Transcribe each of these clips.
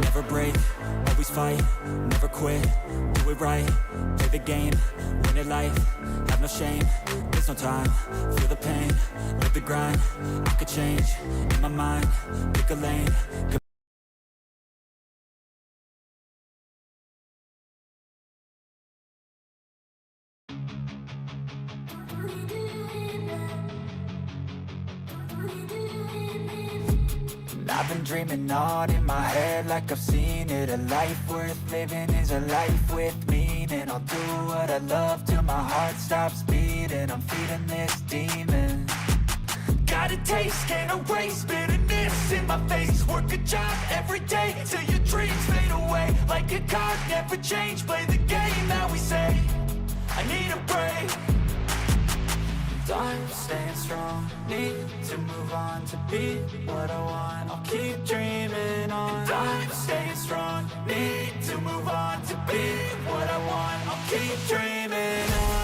Never break, always fight, never quit, do it right, play the game, win it life, have no shame, there's no time, feel the pain, live the grind, I could change, in my mind, pick a lane, I've been dreaming on in my head like I've seen it. A life worth living is a life with meaning. I'll do what I love till my heart stops beating. I'm feeding this demon. Got a taste, can't erase bitterness in my face. Work a job every day till your dreams fade away. Like a card, never change, play the game that we say. I need a break. I'm staying strong, need to move on to be what I want. I'll keep dreaming on. I'm staying strong, need to move on to be what I want. I'll keep dreaming on.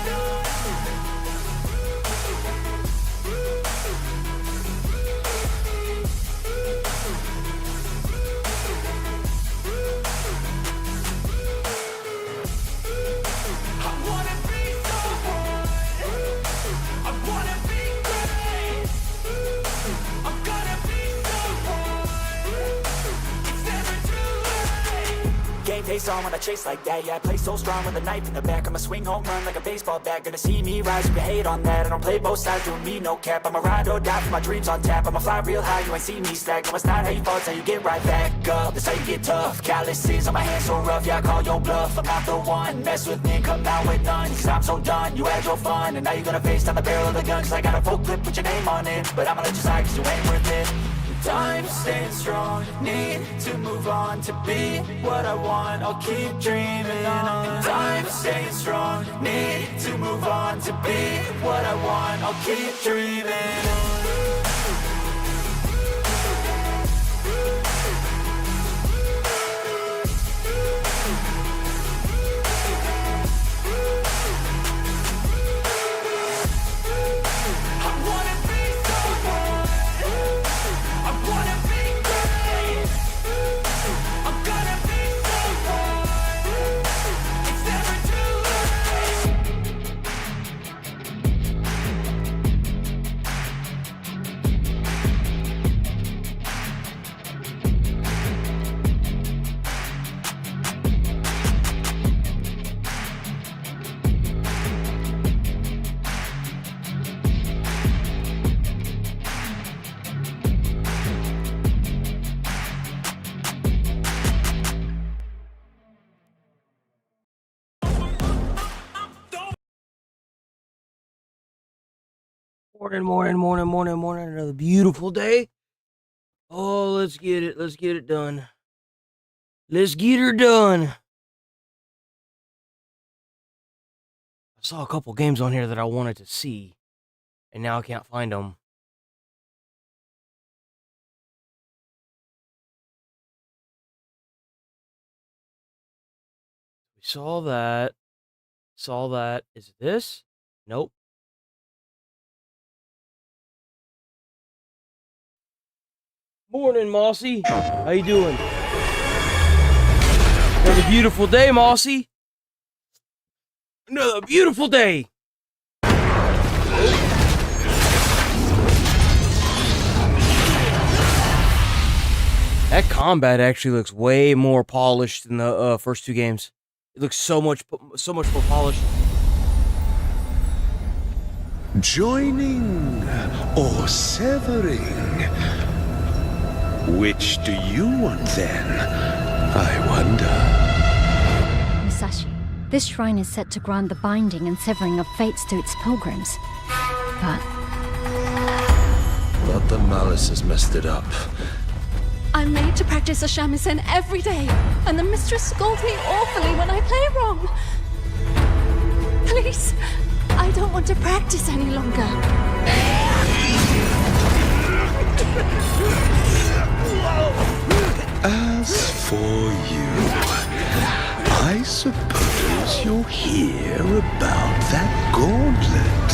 Face on when I chase like that. Yeah, I play so strong with a knife in the back. I'ma swing home run like a baseball bat. Gonna see me rise, you can hate on that. I don't play both sides, doing me no cap. I'ma ride or die for my dreams on tap. I'ma fly real high, you ain't see me slack. No, it's not how you fall, it's how you get right back up. That's how you get tough. Calluses on my hands so rough, yeah, I call your bluff. I'm not the one, mess with me and come out with none. Cause I'm so done, you had your fun. And now you're gonna face down the barrel of the gun. Cause I got a full clip with your name on it. But I'ma let you slide cause you ain't worth it. I'm staying strong, need to move on to be what I want. I'll keep dreaming on. I'm staying strong, need to move on to be what I want. I'll keep dreaming on. Morning. Another beautiful day. Oh, let's get it done. Let's get her done. I saw a couple games on here that I wanted to see, and now I can't find them. We saw that. Is it this? Nope. Morning, Mossy. How you doing? Another beautiful day, Mossy. Another beautiful day. That combat actually looks way more polished than the first two games. It looks so much more polished. Joining or severing? Which do you want then? I wonder. Musashi, this shrine is set to grant the binding and severing of fates to its pilgrims. But the malice has messed it up. I'm made to practice a shamisen every day, and the mistress scolds me awfully when I play wrong. Please, I don't want to practice any longer. suppose you'll hear about that gauntlet.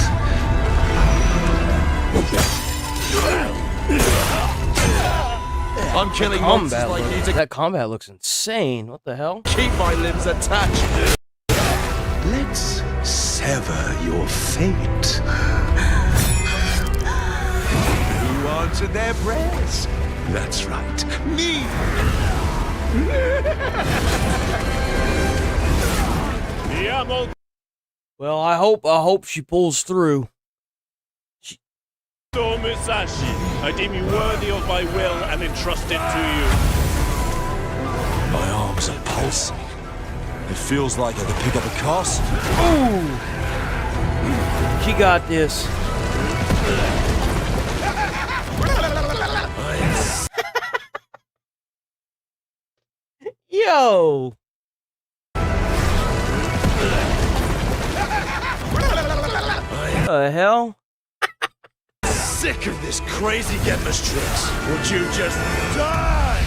I'm killing monsters like you to That combat looks insane. What the hell? keep my limbs attached. Let's sever your fate. Who answered their prayers? That's right, me. Well, I hope she pulls through. Musashi, I deem you worthy of my will and entrust it to you. My arms are pulsing. It feels like I could pick up a castle. Ooh! She got this. Yo! The hell? Sick of this crazy Genma's tricks. Would you just die?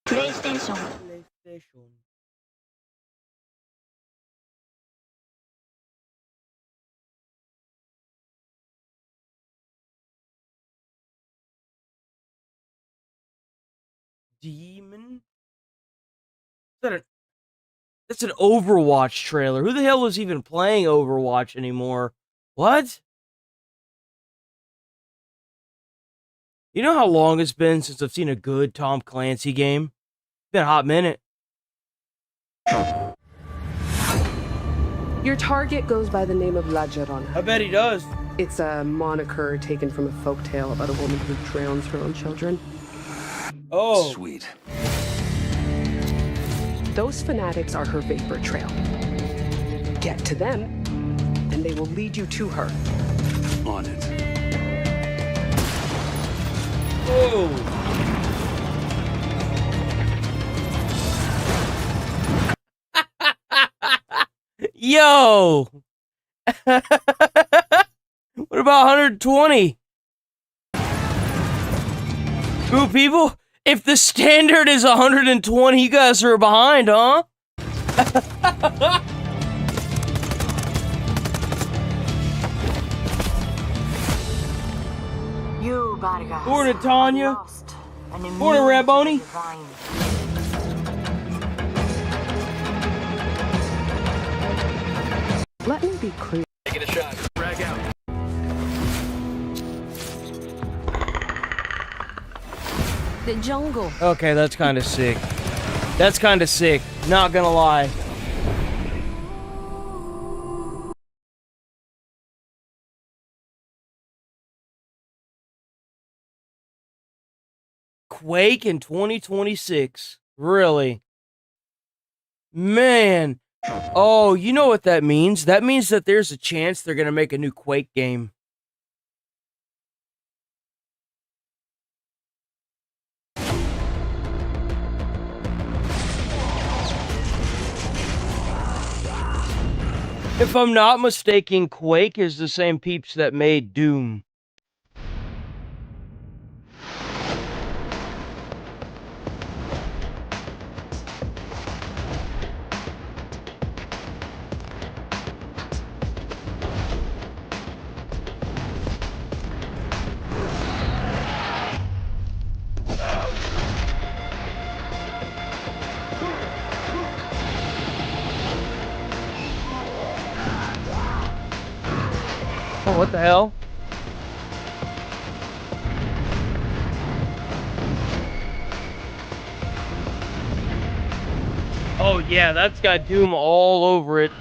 PlayStation. Demon? Is that an... That's an Overwatch trailer. Who the hell is even playing Overwatch anymore? What? You know how long it's been since I've seen a good Tom Clancy game? It's been a hot minute. Your target goes by the name of La Llorona. I bet he does. It's a moniker taken from a folktale about a woman who drowns her own children. Oh. Sweet. Those fanatics are her vapor trail. Get to them, and they will lead you to her. On it. Oh. Yo. What about 120? Ooh, people, if the standard is 120, you guys are behind, huh? You, Vargas. Morning, Tanya. Lost and Morning, immune to Raboni. the divine. Let me be clear. Taking a shot. Drag out. The jungle. Okay, that's kind of sick. That's kind of sick. Not gonna lie. Quake in 2026. Really? Man. Oh, you know what that means? That means that there's a chance they're gonna make a new Quake game. If I'm not mistaken, Quake is the same peeps that made Doom. Oh, what the hell? Oh yeah, that's got Doom all over it.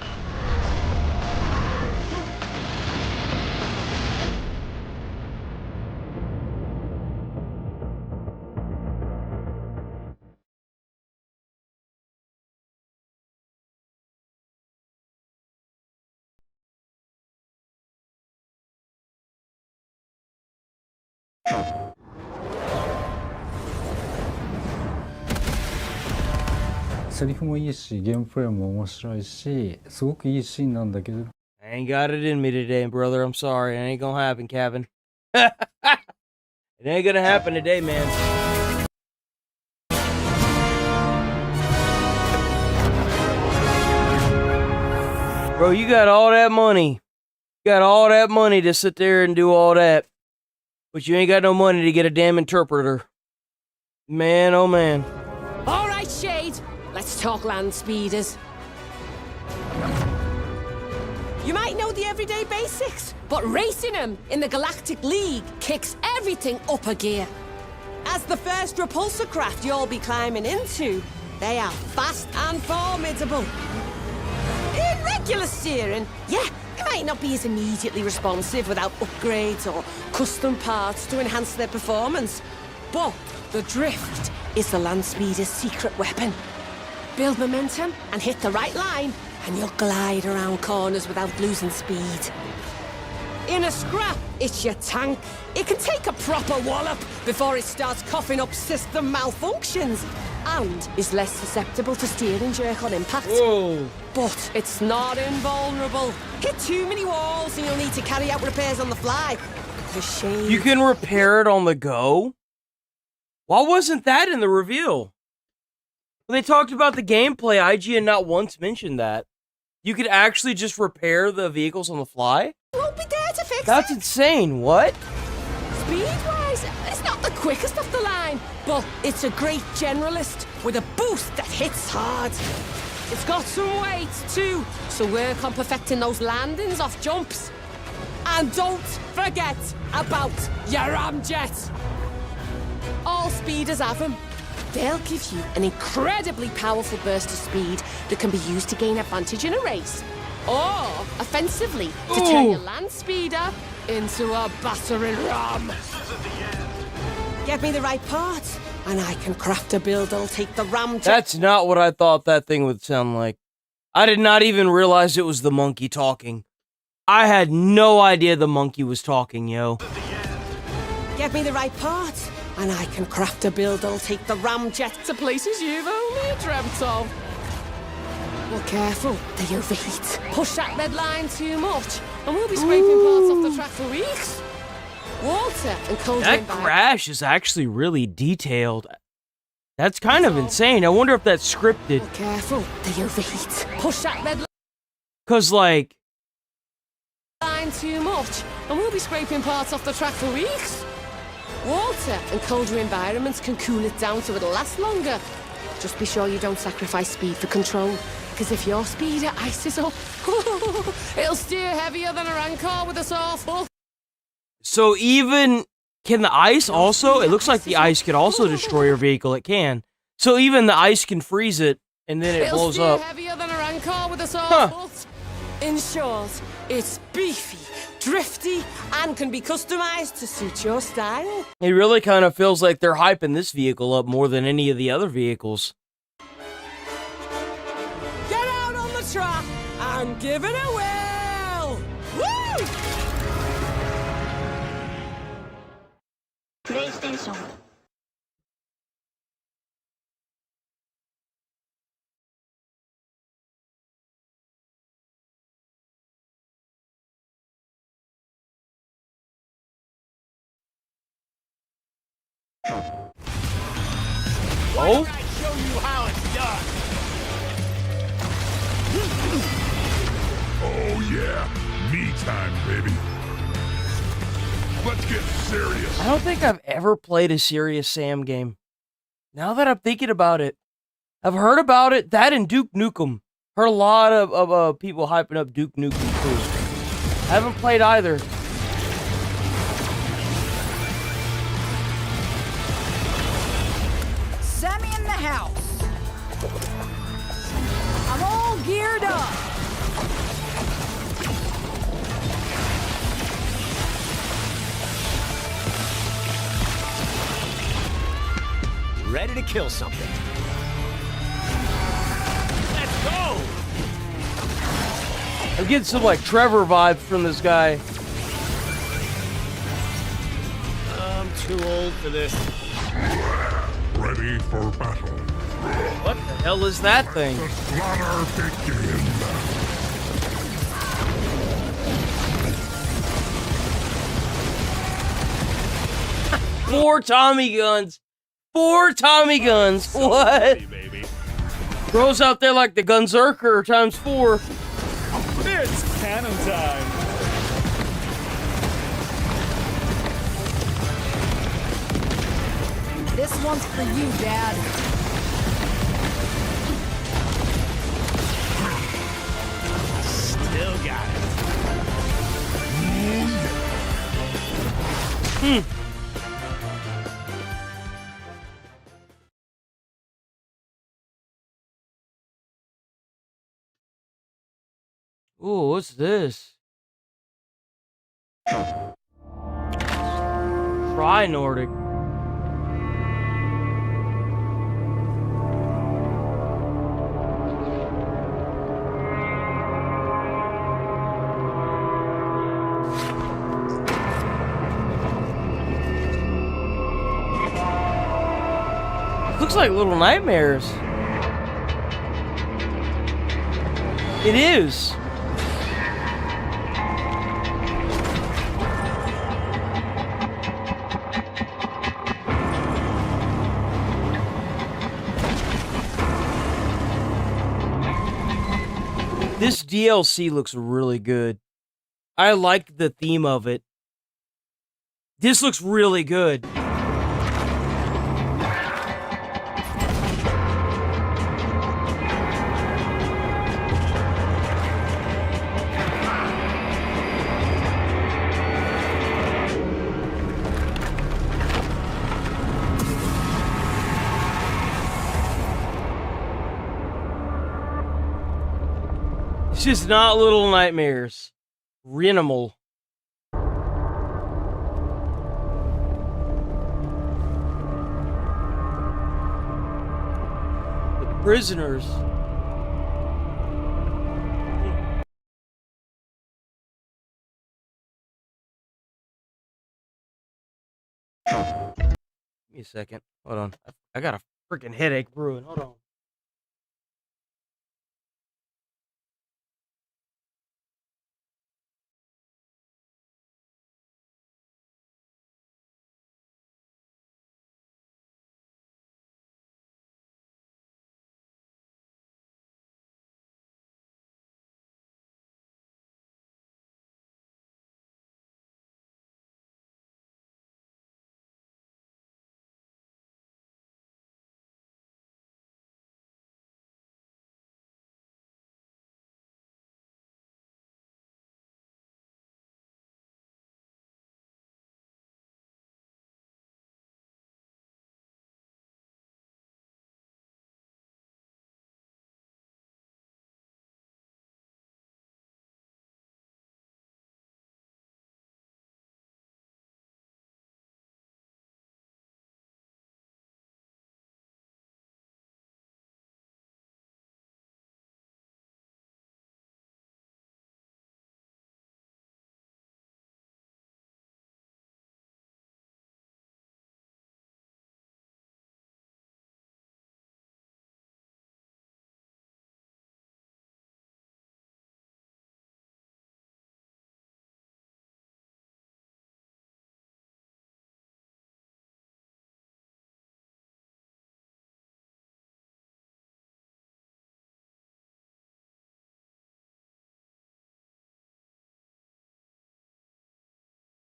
I I ain't got it in me today, brother. I'm sorry. It ain't gonna happen, Kevin. It ain't gonna happen today, man. Bro, you got all that money. You got all that money to sit there and do all that. But you ain't got no money to get a damn interpreter. Man, oh man. All right, Shade. Let's talk land speeders. You might know the everyday basics, but racing them in the Galactic League kicks everything up a gear. As the first repulsor craft you'll be climbing into, they are fast and formidable. In regular steering, yeah, they might not be as immediately responsive without upgrades or custom parts to enhance their performance. But the drift is the land speeder's secret weapon. Build momentum and hit the right line, and you'll glide around corners without losing speed. In a scrap, it's your tank. It can take a proper wallop before it starts coughing up system malfunctions, and is less susceptible to steering jerk on impact. Whoa. But it's not invulnerable. Hit too many walls and you'll need to carry out repairs on the fly. The shame. You can repair it on the go? Why wasn't that in the reveal? When they talked about the gameplay, IGN not once mentioned that. You could actually just repair the vehicles on the fly? Won't be there to fix That's it. insane. What? Speed-wise, it's not the quickest off the line, but it's a great generalist with a boost that hits hard. It's got some weight too, so work on perfecting those landings off jumps. And don't forget about your ramjets. All speeders have them. They'll give you an incredibly powerful burst of speed that can be used to gain advantage in a race. Or, offensively, to turn your land speeder into a battering ram. Get me the right parts, and I can craft a build that'll take the ramjet. That's not what I thought that thing would sound like. I did not even realize it was the monkey talking. I had no idea the monkey was talking, yo. Get me the right parts, and I can craft a build that'll take the ramjet to places you've only dreamt of. Well, careful, they overheat. Push that red line too much, and we'll be scraping parts off the track for weeks. Water and cold That crash is actually really detailed. That's kind of insane. I wonder if that's scripted. Well, careful, they overheat. Push that red Cause like, line too much, and we'll be scraping parts off the track for weeks. Water and colder environments can cool it down so it'll last longer. Just be sure you don't sacrifice speed for control, because if your speeder ices up, it'll steer heavier than a Rancor with a saw full. so even, can the ice also, it looks like the ice could also destroy your vehicle, it can. So even the ice can freeze it, and then it blows up. Heavier than a Rancor with a saw full. In short, it's beefy, drifty, and can be customized to suit your style. It really kind of feels like they're hyping this vehicle up more than any of the other vehicles. Get out on the track and give it a whirl! Woo! PlayStation. Oh? I show you how it's done. Oh yeah, me time, baby. Let's get serious. I don't think I've ever played a serious Sam game. Now that I'm thinking about it, I've heard about it, that and Duke Nukem. Heard a lot of people hyping up Duke Nukem too. I haven't played either. Sammy in the house. I'm all geared up. Ready to kill something. Let's go! I'm getting some like Trevor vibes from this guy. I'm too old for this. Ready for battle. What the hell is that thing? The slaughter begins. 4 Tommy guns. 4 Tommy guns. What? Bro's out there like the Gunzerker times 4. It's cannon time. This one's for you, Dad. Still got it. Ooh, what's this? Try Nordic. Looks like Little Nightmares. It is. This DLC looks really good. I like the theme of it. This looks really good. It's just not Little Nightmares. Renimal. The Prisoners. Give me a second. Hold on. I got a freaking headache brewing. Hold on.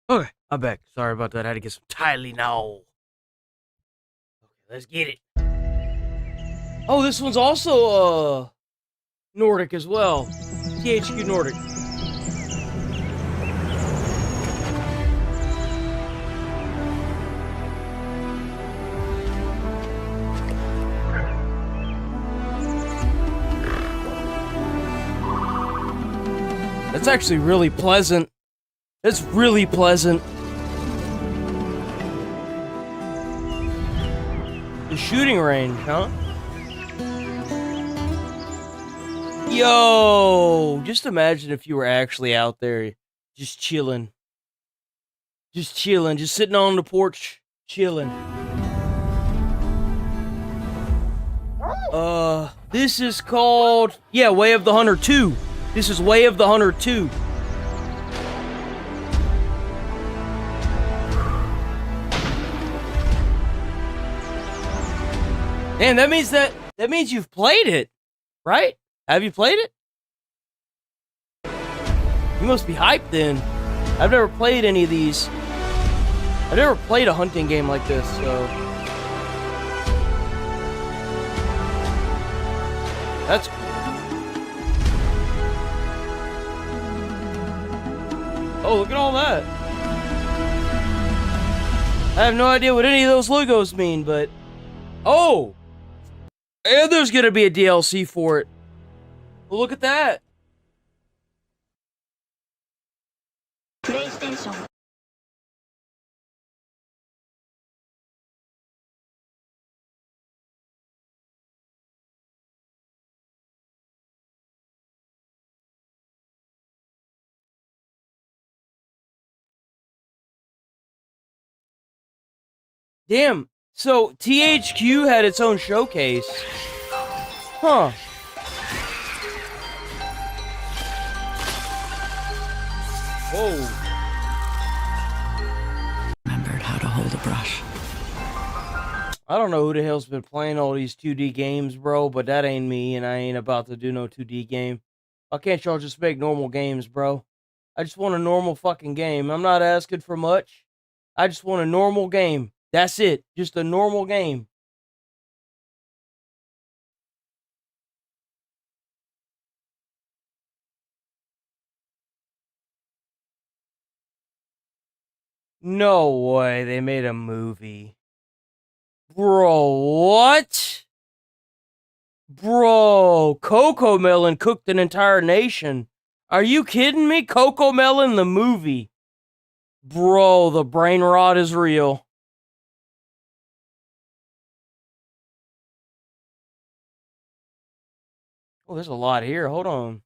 Okay, I'm back. Sorry about that. I had to get some Tylenol. Okay, let's get it. Oh, this one's also Nordic as well. THQ Nordic. That's actually really pleasant. It's really pleasant. The shooting range, huh? Yo! Just imagine if you were actually out there, just chilling. Just chilling, just sitting on the porch, chilling. This is called, yeah, Way of the Hunter 2. This is Way of the Hunter 2. And that means you've played it, right? Have you played it? You must be hyped then. I've never played any of these. I've never played a hunting game like this, so that's cool. Oh, look at all that. I have no idea what any of those logos mean, but oh! And there's gonna be a DLC for it. Well, look at that. PlayStation. Damn. So THQ had its own showcase. Huh. Whoa. Remembered how to hold a brush. I don't know who the hell's been playing all these 2D games, bro, but that ain't me, and I ain't about to do no 2D game. Why can't y'all just make normal games, bro? I just want a normal fucking game. I'm not asking for much. I just want a normal game. That's it. Just a normal game. No way they made a movie. Bro, what? Bro, Coco Melon cooked an entire nation. Are you kidding me? Coco Melon, the movie. Bro, the brain rot is real. Oh, there's a lot here. Hold on.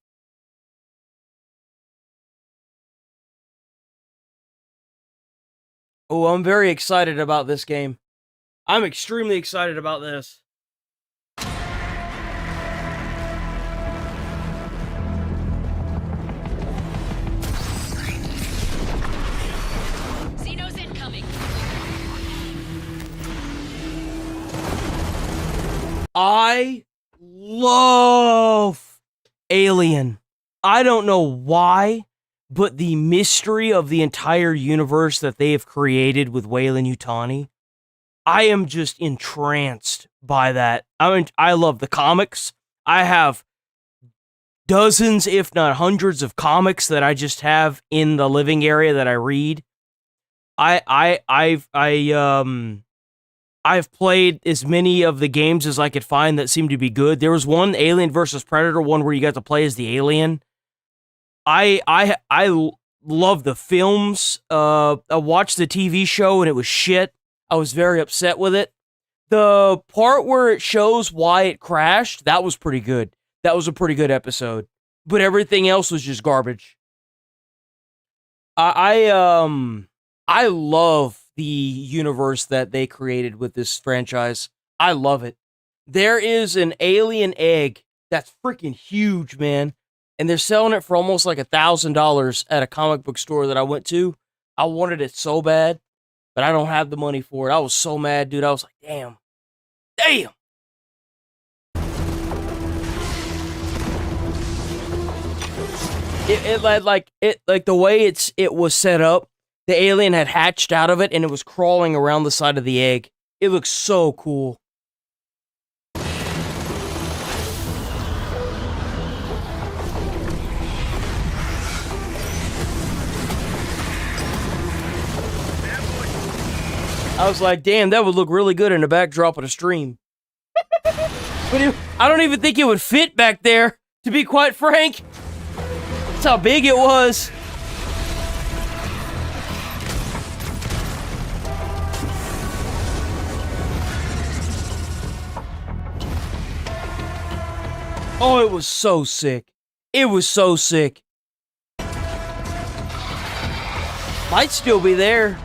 Oh, I'm very excited about this game. I'm extremely excited about this. Xeno's incoming. I love Alien. I don't know why, but the mystery of the entire universe that they have created with Weyland-Yutani, I am just entranced by that. I love the comics. I have dozens, if not hundreds, of comics that I just have in the living area that I read. I've played as many of the games as I could find that seemed to be good. There was one Alien versus Predator one where you got to play as the alien. I love the films. I watched the TV show and it was shit. I was very upset with it. The part where it shows why it crashed, that was pretty good. That was a pretty good episode. But everything else was just garbage. I love the universe that they created with this franchise. I love it. There is an alien egg that's freaking huge, man. And they're selling it for almost like $1,000 at a comic book store that I went to. I wanted it so bad, but I don't have the money for it. I was so mad, dude. I was like, damn. Damn! It the way it was set up, the alien had hatched out of it and it was crawling around the side of the egg. It looks so cool. I was like, damn, that would look really good in the backdrop of a stream. But I don't even think it would fit back there, to be quite frank. That's how big it was. Oh, it was so sick. It was so sick. Might still be there.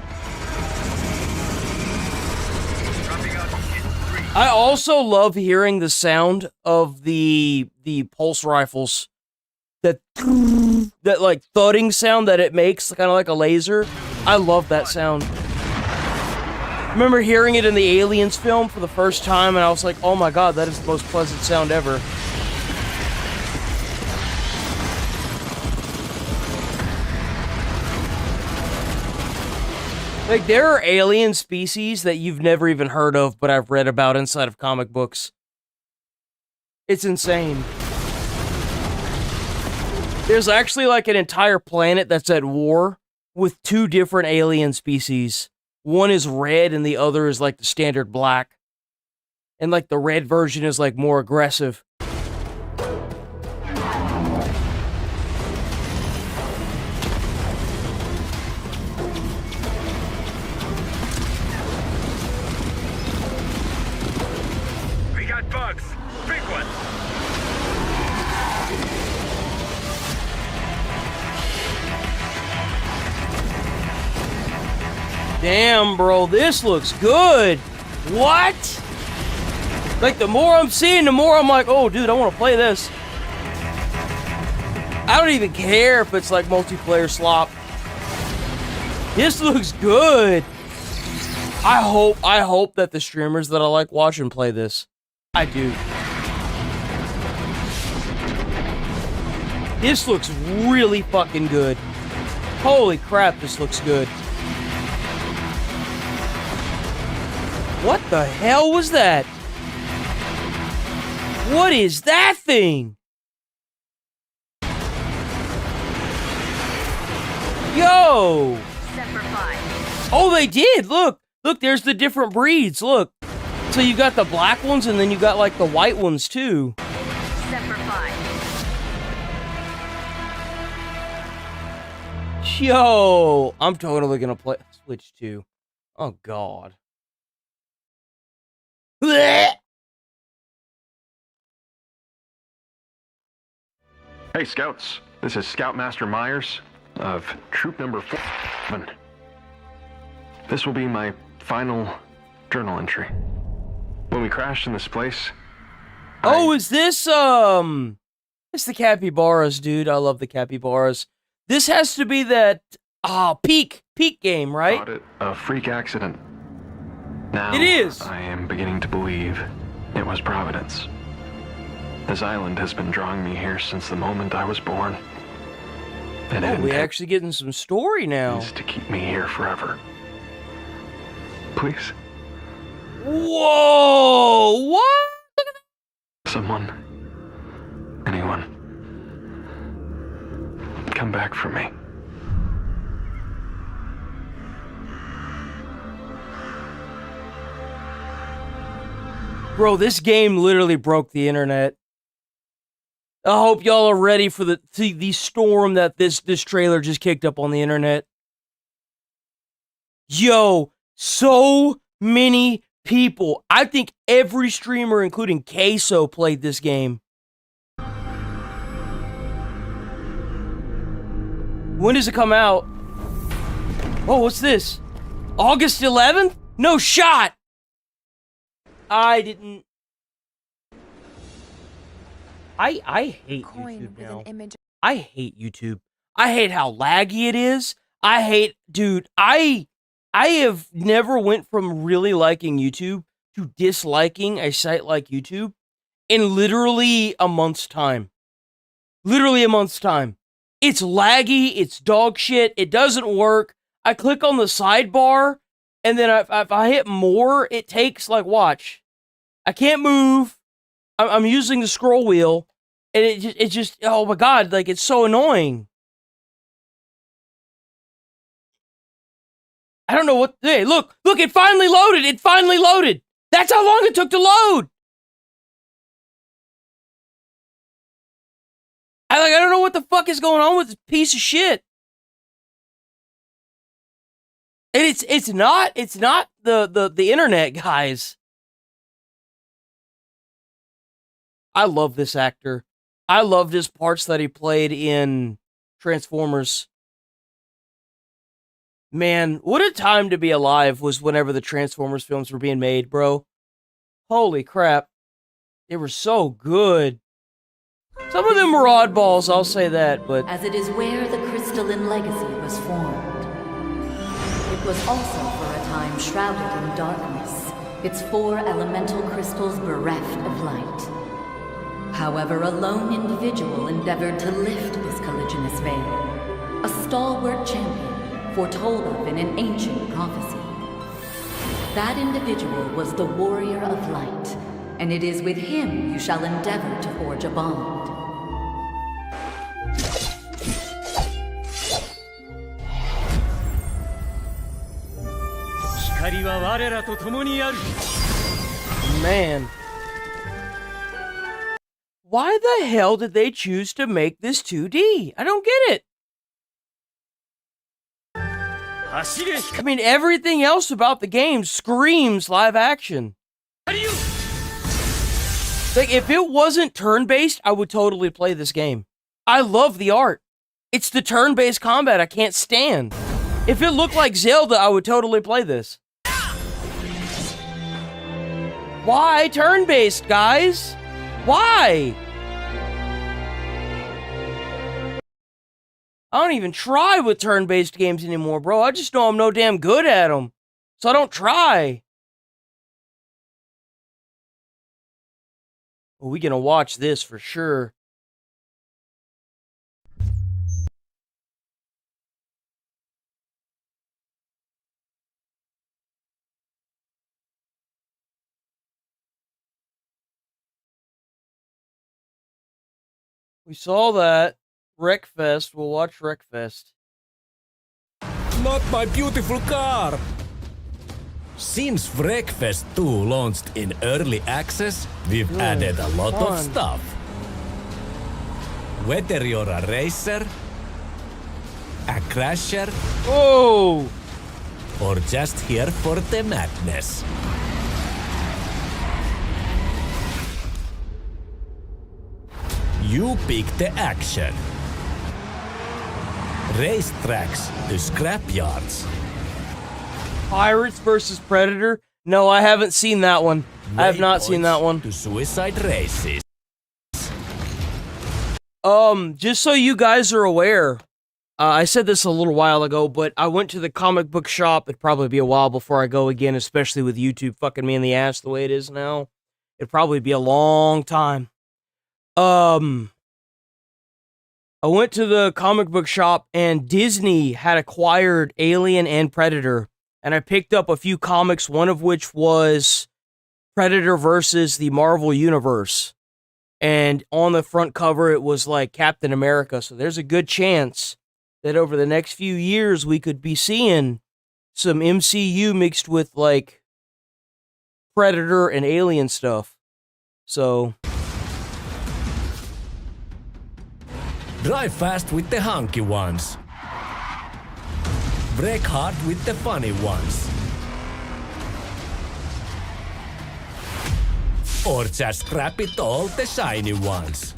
I also love hearing the sound of the pulse rifles. That like thudding sound that it makes, kind of like a laser. I love that sound. remember hearing it in the Aliens film for the first time, and I was like, oh my god, that is the most pleasant sound ever. Like, there are alien species that you've never even heard of, but I've read about inside of comic books. It's insane. There's actually like an entire planet that's at war with two different alien species. One is red and the other is like the standard black. And like the red version is like more aggressive. We got bugs. Big ones. Damn, bro, this looks good. What? Like, the more I'm seeing, the more I'm like, oh, dude, I want to play this. I don't even care if it's like multiplayer slop. This looks good. I hope that the streamers that I like watching play this. I do. This looks really fucking good. Holy crap, this looks good. What the hell was that? What is that thing? Yo! Oh, they did! Look! Look, there's the different breeds, look. So you got the black ones, and then you got, like, the white ones, too. Yo! I'm totally gonna play Switch 2. Oh, God. Blech! Hey, Scouts. This is Scoutmaster Myers of Troop Number 4. This will be my final journal entry. When we crashed in this place... Oh, is this, it's the capybaras, dude. I love the capybaras. This has to be that, Peak game, right? Thought it a freak accident. Now, it is. I am beginning to believe it was Providence. This island has been drawing me here since the moment I was born. And oh, we're actually getting some story now. To keep me here forever. Please. Whoa! What? Look at that. Someone. Anyone. Come back for me. Bro, this game literally broke the internet. I hope y'all are ready for the storm that this trailer just kicked up on the internet. Yo, so many people. I think every streamer, including Queso, played this game. When does it come out? Oh, what's this? August 11th? No shot! I didn't... I hate YouTube now. I hate YouTube. I hate how laggy it is. I hate... Dude, I have never went from really liking YouTube to disliking a site like YouTube in literally a month's time. Literally a month's time. It's laggy. It's dog shit. It doesn't work. I click on the sidebar, and then if I hit more, it takes, like, watch. I can't move. I'm using the scroll wheel, and it just, oh my god, like, it's so annoying. I don't know what, hey, look, it finally loaded, That's how long it took to load. I don't know what the fuck is going on with this piece of shit. And it's not the internet, guys. I love this actor. I loved his parts that he played in Transformers. Man, what a time to be alive was whenever the Transformers films were being made, bro. Holy crap. They were so good. Some of them were oddballs, I'll say that, but... As it is where the crystalline legacy was formed. It was also for a time shrouded in darkness, its 4 elemental crystals bereft of light. However, a lone individual endeavored to lift this colliginous veil, a stalwart champion foretold of in an ancient prophecy. That individual was the Warrior of Light, and it is with him you shall endeavor to forge a bond. Man. Why the hell did they choose to make this 2D? I don't get it. I mean, everything else about the game screams live action. Like, if it wasn't turn-based, I would totally play this game. I love the art. It's the turn-based combat I can't stand. If it looked like Zelda, I would totally play this. Why turn-based, guys? Why? I don't even try with turn-based games anymore, bro. I just know I'm no damn good at them. So I don't try. Well, we gonna watch this for sure. We saw that. Wreckfest. We'll watch Wreckfest. Not my beautiful car! Since Wreckfest 2 launched in early access, we've added a lot of stuff. Whether you're a racer, a crasher, or just here for the madness. You pick the action. Racetracks to scrapyards. Pirates versus Predator? No, I haven't seen that one. I have not seen that one. To suicide races. Just so you guys are aware, I said this a little while ago, but I went to the comic book shop. It'd probably be a while before I go again, especially with YouTube fucking me in the ass the way it is now. It'd probably be a long time. I went to the comic book shop and Disney had acquired Alien and Predator. And I picked up a few comics, one of which was Predator versus the Marvel Universe. And on the front cover, it was like Captain America. So there's a good chance that over the next few years, we could be seeing some MCU mixed with like Predator and Alien stuff. So drive fast with the hunky ones. Break hard with the funny ones. Or just scrap it all the shiny ones.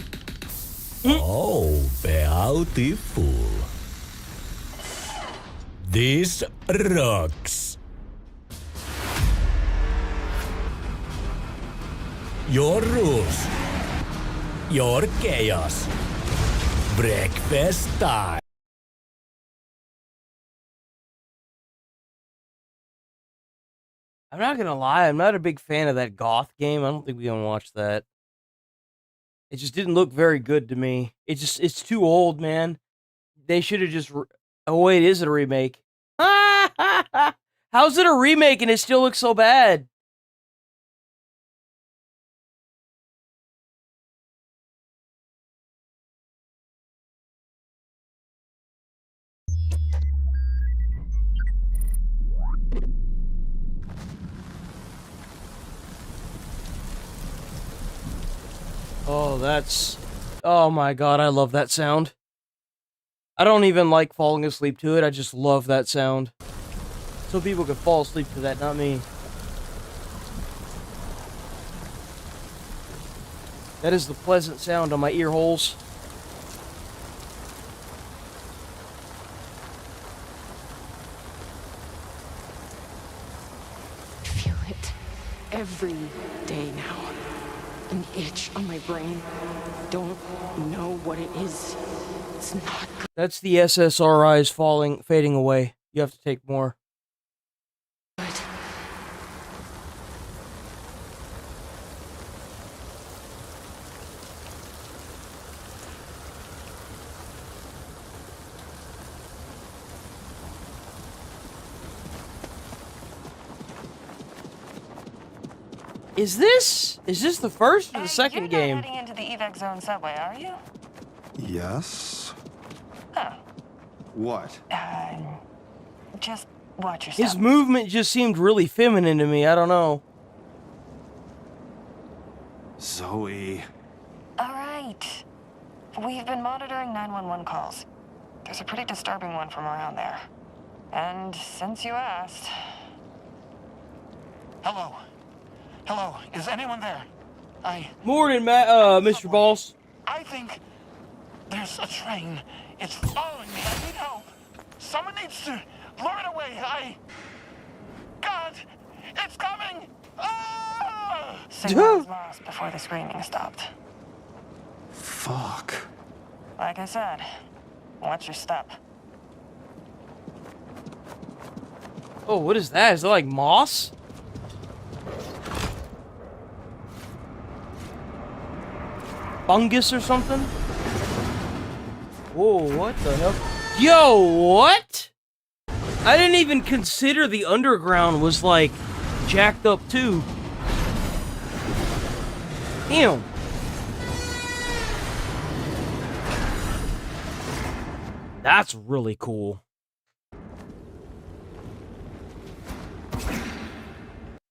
Oh, beautiful. This rocks. Your rules. Your chaos. Breakfast time. I'm not gonna lie, I'm not a big fan of that goth game. I don't think we're gonna watch that. It just didn't look very good to me. It's too old, man. They should have just... Oh, wait, is it a remake? How's it a remake and it still looks so bad? Oh, that's... Oh my god, I love that sound. I don't even like falling asleep to it, I just love that sound. So people can fall asleep to that, not me. That is the pleasant sound on my ear holes. Feel it every day now. An itch on my brain. Don't know what it is. It's not good. That's the SSRIs fading away. You have to take more. Is this the first or the second game? Heading into the evac zone subway, are you? Yes? Oh. What? Just watch yourself. His movement just seemed really feminine to me. I don't know. Zoe. All right. We've been monitoring 911 calls. There's a pretty disturbing one from around there. And since you asked... Hello? Hello? Is anyone there? Morning, Mr. Boss. I think there's a train. It's following me. I need help. Someone needs to lure it away. God! It's coming! Ah! Signal was lost before the screaming stopped. Fuck. Like I said, watch your step. Oh, what is that? Is it like moss? Fungus or something? Whoa, what the hell? Yo, what? I didn't even consider the underground was like jacked up too. Damn. That's really cool.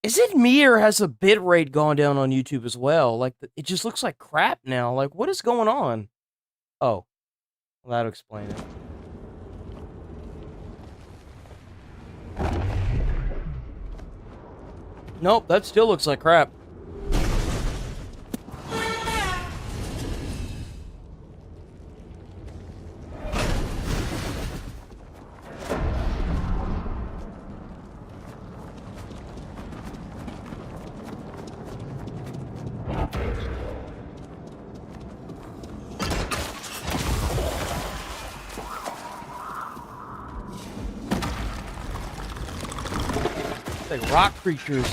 Is it me or has the bitrate gone down on YouTube as well? Like, it just looks like crap now. Like, what is going on? Oh. Well, that'll explain it. Nope, that still looks like crap. Like rock creatures.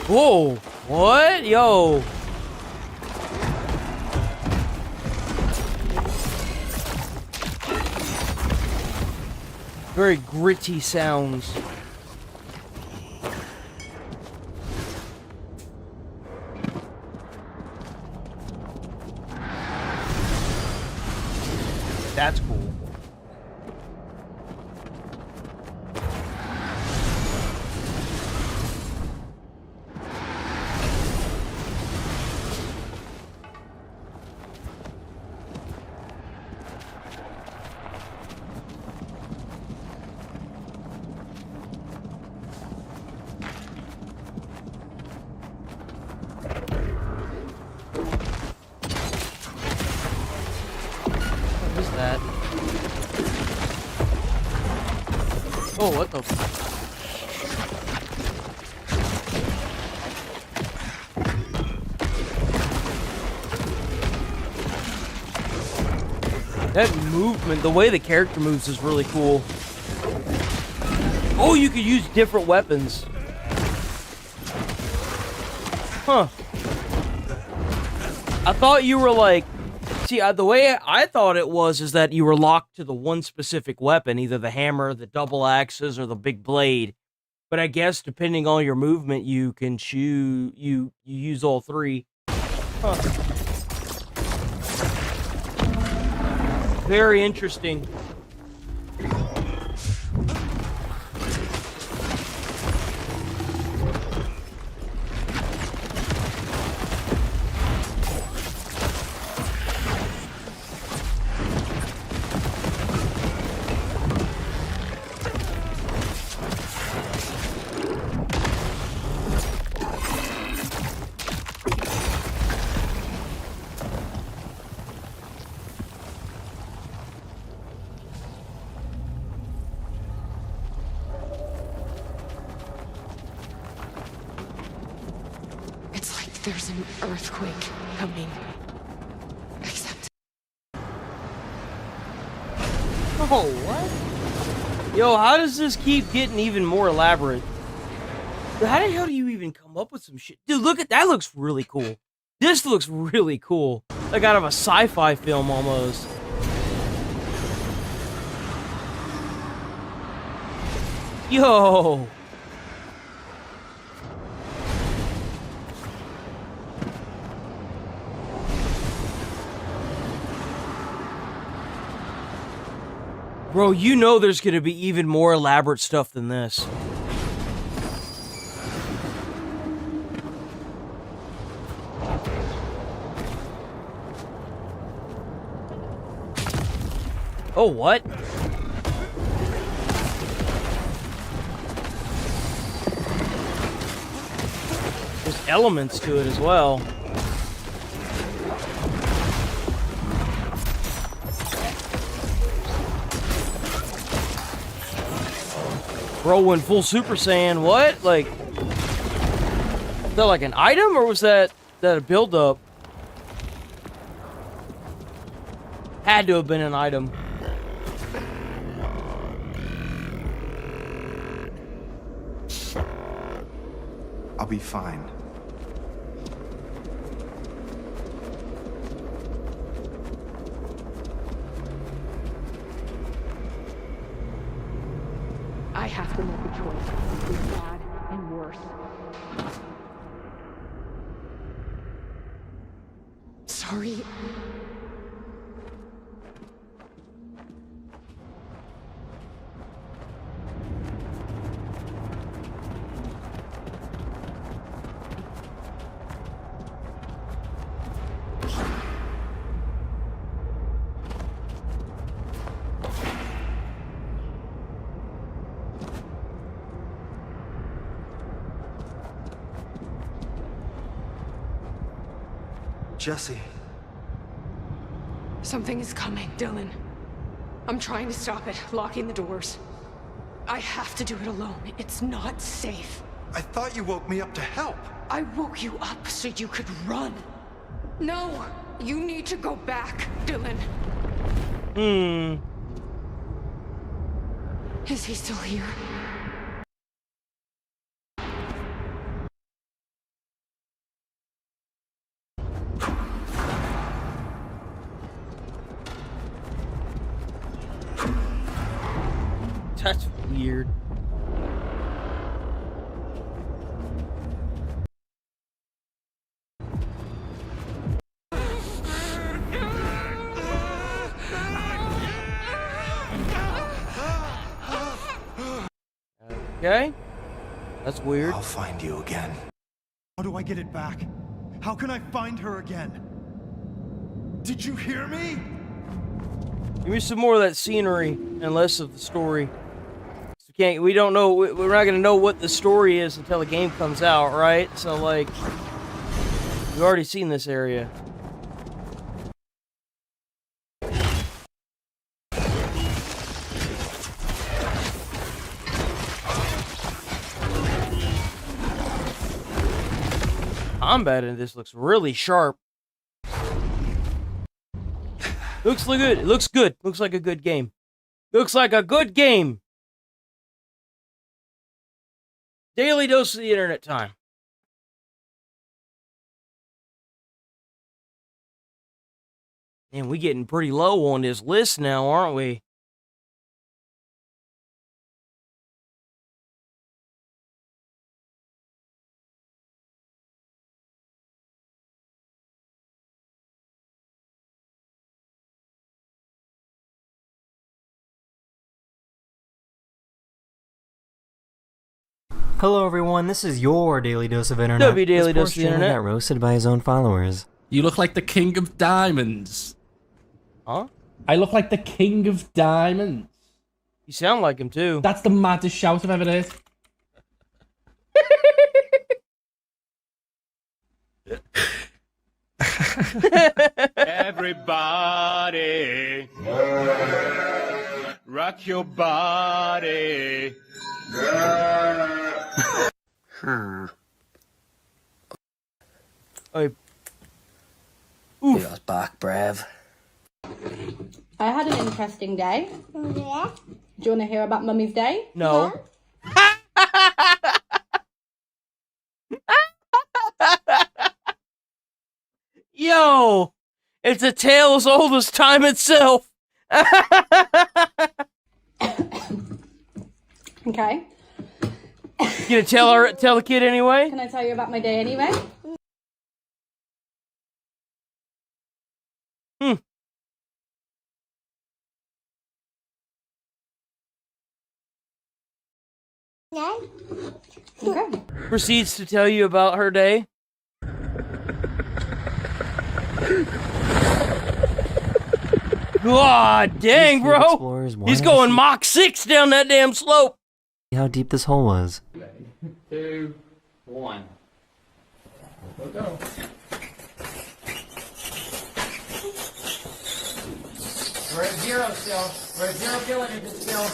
Whoa! What? Yo! Very gritty sounds. That's cool. Oh, what the? That movement, the way the character moves is really cool. Oh, you could use different weapons. Huh. I thought you were like... See, the way I thought it was is that you were locked to the one specific weapon, either the hammer, the double axes, or the big blade. But I guess depending on your movement, you can choose. You use all three. Huh. Very interesting. There's an earthquake coming. Except... Oh, what? Yo, how does this keep getting even more elaborate? How the hell do you even come up with some shit? Dude, look at that. Looks really cool. This looks really cool. Like out of a sci-fi film almost. Yo! Bro, you know there's gonna be even more elaborate stuff than this. Oh, what? There's elements to it as well. Bro went full Super Saiyan. What? Like, is that like an item, or was that a build-up? Had to have been an item. I'll be fine. I have to make a choice between bad and worse. Sorry. Jesse. Something is coming, Dylan. I'm trying to stop it, locking the doors. I have to do it alone. It's not safe. I thought you woke me up to help. I woke you up so you could run. No, you need to go back, Dylan. Is he still here? That's weird. Okay. That's weird. I'll find you again. How do I get it back? How can I find her again? Did you hear me? Give me some more of that scenery and less of the story. We don't know, we're not gonna know what the story is until the game comes out, right? So, like, we've already seen this area. Combat in this looks really sharp. Looks good. It looks good. Looks like a good game. Looks like a good game. Daily dose of the internet time. Man, we getting pretty low on this list now, aren't we? Hello everyone, this is your Daily Dose of Internet. W Daily Dose of the Internet. Got roasted by his own followers. You look like the King of Diamonds. Huh? I look like the King of Diamonds. You sound like him too. That's the maddest shout I've ever heard. Everybody, rock your body. Oof. You're back, Brev. I had an interesting day. Yeah. Do you want to hear about Mummy's day? No. Yo! It's a tale as old as time itself! Okay. You gonna tell the kid anyway? Can I tell you about my day anyway? Okay. Proceeds to tell you about her day. God dang, bro! He's going Mach 6 down that damn slope. How deep this hole was. 2, 1. Go, go. We're at 0 still. We're at 0 kilometers still.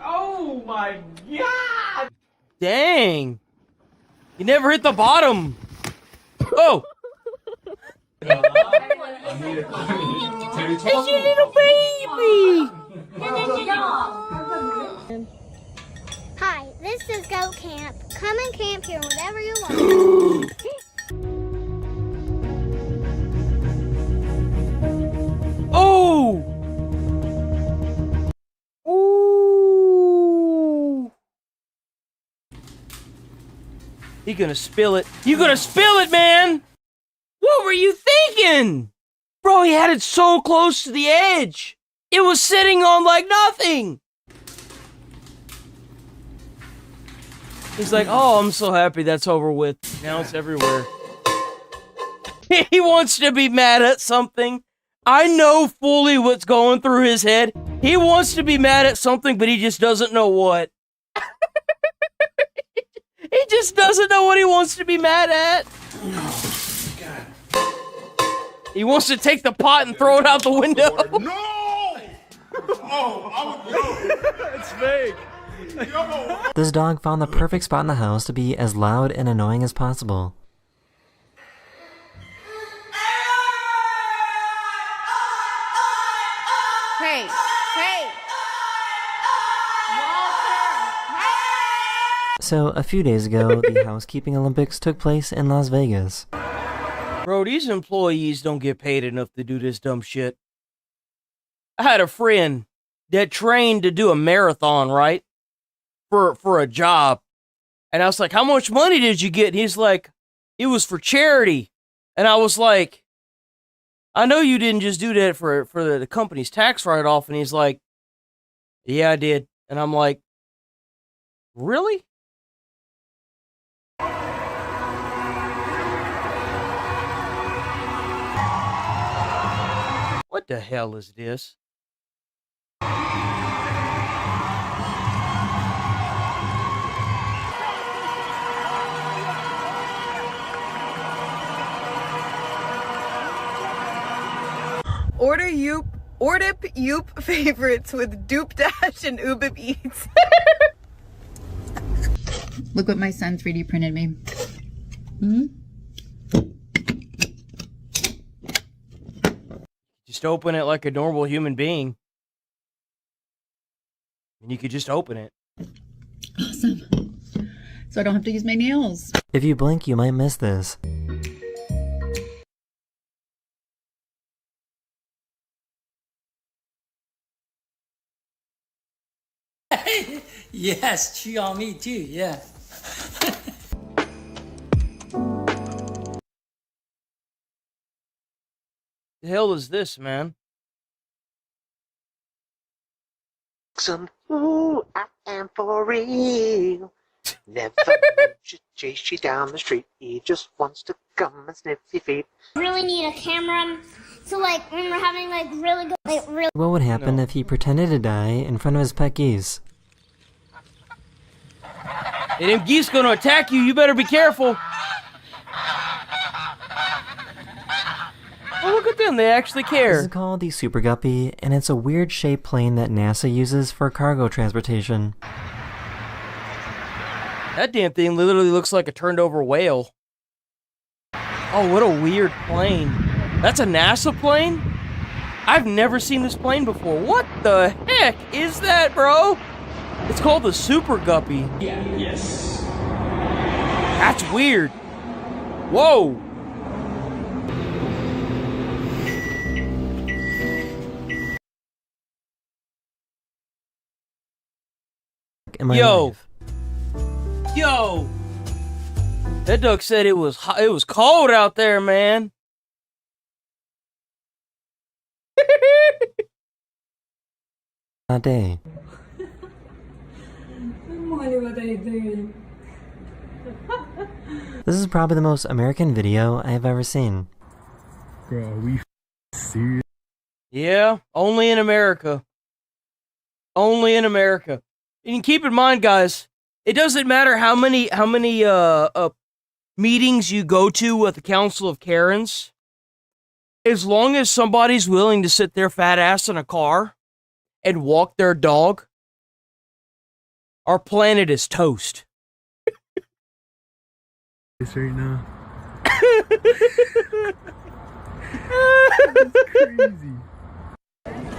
Oh my god! Dang! You never hit the bottom. Oh! It's your little baby! Hi, this is Goat Camp. Come and camp here whenever you want. Oh! Ooh! You gonna spill it. You gonna spill it, man! What were you thinking? Bro, he had it so close to the edge. It was sitting on like nothing. He's like, oh, I'm so happy that's over with. Now it's everywhere. He wants to be mad at something. I know fully what's going through his head. He wants to be mad at something, but he just doesn't know what. He just doesn't know what he wants to be mad at. He wants to take the pot and throw it out the window. No! Oh, it's fake. This dog found the perfect spot in the house to be as loud and annoying as possible. Hey, hey! So, a few days ago, the housekeeping Olympics took place in Las Vegas. Bro, these employees don't get paid enough to do this dumb shit. I had a friend that trained to do a marathon, right? For a job. And I was like, how much money did you get? And he's like, it was for charity. And I was like, I know you didn't just do that for the company's tax write-off. And he's like, yeah, I did. And I'm like, really? What the hell is this? Order Yoop favorites with Doop Dash and Ubib Eats. Look what my son 3D printed me. Just open it like a normal human being. And you could just open it. Awesome. So I don't have to use my nails. If you blink, you might miss this. Yes, chew on me too, yeah. The hell is this, man? Ooh, I am for real. Never should chase you down the street. He just wants to come and sniff your feet. Really need a camera, so like when we're having like really good, like really. What would happen if he pretended to die in front of his pet geese? Hey, them geese gonna attack you. You better be careful. Oh, look at them. They actually care. This is called the Super Guppy, and it's a weird shaped plane that NASA uses for cargo transportation. That damn thing literally looks like a turned over whale. Oh, what a weird plane. That's a NASA plane? I've never seen this plane before. What the heck is that, bro? It's called the Super Guppy. Yeah, yes. That's weird. Whoa. my Yo. life. Yo! That duck said it was hot, it was cold out there, man. That day. What are you doing? This is probably the most American video I have ever seen. Bro, are we serious? Yeah, only in America. Only in America. And keep in mind, guys, it doesn't matter how many meetings you go to with the Council of Karens. As long as somebody's willing to sit their fat ass in a car and walk their dog, our planet is toast. This right now. Crazy.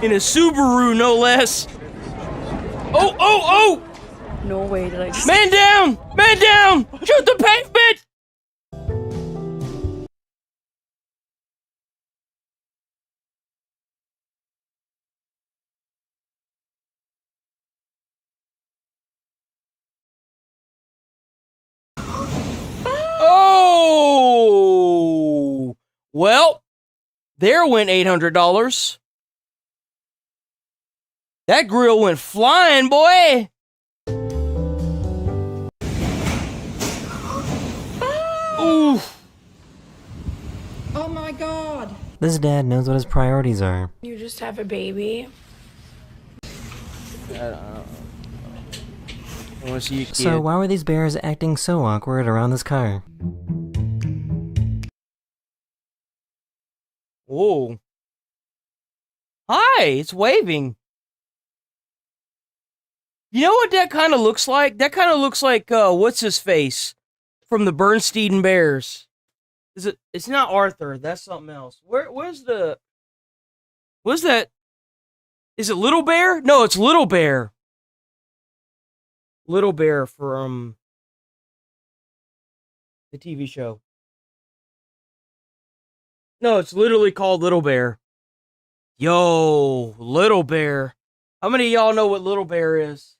In a Subaru, no less. Oh, oh, oh! No way did I just... Man down! Man down! Shoot the pavement! Oh! Well, there went $800. That grill went flying, boy! Oof. Oh my god! This dad knows what his priorities are. You just have a baby? I want to see you, kid. So why were these bears acting so awkward around this car? Whoa. Hi, it's waving. You know what that kind of looks like? That kind of looks like, what's his face? From the Bernstein Bears. Is it? It's not Arthur. That's something else. Where's that? Is it Little Bear? No, it's Little Bear. Little Bear from the TV show. No, it's literally called Little Bear. Yo, Little Bear. How many of y'all know what Little Bear is?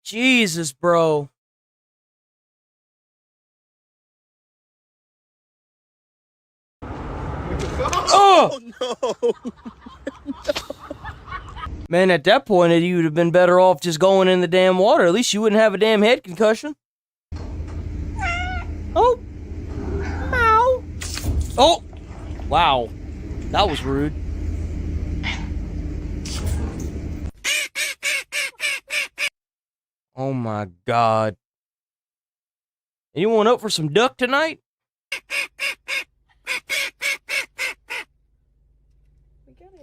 Jesus, bro. Oh no! Man, at that point, you would have been better off just going in the damn water. At least you wouldn't have a damn head concussion. Oh. Ow. Oh. Wow. That was rude. Oh my God. Anyone up for some duck tonight?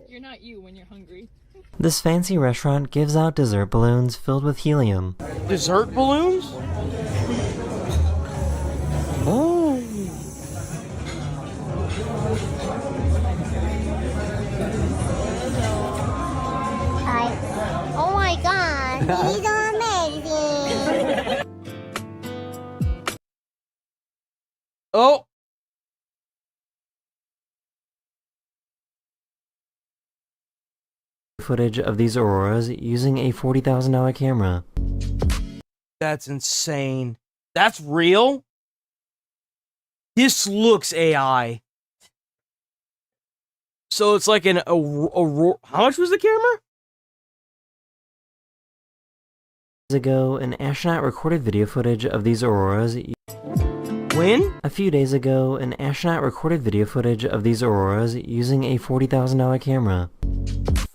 You're not you when you're hungry. This fancy restaurant gives out dessert balloons filled with helium. Dessert balloons? Oh. Oh my god, these are amazing. Oh. Footage of these auroras using a $40,000 camera. That's insane. That's real? This looks AI. So it's like an aurora. How much was the camera? Ago, an astronaut recorded video footage of these auroras. When? A few days ago, an astronaut recorded video footage of these auroras using a $40,000 camera.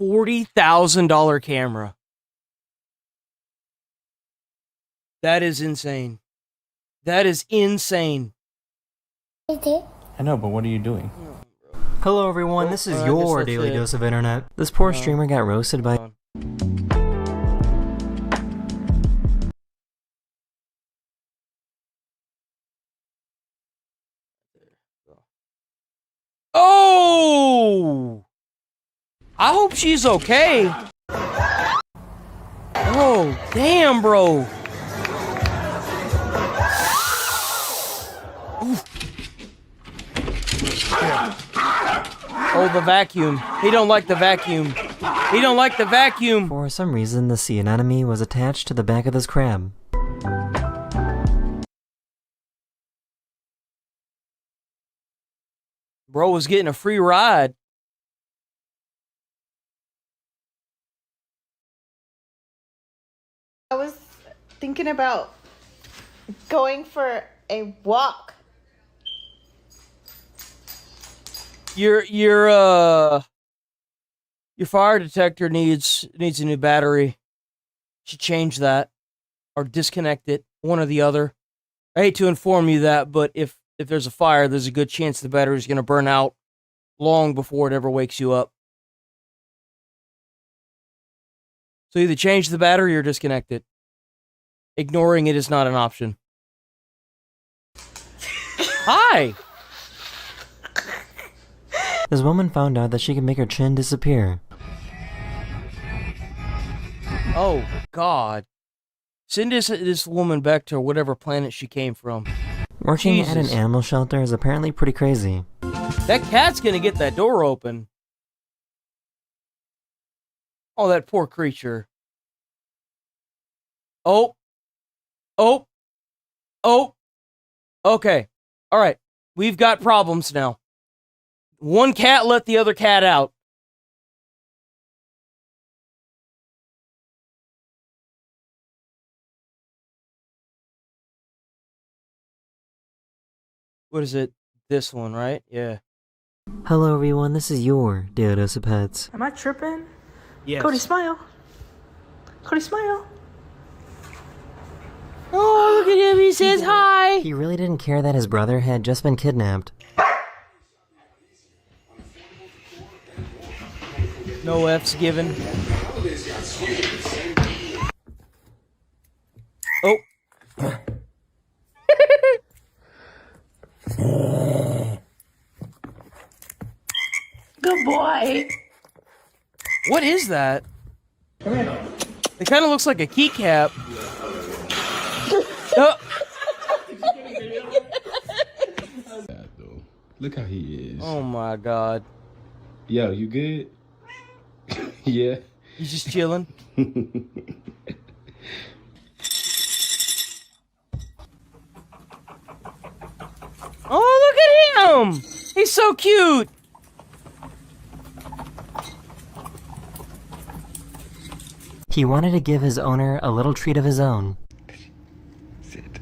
$40,000 camera. That is insane. That is insane. I know, but what are you doing? Hello everyone, this is your daily dose of internet. This poor streamer got roasted by... Oh! I hope she's okay. Oh, damn, bro. Oof. Oh, the vacuum. He don't like the vacuum. He don't like the vacuum. For some reason, the sea anemone was attached to the back of his crab. Bro was getting a free ride. I was thinking about going for a walk. Your fire detector needs a new battery. Should change that or disconnect it, one or the other. I hate to inform you that, but if there's a fire, there's a good chance the battery's going to burn out long before it ever wakes you up. So either change the battery or disconnect it. Ignoring it is not an option. Hi! This woman found out that she can make her chin disappear. Oh, God. Send this woman back to whatever planet she came from. Working Jesus. at an animal shelter is apparently pretty crazy. That cat's gonna get that door open. Oh, that poor creature. Oh. Oh. Oh. Okay. Alright. We've got problems now. One cat let the other cat out. What is it? This one, right? Yeah. Hello everyone, this is your Daily Dose of Pets. Am I tripping? Yes. Cody, smile. Cody, smile. Oh, look at him. He says hi. He really didn't care that his brother had just been kidnapped. No F's given. Oh. Good boy. What is that? It kind of looks like a keycap. Look how he is. Oh my God. Yo, you good? Yeah. He's just chilling. Oh, look at him! He's so cute! He wanted to give his owner a little treat of his own. Sit.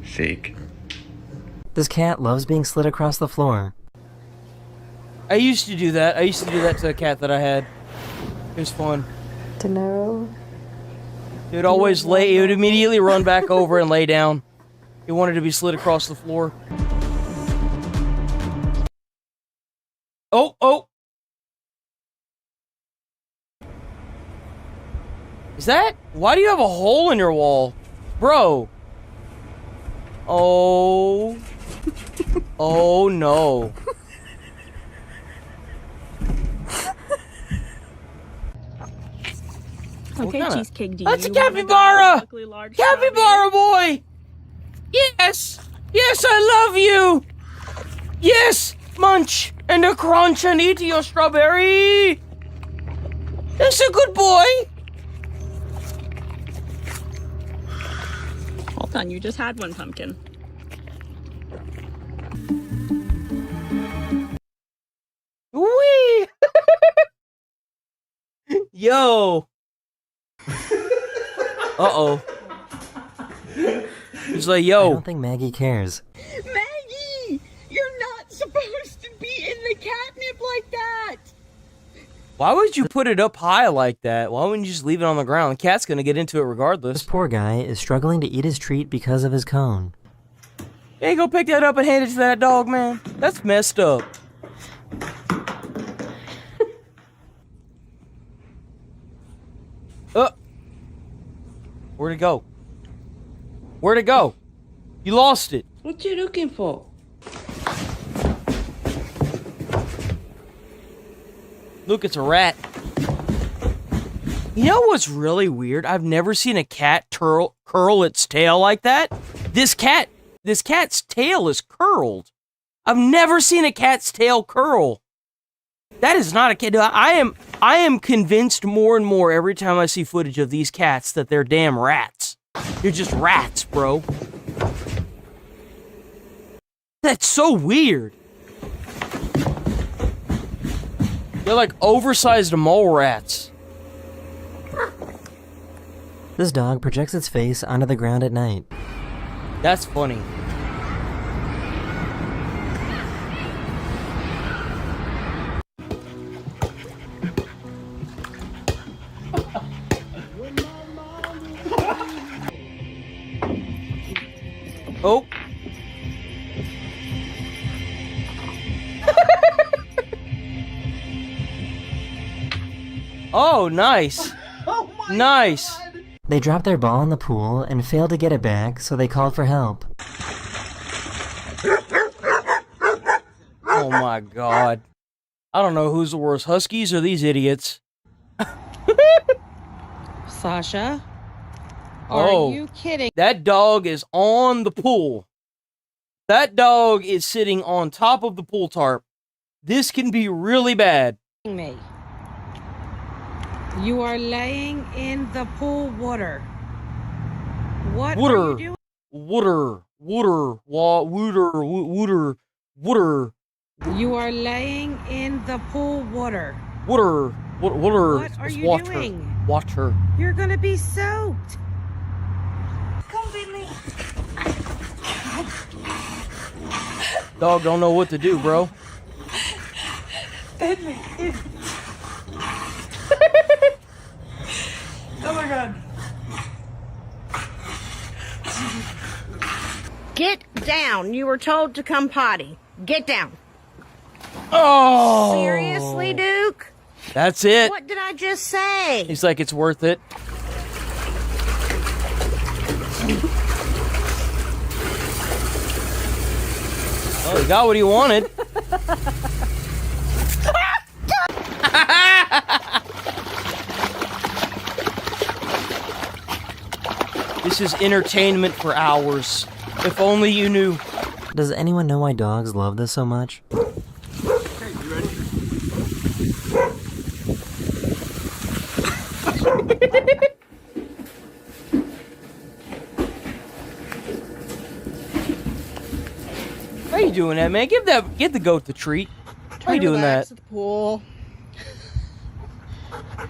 Sick. This cat loves being slid across the floor. I used to do that. I used to do that to a cat that I had. It was fun. To know. It would always lay, it would immediately run back over and lay down. It wanted to be slid across the floor. Oh, oh! Is that? Why do you have a hole in your wall? Bro. Oh. Oh no. Okay, Cheesecake, do That's a you wanna go capybara! ugly large Capybara boy! Yes! Yes, I love you! Yes! Munch and a crunch and eat your strawberry! That's a good boy! Hold on, you just had one pumpkin. Wee! Yo! Uh-oh. He's like, I yo. don't think Maggie cares. Maggie! You're not supposed to be in the catnip like that! Why would you put it up high like that? Why wouldn't you just leave it on the ground? The cat's gonna get into it regardless. This poor guy is struggling to eat his treat because of his cone. Hey, go pick that up and hand it to that dog, man. That's messed up. Where'd it go? Where'd it go? You lost it. What you looking for? Look, it's a rat. You know what's really weird? I've never seen a cat curl its tail like that. This cat's tail is curled. I've never seen a cat's tail curl. That is not a cat. I am convinced more and more every time I see footage of these cats that they're damn rats. They're just rats, bro. That's so weird. They're like oversized mole rats. This dog projects its face onto the ground at night. That's funny. Oh. Oh, nice. Nice. They dropped their ball in the pool and failed to get it back, so they called for help. Oh my god. I don't know who's the worst, Huskies or these idiots. Sasha? Oh, Are you kidding? That dog is on the pool. That dog is sitting on top of the pool tarp. This can be really bad. Me. You are laying in the pool water. What are you doing? Water. You are laying in the pool water. Water. What are you Watch doing? her. Watch her. You're gonna be soaked. Come with me. Dog don't know what to do, bro. Hit me. Oh my god. Get down. You were told to come potty. Get down. Oh! Seriously, Duke? That's it. What did I just say? He's like, it's worth it. Oh, he got what he wanted. This is entertainment for hours. If only you knew. Does anyone know why dogs love this so much? Okay, you ready? How you doing that, man? Give the goat the treat. How you doing that? At the pool.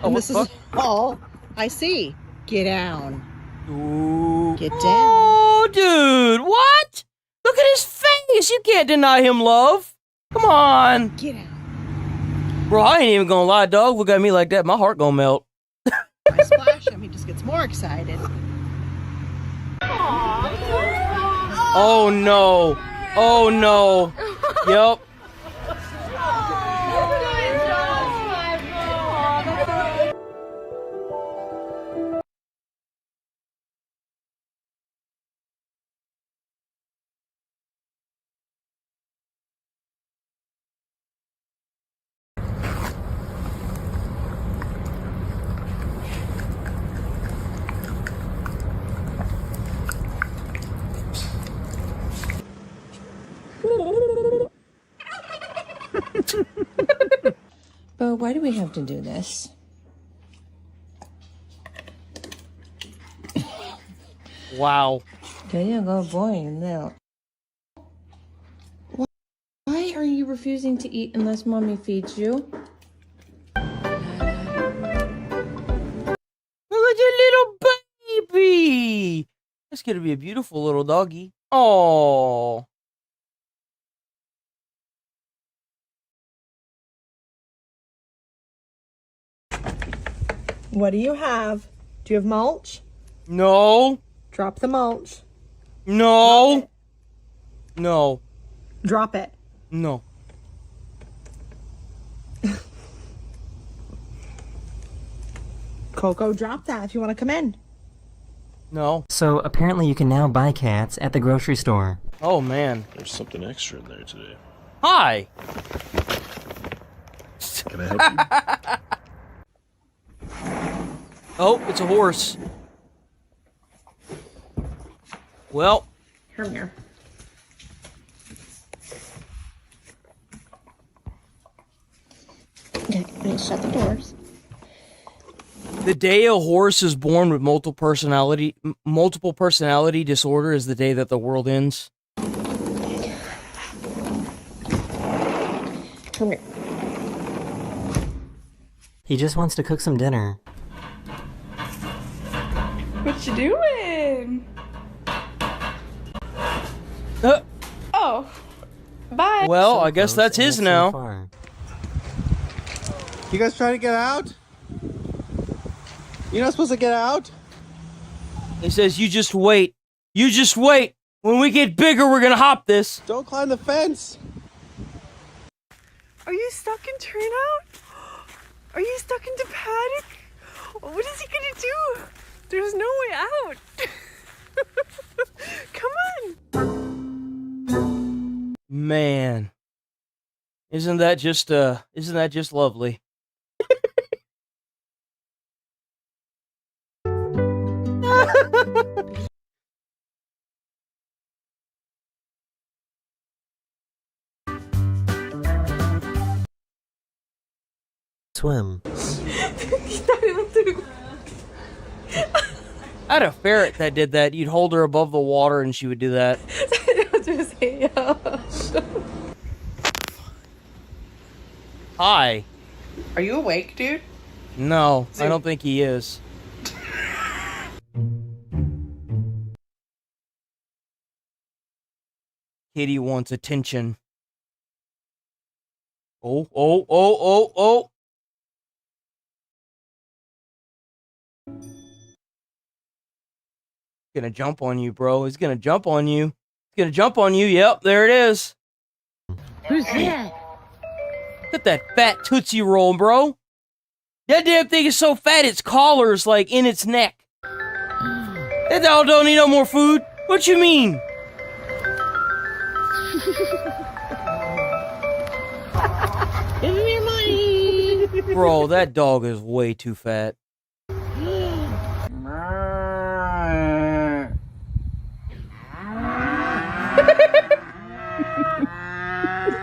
Oh, And what this the is all I see. Get down. Ooh. Get down. Oh, dude, what? Look at his face. You can't deny him love. Come on. Get out. Bro, I ain't even gonna lie, dog. Look at me like that. My heart gonna melt. I splash him. He just gets more excited. Oh, no. Oh, no. Yep. But why do we have to do this? Wow. There you go, boy. Now, why are you refusing to eat unless mommy feeds you? Look at your little baby. That's gonna be a beautiful little doggy. Oh. What do you have? Do you have mulch? No. Drop the mulch. No. No. Drop it. No. Coco, drop that if you want to come in. No. So apparently you can now buy cats at the grocery store. Oh, man. There's something extra in there today. Hi. Can I help you? Oh, it's a horse. Well. Come here. Okay, shut the doors. The day a horse is born with multiple personality disorder is the day that the world ends. Come here. He just wants to cook some dinner. What you doing? Oh. Bye. Well, I guess that's his now. You guys trying to get out? You're not supposed to get out? He says, you just wait. You just wait. When we get bigger, we're gonna hop this. Don't climb the fence. Are you stuck in turnout? Are you stuck into paddock? What is he gonna do? There's no way out. Come on. Man. Isn't that just lovely? Swim. I had a ferret that did that. You'd hold her above the water and she would do that. Hi. Are you awake, dude? No, I don't think he is. Kitty wants attention. Oh, oh, oh, oh, oh. Gonna jump on you, bro. He's gonna jump on you. He's gonna jump on you. Yep, there it is. Who's that? Look at that fat Tootsie Roll, bro. That damn thing is so fat, its collar's like in its neck. That dog don't need no more food. What you mean? Give me your money. Bro, that dog is way too fat.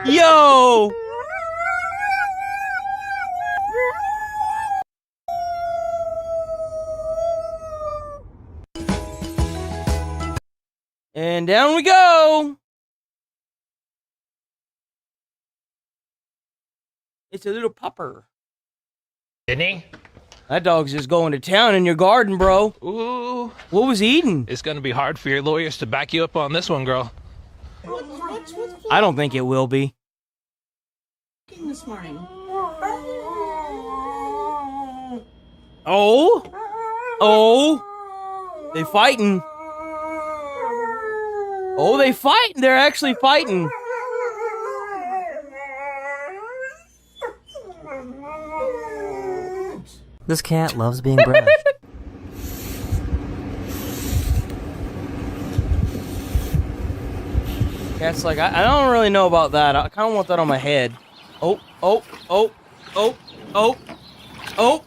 Yo! And down we go! It's a little pupper. Didn't he? That dog's just going to town in your garden, bro. Ooh. What was he eating? It's gonna be hard for your lawyers to back you up on this one, girl. I don't think it will be. This morning. Oh? Oh? They fighting. Oh, they fighting. They're actually fighting. This cat loves being brushed. Cat's like, I don't really know about that. I kind of want that on my head. Oh, oh, oh, oh, oh, oh.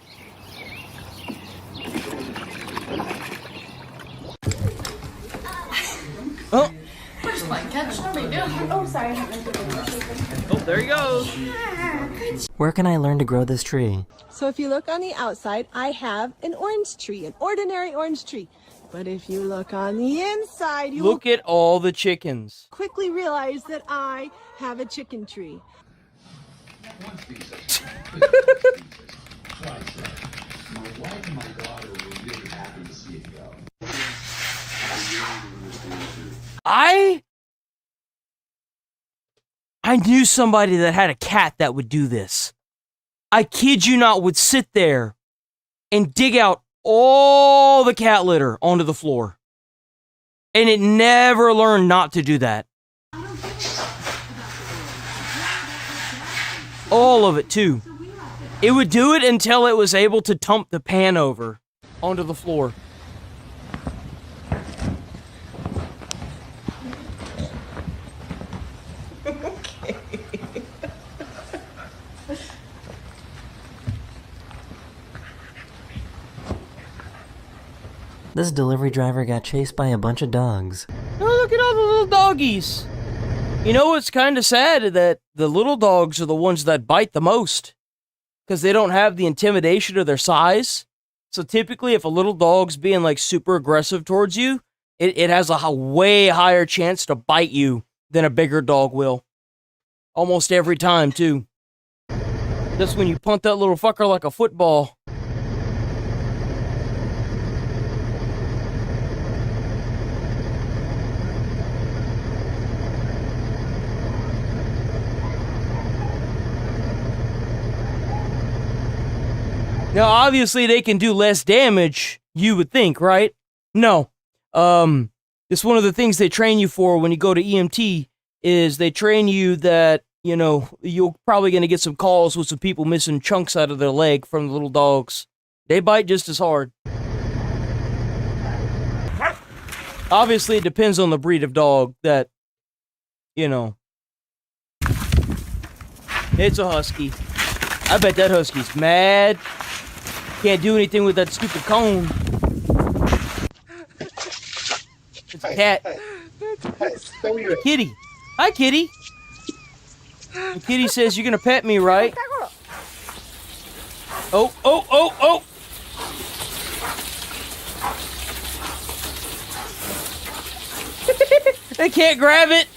Oh. First one, catch. No big deal. Oh, sorry. Oh, there he goes. Where can I learn to grow this tree? So if you look on the outside, I have an orange tree, an ordinary orange tree. But if you look on the inside, you Look at all the chickens. will quickly realize that I have a chicken tree. I knew somebody that had a cat that would do this. I kid you not, would sit there and dig out all the cat litter onto the floor. And it never learned not to do that. All of it, too. It would do it until it was able to dump the pan over onto the floor. This delivery driver got chased by a bunch of dogs. Oh, look at all the little doggies. You know, it's kind of sad that the little dogs are the ones that bite the most. because they don't have the intimidation of their size. So typically, if a little dog's being like super aggressive towards you, it has a way higher chance to bite you than a bigger dog will. Almost every time, too. That's when you punt that little fucker like a football. Now, obviously, they can do less damage, you would think, right? No. It's one of the things they train you for when you go to EMT, is they train you that, you know, you're probably going to get some calls with some people missing chunks out of their leg from the little dogs. They bite just as hard. Obviously, it depends on the breed of dog that, you know. It's a husky. I bet that husky's mad. Can't do anything with that stupid cone. It's a cat. A kitty. Hi, kitty. The kitty says, you're gonna pet me, right? Oh, oh, oh, oh! They can't grab it!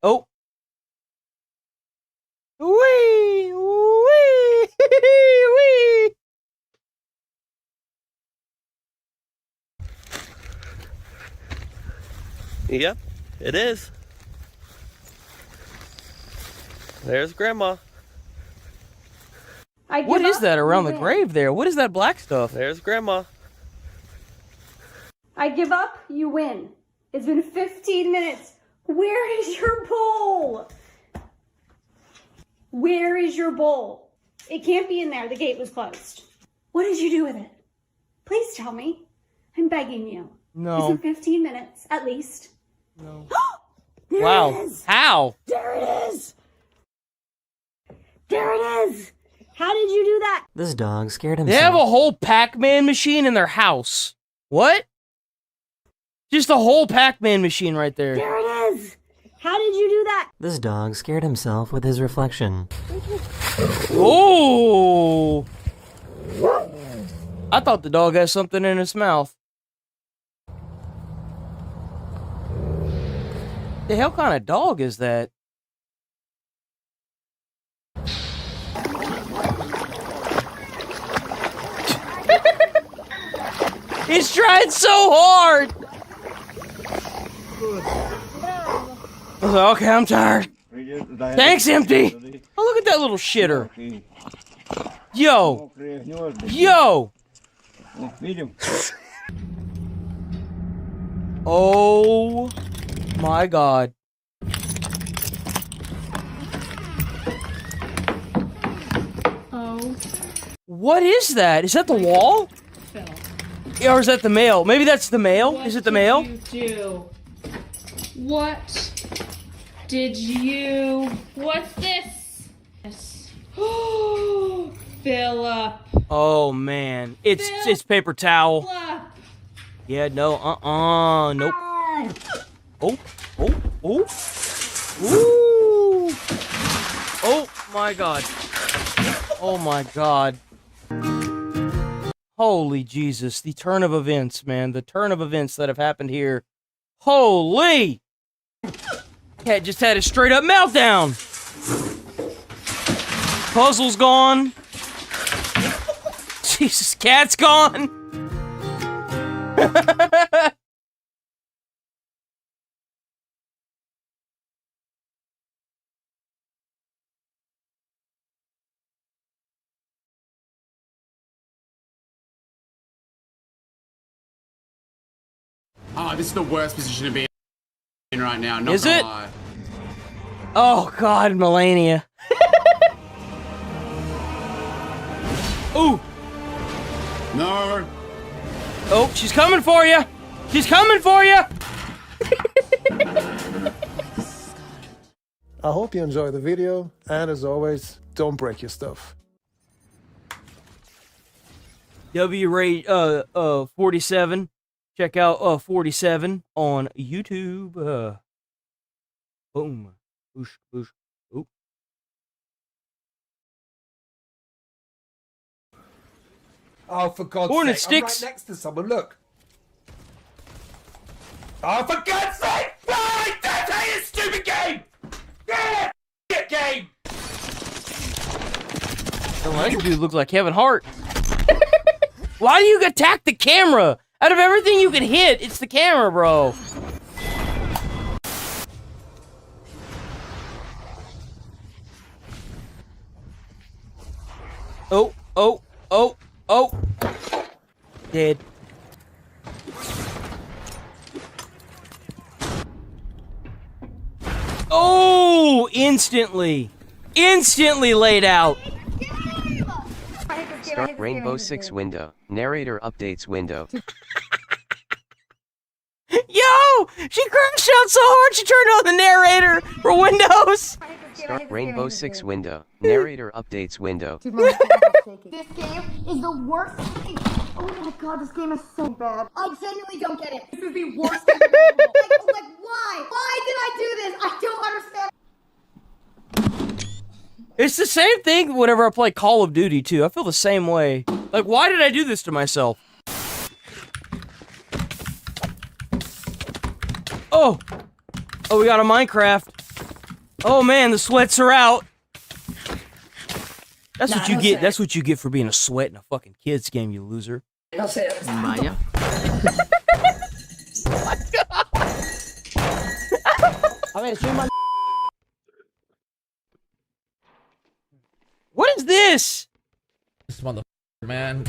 Oh. Wee! Wee! Wee! Yep, it is. There's Grandma. What is that around the grave there? What is that black stuff? There's Grandma. I give up, you win. It's been 15 minutes. Where is your bowl? Where is your bowl? It can't be in there. The gate was closed. What did you do with it? Please tell me. I'm begging you. No. It's been 15 minutes, at least. No. There Wow. it is. How? There it is. There it is. How did you do that? This dog scared They himself. have a whole Pac-Man machine in their house. What? Just a whole Pac-Man machine right there. There it is. How did you do that? This dog scared himself with his reflection. Oh! I thought the dog had something in its mouth. The hell kind of dog is that? He's trying so hard! I was like, okay, I'm tired. Thanks, Empty! Oh, look at that little shitter. Yo! Yo! Oh my god. Oh. What is that? Is that the wall? Phil. Or is that the mail? Maybe that's the mail? Is it the mail? What did you... What's this? Oh, Philip. Oh man. It's paper towel. Yeah, no, nope. Oh, oh, oh. Ooh. Oh my god. Oh my god. Holy Jesus. The turn of events, man. The turn of events that have happened here. Holy! Cat just had a straight up meltdown. Puzzle's gone. Jesus, cat's gone. Oh, this is the worst position to be in right now. Not Is gonna it? lie. Oh god, Melania. Ooh. No. Oh, she's coming for you. She's coming for you. I hope you enjoyed the video, and as always, don't break your stuff. W-Ray 47. Check out 47 on YouTube. Boom. Boosh, boosh. Oh, for God's Corn and sake! I'm sticks. right next to someone. Look. Oh, for God's sake! Why? Don't play this stupid game! Yeah, game. The electric dude looks like Kevin Hart. Why do you attack the camera? Out of everything you can hit, it's the camera, bro. Oh, oh, oh, oh. Dead. Oh, instantly. Instantly laid out. Start Rainbow Six window. Narrator updates window. Yo! She crashed out so hard she turned on the narrator for Windows. Start Rainbow Six window. Narrator updates window. This game is the worst thing. Oh my god, this game is so bad. I genuinely don't get it. This is the worst thing available. Like, why? Why did I do this? I don't understand. It's the same thing whenever I play Call of Duty, too. I feel the same way. Like, why did I do this to myself? Oh! Oh, we got a Minecraft. Oh, man, the sweats are out. That's what you get. That's what you get for being a sweat in a fucking kids game, you loser. No sé. Maya. A ver, soy mal. What is this? This motherfucker, man.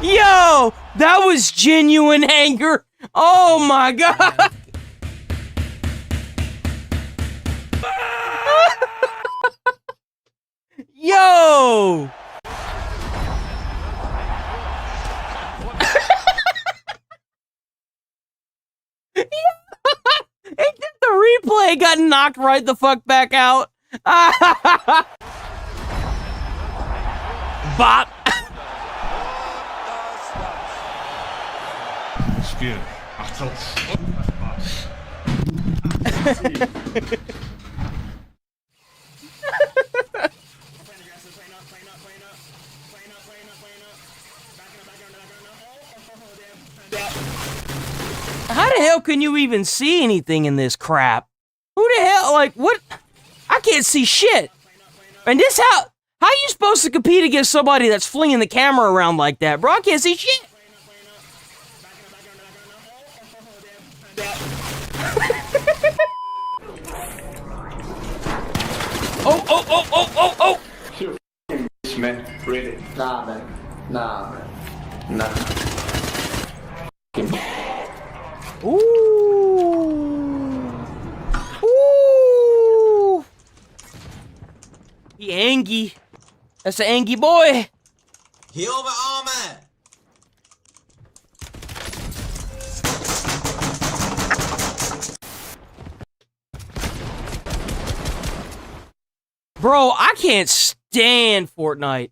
Yo! That was genuine anger! Oh my god! Yo! The replay got knocked right the fuck back out. Bop! Spiel. Achtung. How the hell can you even see anything in this crap? Who the hell, like, what? I can't see shit. And this how are you supposed to compete against somebody that's flinging the camera around like that, bro? I can't see shit. Oh. You bitch, man. Really? Nah, man. Nah, man. Nah. Ooh. He angy. That's an angy boy. He over armor. Bro, I can't stand Fortnite.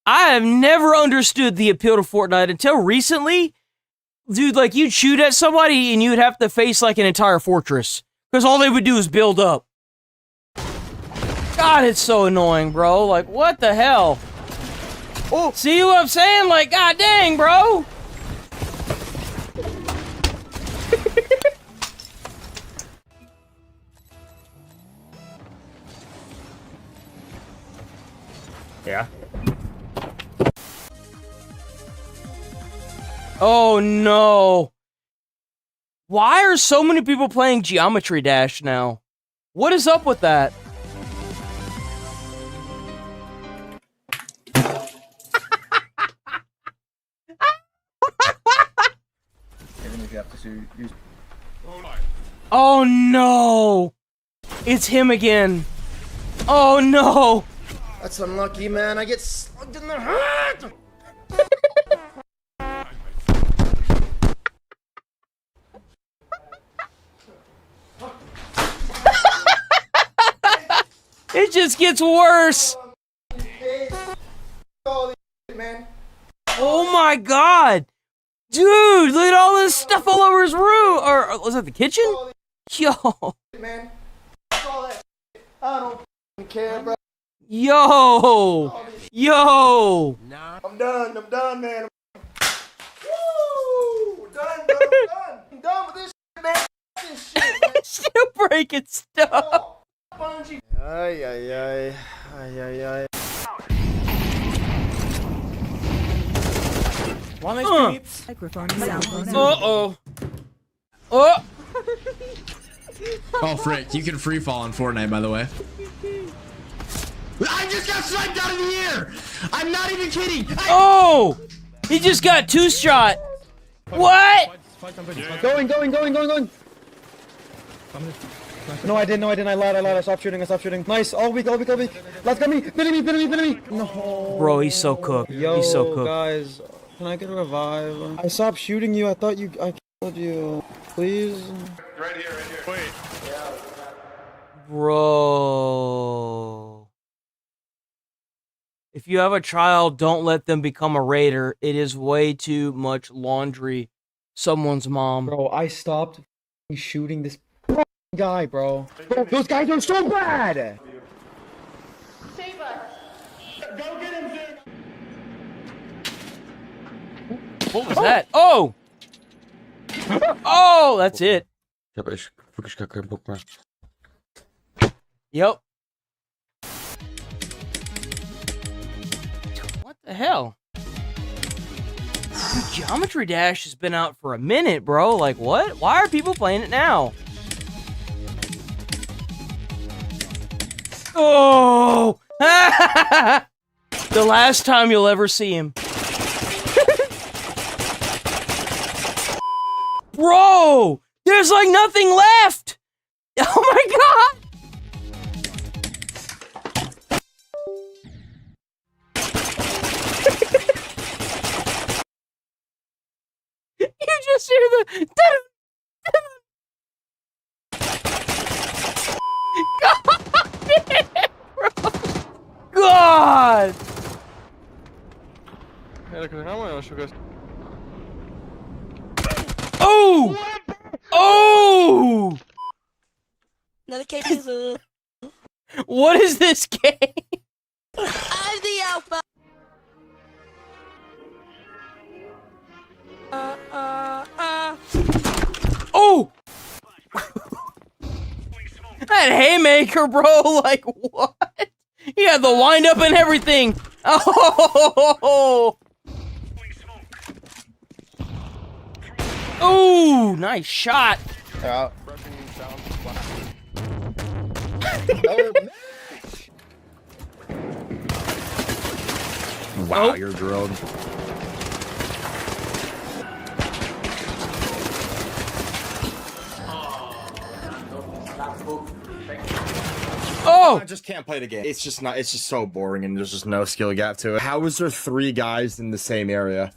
I have never understood the appeal to Fortnite until recently. Dude, like, you'd shoot at somebody and you'd have to face, like, an entire fortress. Because all they would do is build up. God, it's so annoying, bro. Like, what the hell? Oh, see what I'm saying? Like, god dang, bro. Yeah. Oh no. Why are so many people playing Geometry Dash now? What is up with that? Oh no. It's him again. Oh no. That's unlucky, man. I get slugged in the head! It just gets worse. Oh my god. Dude, look at all this stuff all over his room. Or was that the kitchen? Yo. I don't care, bro. Yo! Yo! I'm done, man. Woo! Done. I'm done with this shit, man. This shit, man. Still breaking stuff. Ay. Uh-oh. Oh! Oh, frick. You can free fall in Fortnite, by the way. I just got sniped out of the air! I'm not even kidding! Oh! He just got 2-shot. What? Going. No, I didn't. I lied. I stopped shooting. Nice. All weak. Let's get me. Billy me. No. Bro, he's so cooked. He's so cooked. Guys, can I get a revive? I stopped shooting you. I killed you. Please. Right here. Wait. Bro. If you have a child, don't let them become a raider. It is way too much laundry. Someone's mom. Bro, I stopped shooting this guy, bro. Those guys are so bad! Save us. Go get him, dude. What was that? Oh! Oh, that's it. Ich hab echt wirklich gar keinen Bock mehr. Yep. What the hell? Dude, Geometry Dash has been out for a minute, bro. Like, what? Why are people playing it now? Oh! The last time you'll ever see him. Bro! There's like nothing left! Oh my god! You just hear the... God! Oh! Oh! Another case. What is this game? I'm the alpha. Oh! That haymaker, bro, like, what? He had the wind up and everything. Oh! Oh, nice shot. Yeah. Wow, you're drilled. Oh! I just can't play the game. It's just so boring and there's just no skill gap to it. How is there 3 guys in the same area?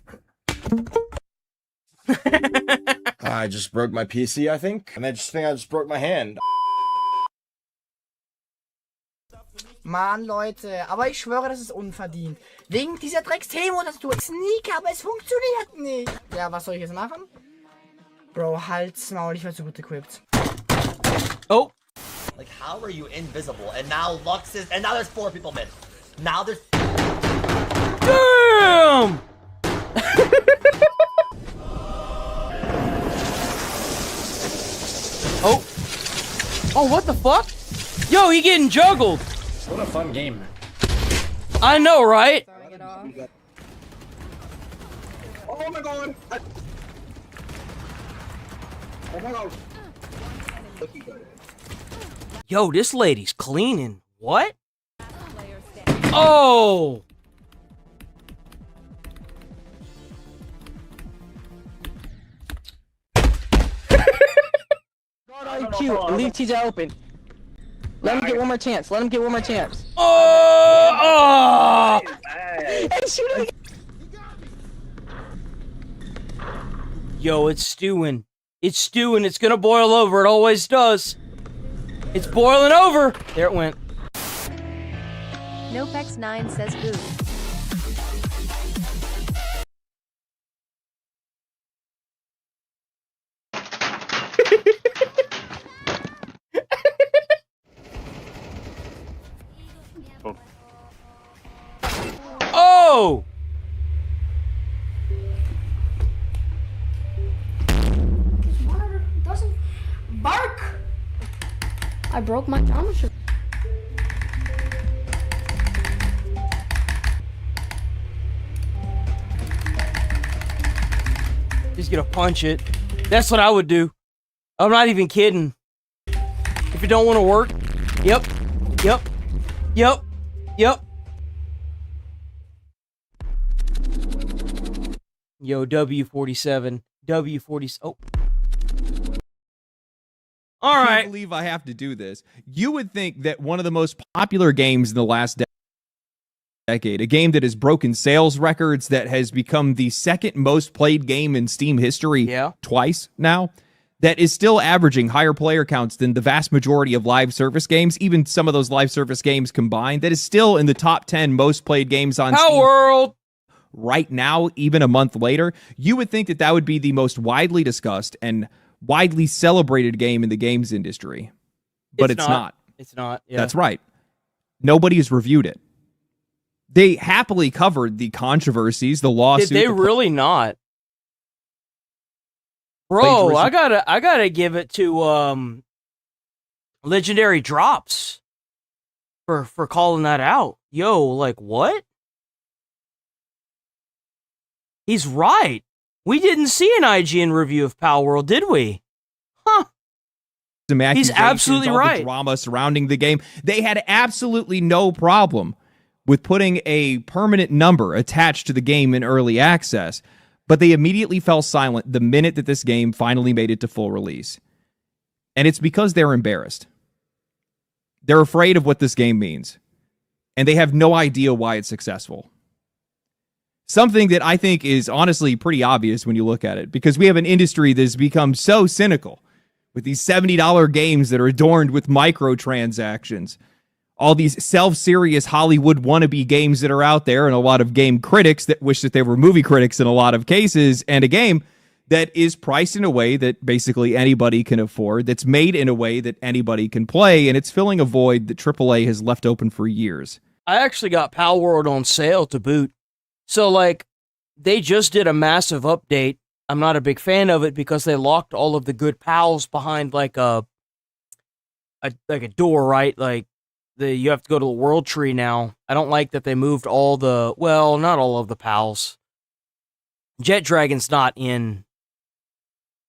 I just broke my PC, I think. And I just broke my hand. Mann, Leute, aber ich schwöre, das ist unverdient. Wegen dieser Drecks-Temo-Tastatur. Sneak, aber es funktioniert nicht. Ja, was soll ich jetzt machen? Bro, halt's Maul, ich werde so gut equipped. Oh! Like, how are you invisible? And now Lux is, and now there's 4 people mid. Now there's... Damn! Oh. Oh, what the fuck? Yo, he getting juggled. What a fun game. I know, right? Oh my god! Oh my god! Yo, this lady's cleaning. What? Oh! IQ, leave TJ open. Let him get one more chance. Oh! Yo, it's stewing. It's stewing. It's gonna boil over. It always does. It's boiling over. There it went. Nopex9 says boo. Oh! Doesn't bark. I broke my geometry. He's gonna punch it. That's what I would do. I'm not even kidding. If it don't want to work, yep. Yo, W47. W40. Oh. All I right. can't believe I have to do this. You would think that one of the most popular games in the last decade, a game that has broken sales records, that has become the second most played game in Steam history twice now, that is still averaging higher player counts than the vast majority of live service games, even some of those live service games combined, that is still in the top 10 most played games on Steam World right now, even a month later. You would think that that would be the most widely discussed and widely celebrated game in the games industry, but it's not. It's not. Yeah. That's right. Nobody has reviewed it. They happily covered the controversies, the lawsuit. Did they really not? Bro, I gotta give it to Legendary Drops for calling that out. Yo, like what? He's right. We didn't see an IGN review of Pal World, did we? Huh. He's absolutely right. The drama surrounding the game. They had absolutely no problem with putting a permanent number attached to the game in early access, but they immediately fell silent the minute that this game finally made it to full release. And it's because they're embarrassed. They're afraid of what this game means, and they have no idea why it's successful. Something that I think is honestly pretty obvious when you look at it, because we have an industry that has become so cynical with these $70 games that are adorned with microtransactions, all these self-serious Hollywood wannabe games that are out there, and a lot of game critics that wish that they were movie critics in a lot of cases, and a game that is priced in a way that basically anybody can afford, that's made in a way that anybody can play, and it's filling a void that AAA has left open for years. I actually got Pal World on sale to boot. So, like, they just did a massive update. I'm not a big fan of it because they locked all of the good pals behind, like, a door, right? Like, you have to go to the world tree now. I don't like that they moved all the, well, not all of the pals. Jet Dragon's not in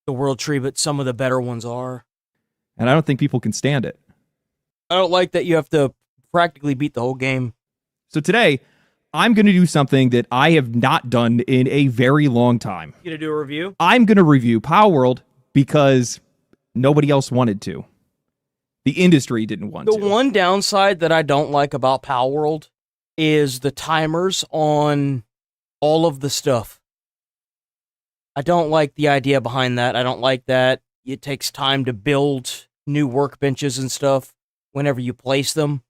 the world tree, but some of the better ones are. And I don't think people can stand it. I don't like that you have to practically beat the whole game. So today, I'm going to do something that I have not done in a very long time. You gonna do a review? I'm going to review Pal World because nobody else wanted to. The industry didn't want to. The one downside that I don't like about Pal World is the timers on all of the stuff. I don't like the idea behind that. I don't like that it takes time to build new workbenches and stuff whenever you place them.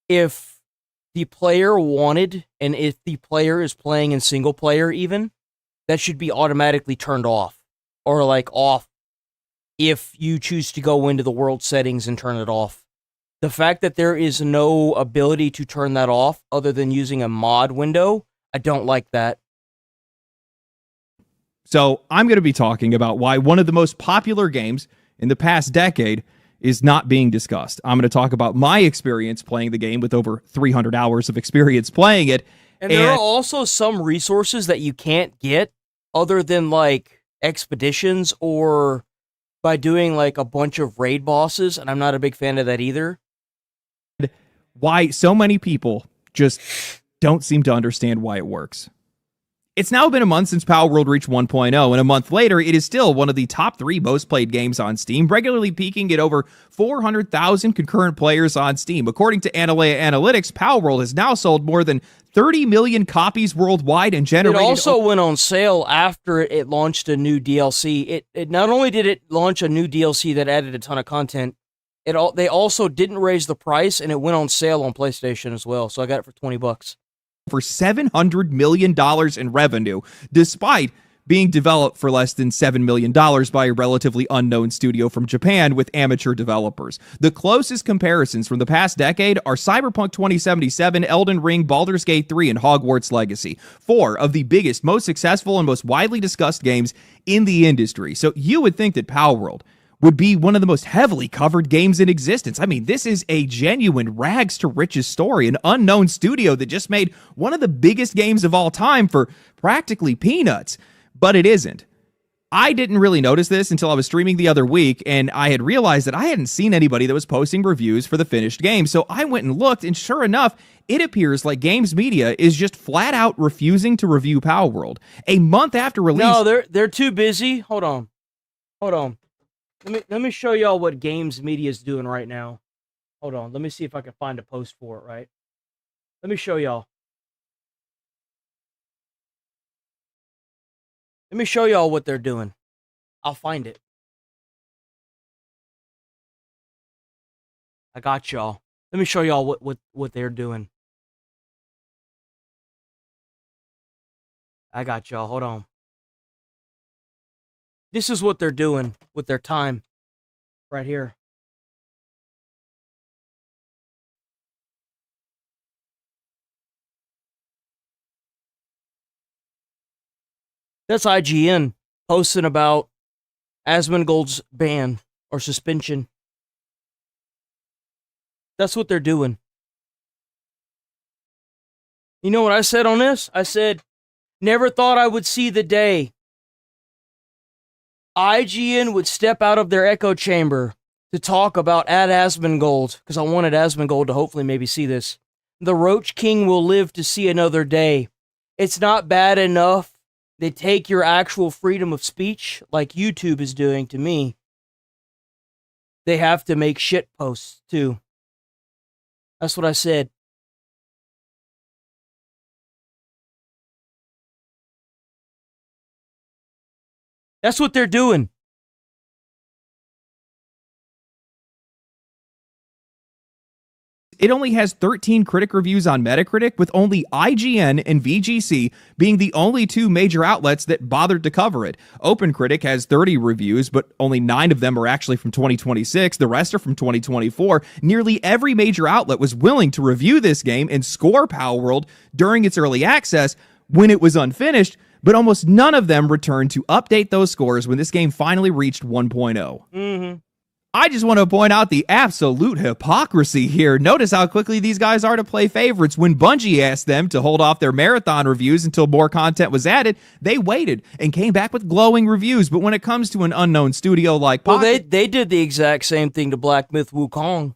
If the player wanted, and if the player is playing in single player even, that should be automatically turned off. Or like off if you choose to go into the world settings and turn it off. The fact that there is no ability to turn that off other than using a mod window, I don't like that. So I'm going to be talking about why one of the most popular games in the past decade is not being discussed. I'm going to talk about my experience playing the game with over 300 hours of experience playing it. And there are also some resources that you can't get other than like expeditions or by doing like a bunch of raid bosses, and I'm not a big fan of that either. Why so many people just don't seem to understand why it works. It's now been a month since Pal World reached 1.0, and a month later, it is still one of the top 3 most played games on Steam, regularly peaking at over 400,000 concurrent players on Steam. According to Analea Analytics, Pal World has now sold more than 30 million copies worldwide and generated... It also went on sale after it launched a new DLC. It not only did it launch a new DLC that added a ton of content, they also didn't raise the price, and it went on sale on PlayStation as well, so I got it for $20. For $700 million in revenue, despite being developed for less than $7 million by a relatively unknown studio from Japan with amateur developers. The closest comparisons from the past decade are Cyberpunk 2077, Elden Ring, Baldur's Gate 3, and Hogwarts Legacy, 4 of the biggest, most successful, and most widely discussed games in the industry. So you would think that Palworld would be one of the most heavily covered games in existence. I mean, this is a genuine rags to riches story, an unknown studio that just made one of the biggest games of all time for practically peanuts. But it isn't. I didn't really notice this until I was streaming the other week, and I had realized that I hadn't seen anybody that was posting reviews for the finished game. So I went and looked, and sure enough, it appears like Games Media is just flat out refusing to review Palworld. A month after release... No, they're too busy. Hold on. Let me show y'all what Games Media is doing right now. Hold on. Let me see if I can find a post for it, right? Let me show y'all. Let me show y'all what they're doing. I'll find it. I got y'all. Let me show y'all what they're doing. I got y'all. Hold on. This is what they're doing with their time. Right here. That's IGN posting about Asmongold's ban or suspension. That's what they're doing. You know what I said on this? I said, never thought I would see the day IGN would step out of their echo chamber to talk about Asmongold, because I wanted Asmongold to hopefully maybe see this. The Roach King will live to see another day. It's not bad enough they take your actual freedom of speech, like YouTube is doing to me. They have to make shit posts, too. That's what I said. That's what they're doing. It only has 13 critic reviews on Metacritic, with only IGN and VGC being the only two major outlets that bothered to cover it. OpenCritic has 30 reviews, but only 9 of them are actually from 2026. The rest are from 2024. Nearly every major outlet was willing to review this game and score Palworld during its early access when it was unfinished, but almost none of them returned to update those scores when this game finally reached 1.0. I just want to point out the absolute hypocrisy here. Notice how quickly these guys are to play favorites. When Bungie asked them to hold off their marathon reviews until more content was added, they waited and came back with glowing reviews. But when it comes to an unknown studio like Pocket... Well, they did the exact same thing to Black Myth Wukong.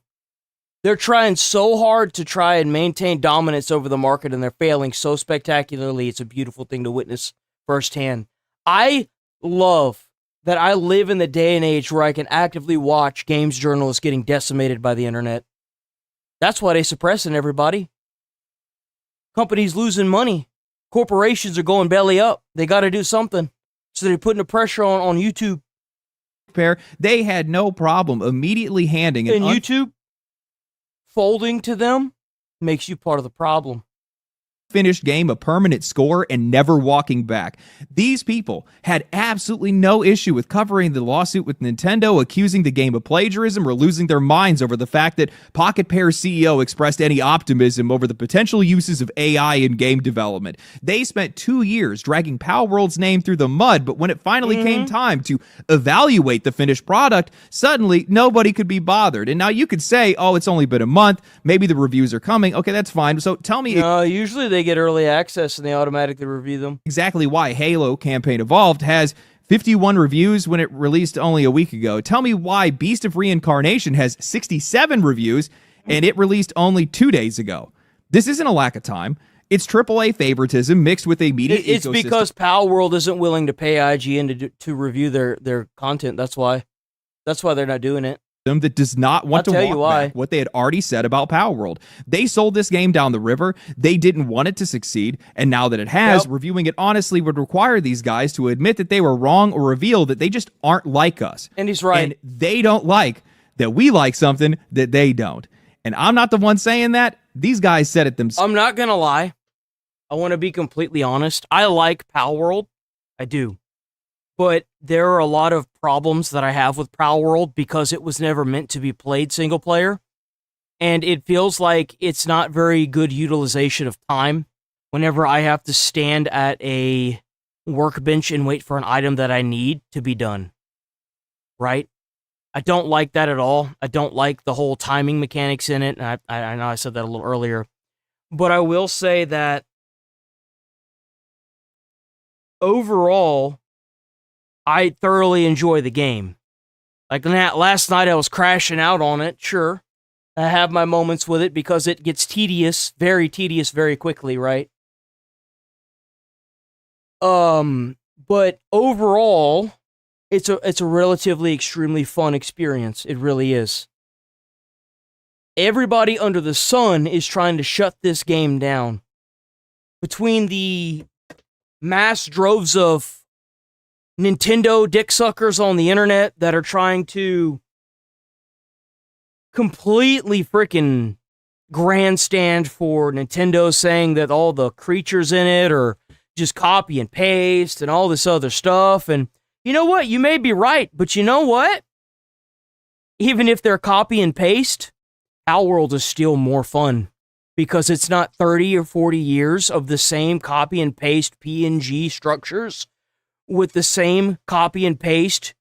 They're trying so hard to try and maintain dominance over the market, and they're failing so spectacularly. It's a beautiful thing to witness firsthand. I love that I live in the day and age where I can actively watch games journalists getting decimated by the internet. That's why they're suppressing everybody. Companies losing money. Corporations are going belly up. They got to do something. So they're putting the pressure on YouTube. They had no problem immediately handing... And YouTube folding to them makes you part of the problem. Finished game a permanent score and never walking back. These people had absolutely no issue with covering the lawsuit with Nintendo, accusing the game of plagiarism, or losing their minds over the fact that Pocket Pair's CEO expressed any optimism over the potential uses of AI in game development. They spent 2 years dragging Palworld's name through the mud, but when it finally came time to evaluate the finished product, suddenly nobody could be bothered. And now you could say, oh, it's only been a month, maybe the reviews are coming. Okay, that's fine. So tell me... usually they get early access and they automatically review them. Exactly why Halo Campaign Evolved has 51 reviews when it released only a week ago. Tell me why Beast of Reincarnation has 67 reviews and it released only 2 days ago. This isn't a lack of time. It's AAA favoritism mixed with a media ecosystem. It's because Palworld isn't willing to pay IGN to review their content. That's why they're not doing it. That does not want to walk back what they had already said about Palworld. They sold this game down the river. They didn't want it to succeed, and now that it has, reviewing it honestly would require these guys to admit that they were wrong or reveal that they just aren't like us. And he's right. And they don't like that we like something that they don't. And I'm not the one saying that. These guys said it themselves. I'm not going to lie. I want to be completely honest. I like Palworld. I do. But there are a lot of problems that I have with Prowl World because it was never meant to be played single player. And it feels like it's not very good utilization of time whenever I have to stand at a workbench and wait for an item that I need to be done. Right? I don't like that at all. I don't like the whole timing mechanics in it. And I know I said that a little earlier. But I will say that overall, I thoroughly enjoy the game. Like last night I was crashing out on it, sure. I have my moments with it because it gets tedious very quickly, right? But overall, it's a relatively extremely fun experience. It really is. Everybody under the sun is trying to shut this game down. Between the mass droves of Nintendo dick suckers on the internet that are trying to completely freaking grandstand for Nintendo, saying that all the creatures in it are just copy and paste and all this other stuff. And you know what? You may be right, but you know what? Even if they're copy and paste, Our World is still more fun because it's not 30 or 40 years of the same copy and paste PNG structures with the same copy and paste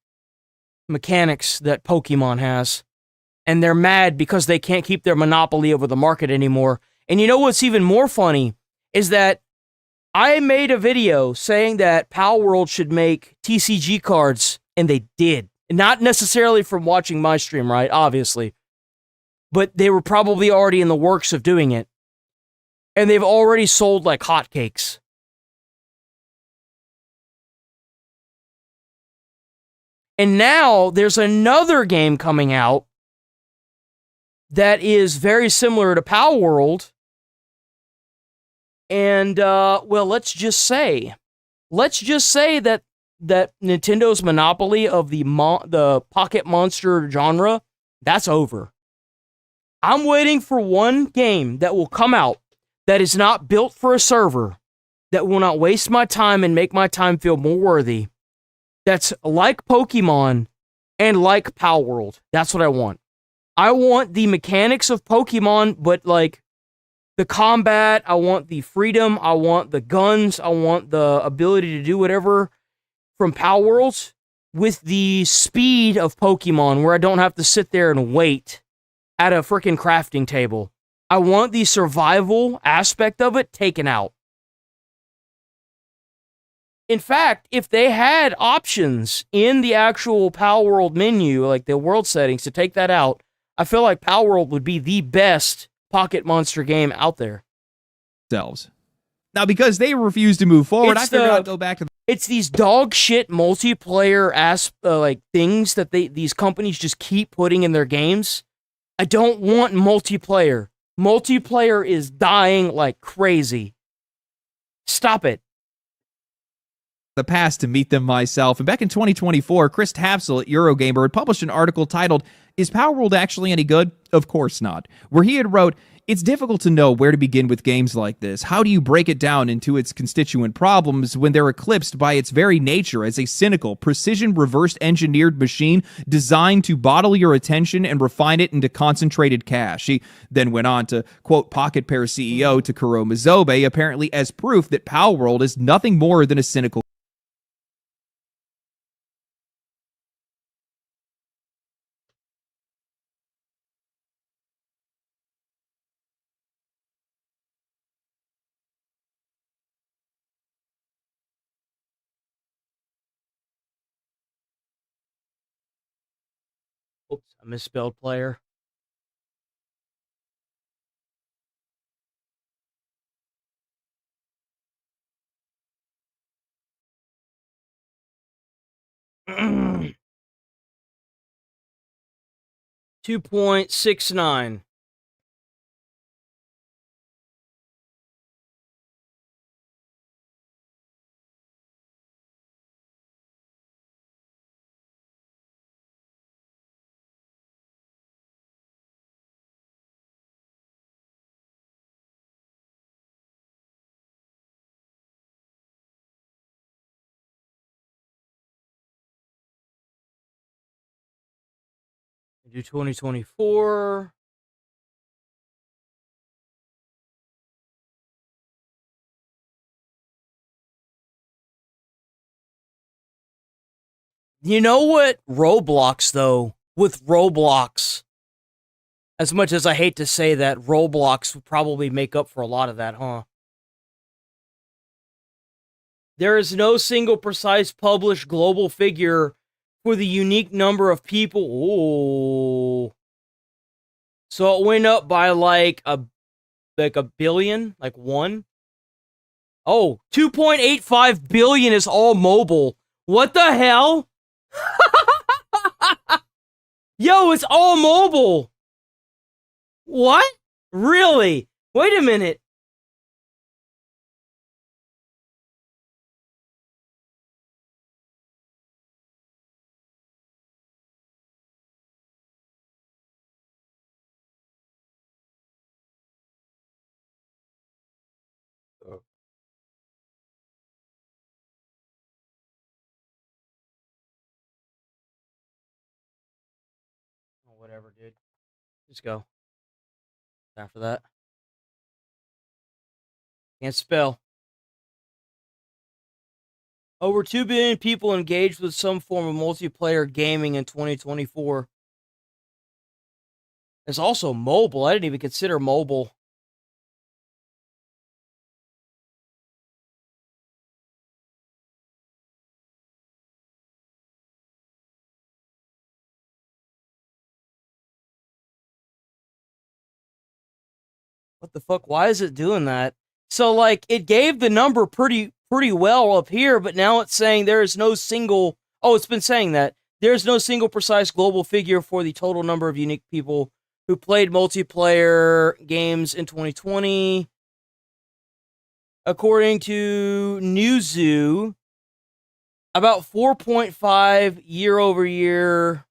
mechanics that Pokemon has. And they're mad because they can't keep their monopoly over the market anymore. And you know what's even more funny is that I made a video saying that Pal World should make TCG cards, and they did. Not necessarily from watching my stream, right? Obviously. But they were probably already in the works of doing it. And they've already sold like hotcakes. And now there's another game coming out that is very similar to Pal World. And, well, let's just say that Nintendo's monopoly of the Pocket Monster genre, that's over. I'm waiting for one game that will come out that is not built for a server, that will not waste my time and make my time feel more worthy, that's like Pokemon and like Pal World. That's what I want. I want the mechanics of Pokemon, but like the combat, I want the freedom, I want the guns, I want the ability to do whatever from Pal Worlds with the speed of Pokemon where I don't have to sit there and wait at a freaking crafting table. I want the survival aspect of it taken out. In fact, if they had options in the actual Pal World menu, like the world settings, to take that out, I feel like Pal World would be the best Pocket Monster game out there. Now, because they refuse to move forward, I figured I'd go back to it's these dog shit multiplayer like things that these companies just keep putting in their games. I don't want multiplayer. Multiplayer is dying like crazy. Stop it. The past to meet them myself. And back in 2024, Chris Tapsell at Eurogamer had published an article titled, "Is Power World actually any good? Of course not." Where he had wrote, "It's difficult to know where to begin with games like this. How do you break it down into its constituent problems when they're eclipsed by its very nature as a cynical, precision reverse-engineered machine designed to bottle your attention and refine it into concentrated cash?" He then went on to quote Pocket Pair CEO Takuro Mizobe, apparently as proof that Power World is nothing more than a cynical Oops, I misspelled player. Mm. 2.69. Do 2024. You know what? Roblox, though, with Roblox, as much as I hate to say that, Roblox would probably make up for a lot of that, huh? There is no single precise published global figure for the unique number of people. Oh. So it went up by like a billion, like one. Oh, 2.85 billion is all mobile. What the hell? Yo, it's all mobile. What? Really? Wait a minute. Whatever, dude. Just go. After that. Can't spell. Over 2 billion people engaged with some form of multiplayer gaming in 2024. There's also mobile. I didn't even consider mobile. What the fuck? Why is it doing that? So, like, it gave the number pretty well up here, but now it's saying there is no single... Oh, it's been saying that. There's no single precise global figure for the total number of unique people who played multiplayer games in 2020. According to Newzoo, about 4.5 year over year.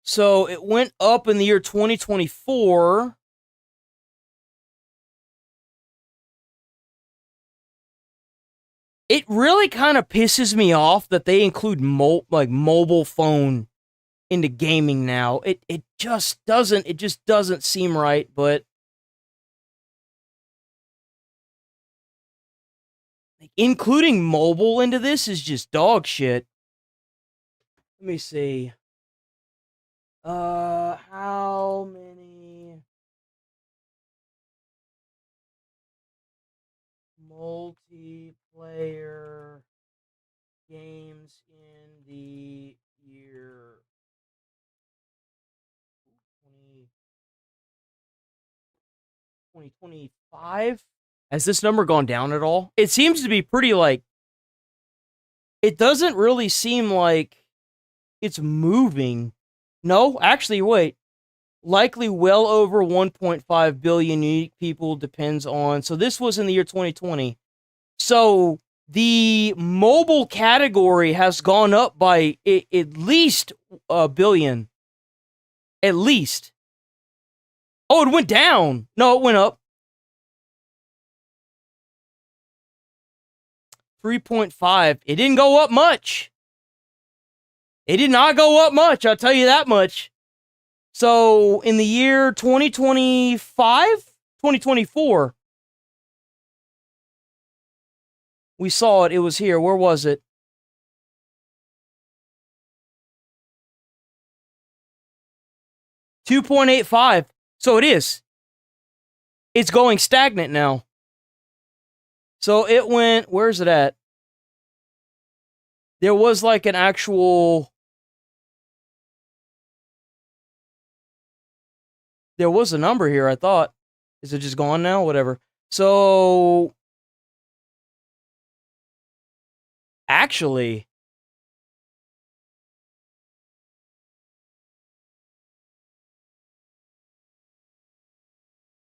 So it went up in the year 2024. It really kind of pisses me off that they include mobile phone into gaming now. It just doesn't seem right, but including mobile into this is just dog shit. Let me see. How many multiplayer games in the year 2025? Has this number gone down at all? It seems to be pretty, like... It doesn't really seem like it's moving. No, actually, wait. Likely well over 1.5 billion unique people, depends on... So this was in the year 2020. So the mobile category has gone up by at least a billion. At least. Oh, it went down. No, it went up. 3.5. It didn't go up much. It did not go up much, I'll tell you that much. So, in the year 2025? 2024. We saw it. It was here. Where was it? $2.85. So it is. It's going stagnant now. So it went... Where's it at? There was like an actual... There was a number here, I thought. Is it just gone now? Whatever. So... Actually...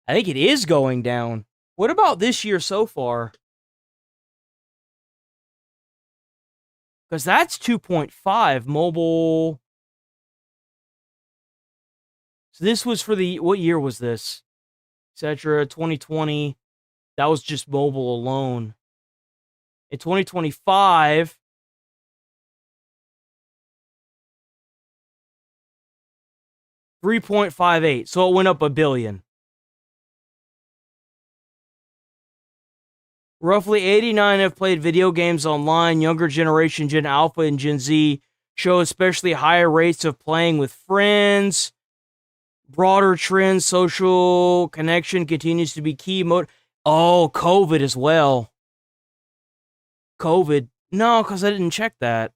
I think it is going down. What about this year so far? Because that's 2.5 mobile. So this was for the... What year was this? Etc. 2020. That was just mobile alone. In 2025... 3.58. So it went up a billion. Roughly 89 have played video games online. Younger generation, Gen Alpha and Gen Z, show especially higher rates of playing with friends. Broader trends, social connection continues to be key. Oh, COVID as well. COVID. No, because I didn't check that.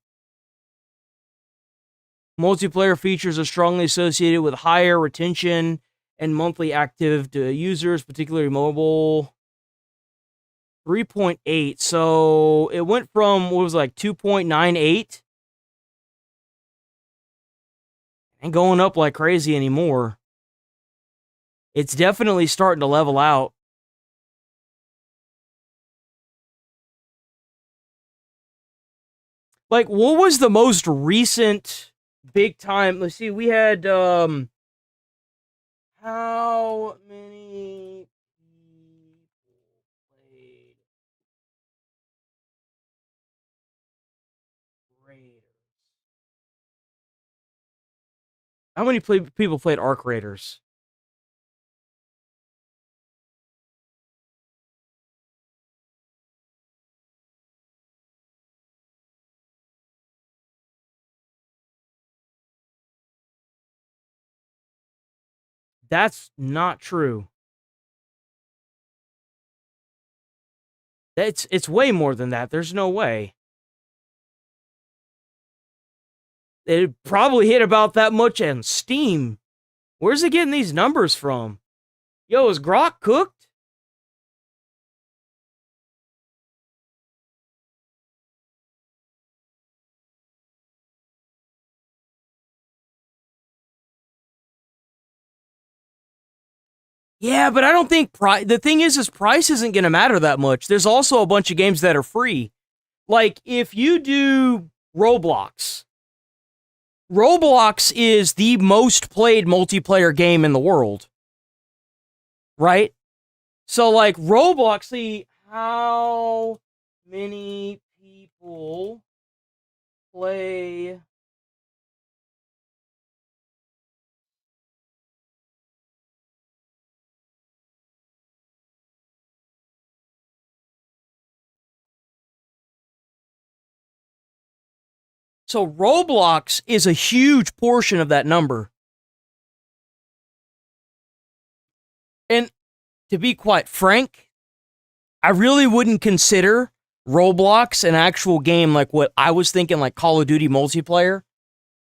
Multiplayer features are strongly associated with higher retention and monthly active users, particularly mobile. 3.8. So it went from, what was it, like 2.98? Ain't going up like crazy anymore. It's definitely starting to level out. Like, what was the most recent big time? Let's see, we had, how many people played Raiders? How many people played Arc Raiders? That's not true. It's way more than that. There's no way. It probably hit about that much on Steam. Where's it getting these numbers from? Yo, is Grok cooked? Yeah, but I don't think the thing is price isn't going to matter that much. There's also a bunch of games that are free. Like, if you do Roblox is the most played multiplayer game in the world. Right? So, like, Roblox, see, how many people play... So Roblox is a huge portion of that number. And to be quite frank, I really wouldn't consider Roblox an actual game like what I was thinking, like Call of Duty multiplayer.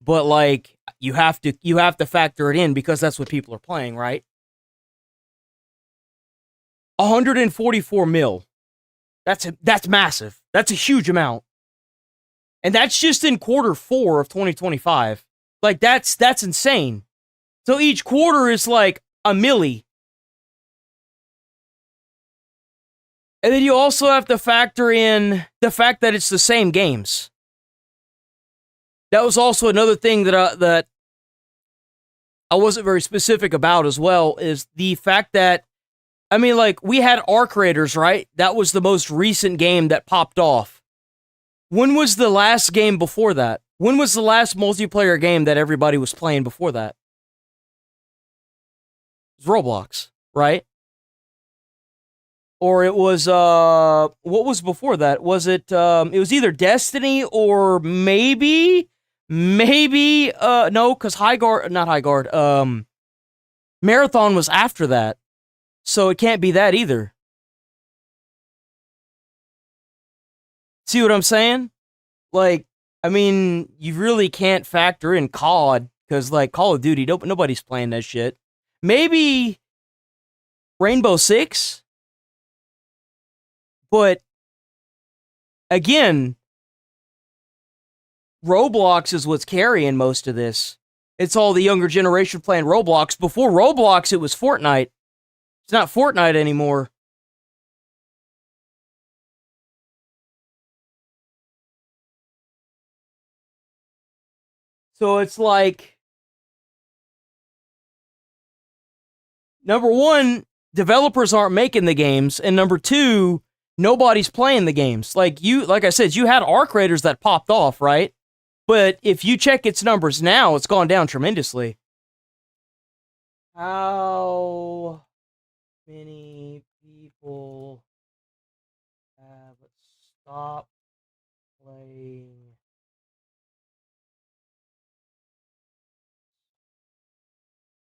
But like you have to factor it in because that's what people are playing, right? 144 mil. That's massive. That's a huge amount. And that's just in Q4 of 2025. Like, that's insane. So each quarter is like a milli. And then you also have to factor in the fact that it's the same games. That was also another thing that I wasn't very specific about as well, is the fact that, I mean, like, we had Arc Raiders, right? That was the most recent game that popped off. When was the last game before that? When was the last multiplayer game that everybody was playing before that? It was Roblox, right? Or it was, what was before that? Was it was either Destiny or maybe, no, because Marathon was after that. So it can't be that either. See what I'm saying? Like, I mean, you really can't factor in COD, because, like, Call of Duty, nobody's playing that shit. Maybe Rainbow Six? But, again, Roblox is what's carrying most of this. It's all the younger generation playing Roblox. Before Roblox, it was Fortnite. It's not Fortnite anymore. So it's like, number one, developers aren't making the games, and number two, nobody's playing the games. Like I said, you had Arc Raiders that popped off, right? But if you check its numbers now, it's gone down tremendously. How many people have stopped playing?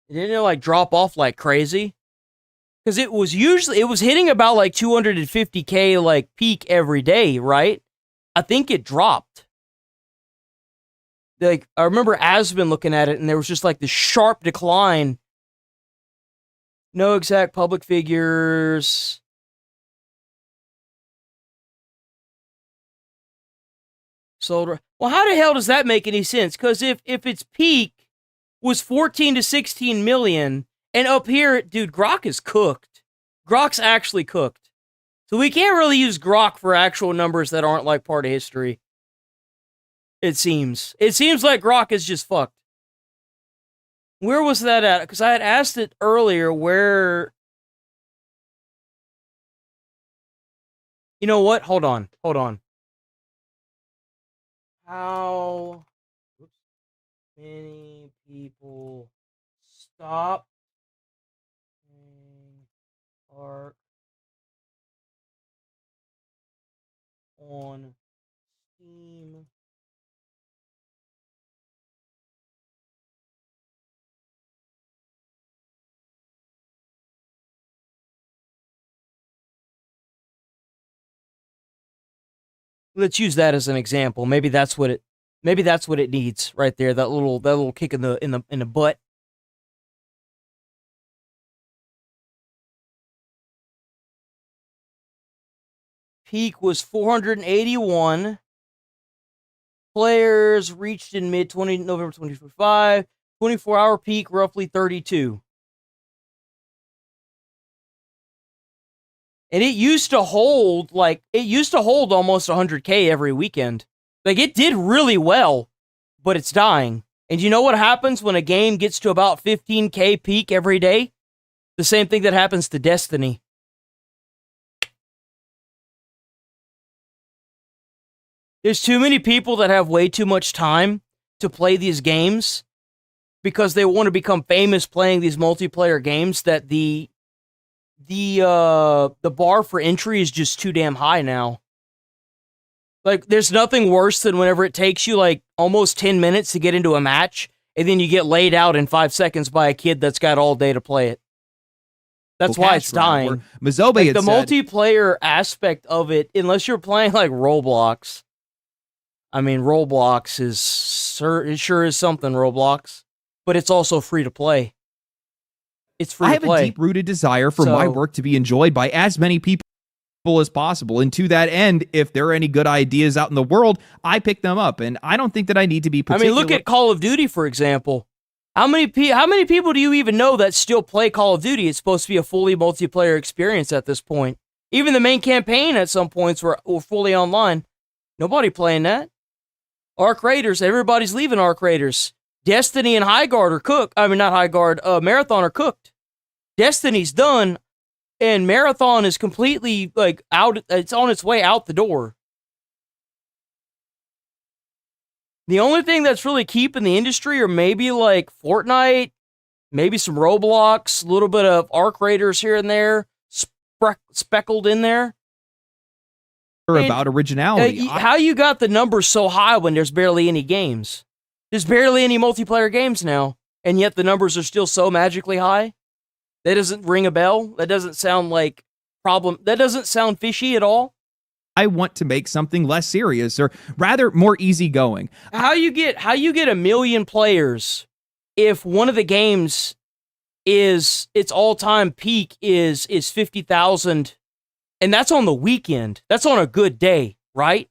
Didn't it like drop off like crazy? Because it was hitting about like 250K like peak every day, right? I think it dropped. Like I remember Asbin looking at it and there was just like this sharp decline. No exact public figures. Sold. Well, how the hell does that make any sense? Because if its peak was 14 to 16 million, and up here, dude, Grok is cooked. Grok's actually cooked. So we can't really use Grok for actual numbers that aren't like part of history. It seems. It seems like Grok is just fucked. Where was that at? Because I had asked it earlier where... You know what? Hold on. How many people stop Arc on Steam? Let's use that as an example. Maybe that's what it needs right there. That little kick in the butt. Peak was 481. Players reached in November 2025. 24-hour peak, roughly 32. And it used to hold almost 100K every weekend. Like, it did really well, but it's dying. And you know what happens when a game gets to about 15K peak every day? The same thing that happens to Destiny. There's too many people that have way too much time to play these games because they want to become famous playing these multiplayer games that the bar for entry is just too damn high now. Like, there's nothing worse than whenever it takes you, like, almost 10 minutes to get into a match, and then you get laid out in 5 seconds by a kid that's got all day to play it. That's why it's dying. Mazobe like, had the said, multiplayer aspect of it, unless you're playing, like, Roblox. I mean, Roblox it sure is something, Roblox. But it's also free to play. It's free to play. I have a deep-rooted desire for my work to be enjoyed by as many people as possible. And to that end, if there are any good ideas out in the world, I pick them up. And I don't think that I need to be particular. I mean, look at Call of Duty, for example. How many people do you even know that still play Call of Duty? It's supposed to be a fully multiplayer experience at this point. Even the main campaign at some points were fully online. Nobody playing that. Arc Raiders, everybody's leaving Arc Raiders. Destiny and Highguard are cooked. I mean, not Highguard, Marathon are cooked. Destiny's done, and Marathon is completely, like, out. It's on its way out the door. The only thing that's really keeping the industry are maybe, like, Fortnite, maybe some Roblox, a little bit of Arc Raiders here and there, speckled in there. About originality. How you got the numbers so high when there's barely any games? There's barely any multiplayer games now, and yet the numbers are still so magically high? That doesn't ring a bell? That doesn't sound like that doesn't sound fishy at all? I want to make something less serious, or rather more easygoing. How you get 1 million players if one of the games is its all-time peak is 50,000, and that's on the weekend. That's on a good day, right?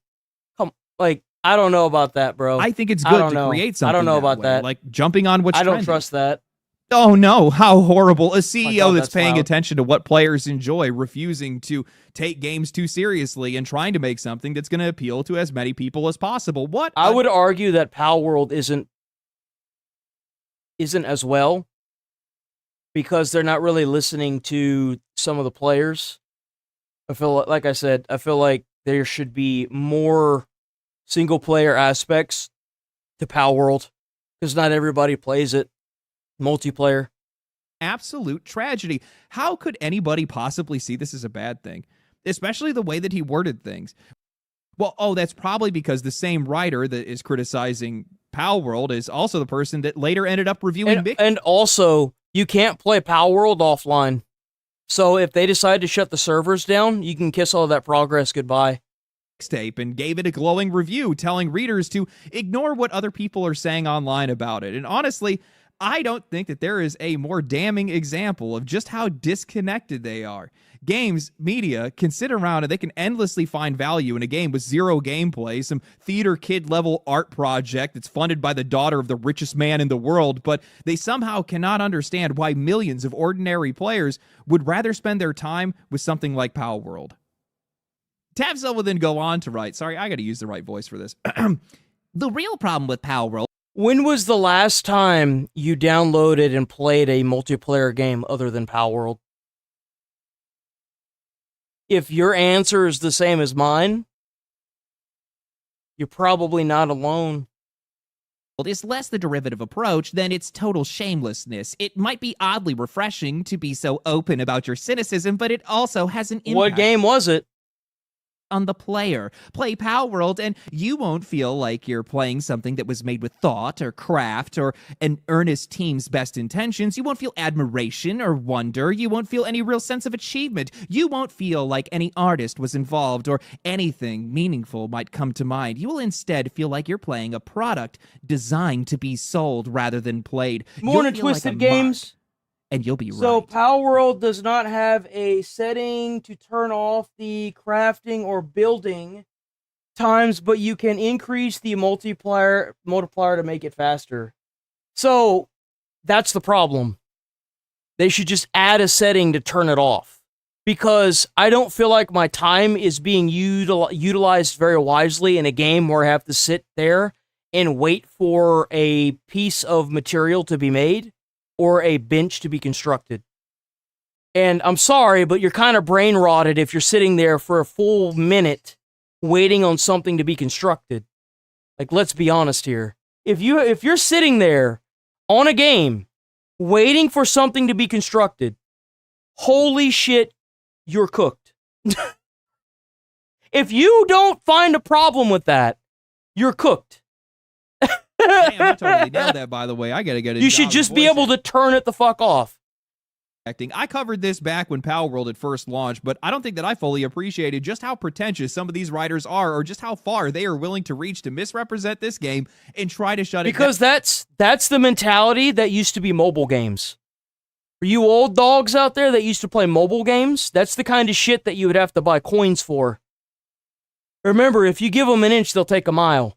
I don't know about that, bro. I think it's good to create something. I don't know about way. that. Like jumping on what's I don't trending. trust that. Oh no, how horrible. A CEO that's paying wild. attention to what players enjoy, refusing to take games too seriously and trying to make something that's going to appeal to as many people as possible. What? I would argue that Pal World isn't as well because they're not really listening to some of the players. I feel like I said, I feel like there should be more single player aspects to Pal World because not everybody plays it multiplayer. absolute tragedy. How could anybody possibly see this as a bad thing? Especially the way that he worded things. Well, that's probably because the same writer that is criticizing Palworld is also the person that later ended up reviewing and also, you can't play Palworld offline. So if they decide to shut the servers down, you can kiss all that progress goodbye. Mixtape and gave it a glowing review, telling readers to ignore what other people are saying online about it. And honestly, I don't think that there is a more damning example of just how disconnected they are. Games, media can sit around and they can endlessly find value in a game with zero gameplay, some theater kid level art project that's funded by the daughter of the richest man in the world, but they somehow cannot understand why millions of ordinary players would rather spend their time with something like Palworld. Tabsel will then go on to write, sorry, I gotta use the right voice for this. The real problem with Palworld. When was the last time you downloaded and played a multiplayer game other than Palworld? If your answer is the same as mine, you're probably not alone. Is less the derivative approach than its total shamelessness. It might be oddly refreshing to be so open about your cynicism, but it also has an impact. What game was it? On the player. Play Palworld and you won't feel like you're playing something that was made with thought or craft or an earnest team's best intentions. You won't feel admiration or wonder. You won't feel any real sense of achievement. You won't feel like any artist was involved or anything meaningful might come to mind. You will instead feel like you're playing a product designed to be sold rather than played. More than Twisted Games. And you'll be right. So Palworld does not have a setting to turn off the crafting or building times, but you can increase the multiplier to make it faster. So that's the problem. They should just add a setting to turn it off, because I don't feel like my time is being utilized very wisely in a game where I have to sit there and wait for a piece of material to be made or a bench to be constructed. And I'm sorry, but you're kind of brain rotted if you're sitting there for a full minute waiting on something to be constructed. Like, let's be honest here. If you're sitting there on a game waiting for something to be constructed, holy shit, you're cooked. If you don't find a problem with that, you're cooked. Damn, I totally nailed that, by the way. I gotta get it. You should just be able to turn it the fuck off. I covered this back when Palworld had first launched, but I don't think that I fully appreciated just how pretentious some of these writers are, or just how far they are willing to reach to misrepresent this game and try to shut it down. Because that's the mentality that used to be mobile games. For you old dogs out there that used to play mobile games, that's the kind of shit that you would have to buy coins for. Remember, if you give them an inch, they'll take a mile.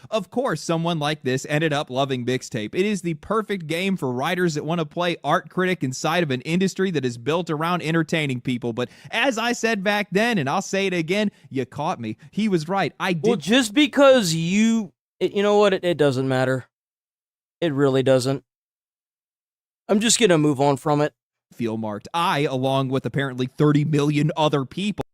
Of course, someone like this ended up loving Mixtape. It is the perfect game for writers that want to play art critic inside of an industry that is built around entertaining people. But as I said back then, and I'll say it again, you caught me. He was right. I did. Well, just because you know what? It doesn't matter. It really doesn't. I'm just going to move on from it. Feel marked. I, along with apparently 30 million other people,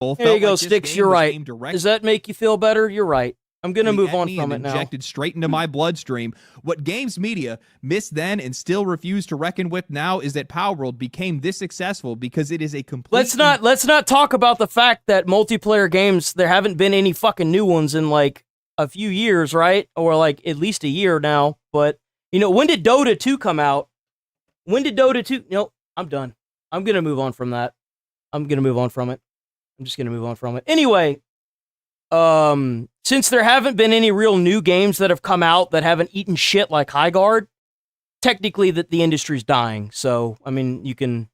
there you go, Sticks. You're right. Does that make you feel better? You're right. I'm going to move on from it now. Injected straight into my bloodstream. What games media missed then and still refuse to reckon with now is that Palworld became this successful because it is a complete... Let's not talk about the fact that multiplayer games, there haven't been any fucking new ones in like a few years, right? Or like at least a year now. But, you know, when did Dota 2 come out? When did Dota 2... No, I'm done. I'm going to move on from that. I'm going to move on from it. I'm just going to move on from it. Anyway... since there haven't been any real new games that have come out that haven't eaten shit like Highguard, technically that the industry's dying. So, I mean, you can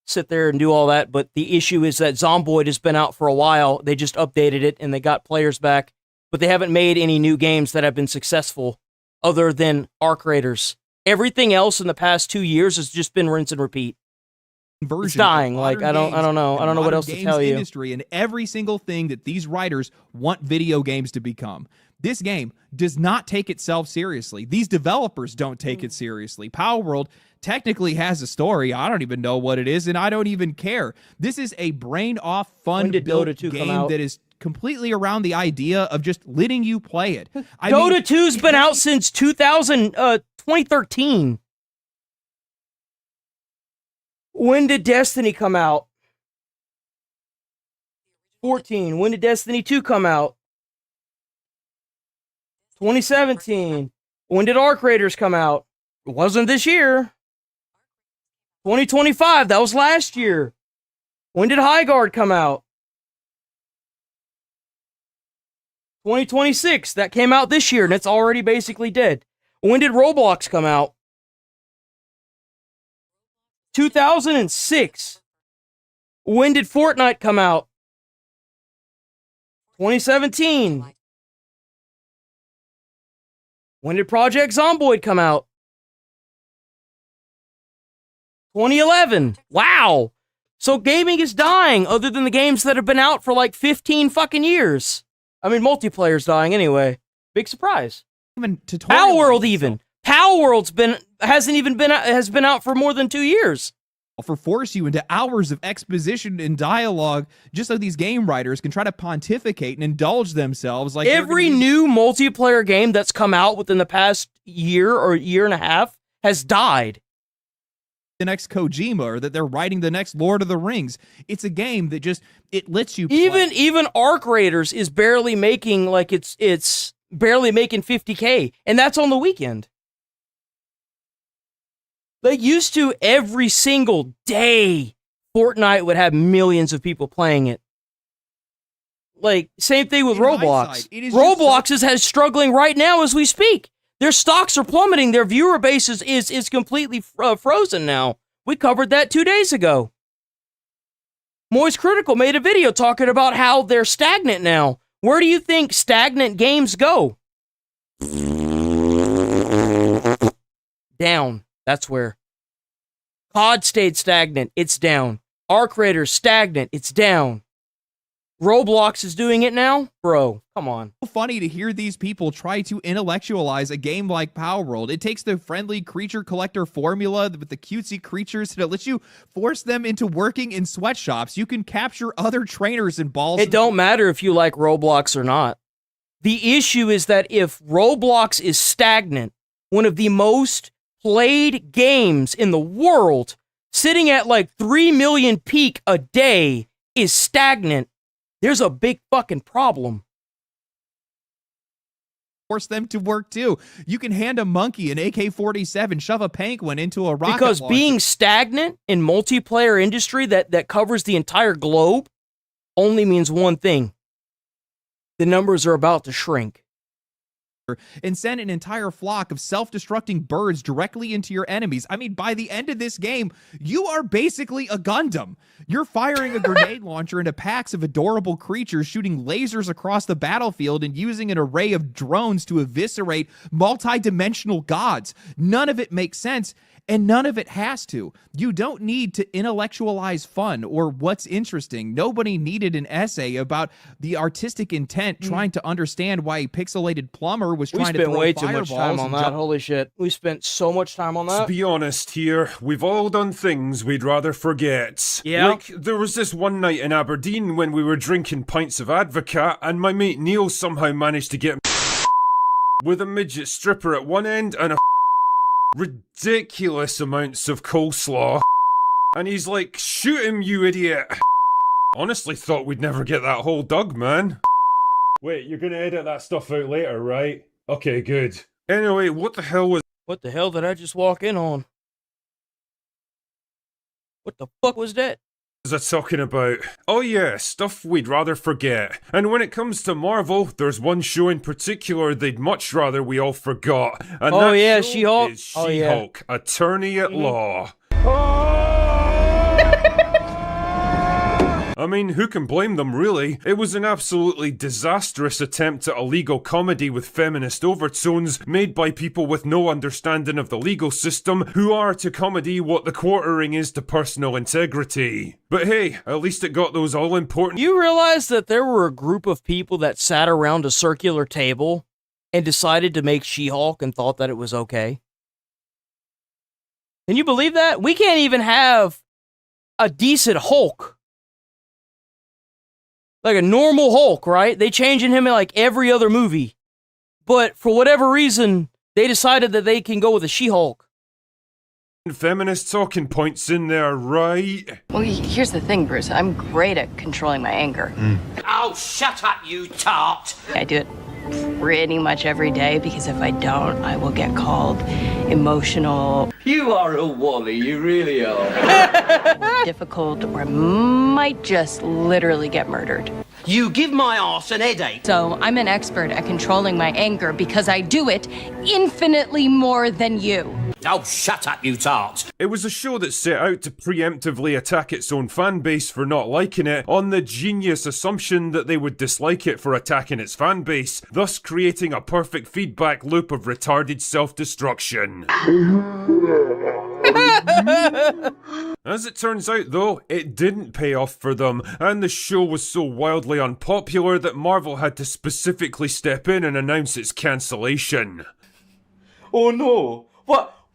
sit there and do all that, but the issue is that Zomboid has been out for a while. They just updated it and they got players back, but they haven't made any new games that have been successful other than Arc Raiders. Everything else in the past 2 years has just been rinse and repeat. It's dying. Like, I don't know what else to tell you. Industry and every single thing that these writers want video games to become. This game does not take itself seriously. These developers don't take it seriously. Palworld technically has a story. I don't even know what it is, and I don't even care. This is a brain-off, fun-built game that is completely around the idea of just letting you play it. Dota 2's been out since 2013. When did Destiny come out? 14. When did Destiny 2 come out? 2017. When did Arc Raiders come out? It wasn't this year. 2025. That was last year. When did High Guard come out? 2026. That came out this year, and it's already basically dead. When did Roblox come out? 2006. When did Fortnite come out? 2017. When did Project Zomboid come out? 2011. Wow. So gaming is dying, other than the games that have been out for like 15 fucking years. I mean, multiplayer's dying anyway. Big surprise. Even Power World even. Power World's has been out for more than 2 years. For force you into hours of exposition and dialogue, just so these game writers can try to pontificate and indulge themselves. Like every new multiplayer game that's come out within the past year or year and a half has died. The next Kojima, or that they're writing the next Lord of the Rings. It's a game that just, it lets you play. Even Arc Raiders is barely making, like, it's barely making 50K, and that's on the weekend. Like, used to, every single day, Fortnite would have millions of people playing it. Like, same thing with Roblox. Roblox is struggling right now as we speak. Their stocks are plummeting. Their viewer base is completely frozen now. We covered that 2 days ago. Moist Critical made a video talking about how they're stagnant now. Where do you think stagnant games go? Down. That's where. COD stayed stagnant. It's down. Arc Raiders stagnant. It's down. Roblox is doing it now? Bro, come on. Funny to hear these people try to intellectualize a game like Power World. It takes the friendly creature collector formula with the cutesy creatures that lets you force them into working in sweatshops. You can capture other trainers and balls. It don't matter if you like Roblox or not. The issue is that if Roblox is stagnant, one of the most played games in the world, sitting at like 3 million peak a day, is stagnant, there's a big fucking problem. Force them to work too. You can hand a monkey an AK-47, shove a penguin into a rocket because launcher. Being stagnant in multiplayer industry that covers the entire globe only means one thing. The numbers are about to shrink. And send an entire flock of self-destructing birds directly into your enemies. I mean, by the end of this game, you are basically a Gundam. You're firing a grenade launcher into packs of adorable creatures, shooting lasers across the battlefield, and using an array of drones to eviscerate multi-dimensional gods. None of it makes sense, and none of it has to. You don't need to intellectualize fun or what's interesting. Nobody needed an essay about the artistic intent trying to understand why a pixelated plumber was trying to throw way too much time on that. Holy shit. We spent so much time on that. To be honest here, we've all done things we'd rather forget. Yeah. Like, there was this one night in Aberdeen when we were drinking pints of Advocat, and my mate Neil somehow managed to get with a midget stripper at one end and a ridiculous amounts of coleslaw. And he's like, shoot him, you idiot. Honestly thought we'd never get that whole dug, man. Wait, you're gonna edit that stuff out later, right? Okay, good. Anyway, what the hell did I just walk in on? What the fuck was that? was I talking about? Oh yeah, stuff we'd rather forget. And when it comes to Marvel, there's one show in particular they'd much rather we all forgot. And oh that yeah, show She-Hulk. is She-Hulk, Attorney at Law. I mean, who can blame them, really? It was an absolutely disastrous attempt at a legal comedy with feminist overtones, made by people with no understanding of the legal system, who are to comedy what the quartering is to personal integrity. But hey, at least it got those all-important— You realize that there were a group of people that sat around a circular table and decided to make She-Hulk and thought that it was okay? Can you believe that? We can't even have a decent Hulk. Like a normal Hulk, right? They changing him in like every other movie. But for whatever reason, they decided that they can go with a She-Hulk. feminist talking points in there, right? Well, here's the thing, Bruce. I'm great at controlling my anger. Oh, shut up, you tart! I do it pretty much every day because if I don't, I will get called emotional. You are a wally, you really are. Difficult, or I might just literally get murdered. You give my arse an headache. So I'm an expert at controlling my anger because I do it infinitely more than you. Oh, shut up, you tart! It was a show that set out to preemptively attack its own fan base for not liking it, on the genius assumption that they would dislike it for attacking its fan base, thus creating a perfect feedback loop of retarded self-destruction. As it turns out though, it didn't pay off for them, and the show was so wildly unpopular that Marvel had to specifically step in and announce its cancellation. Oh no!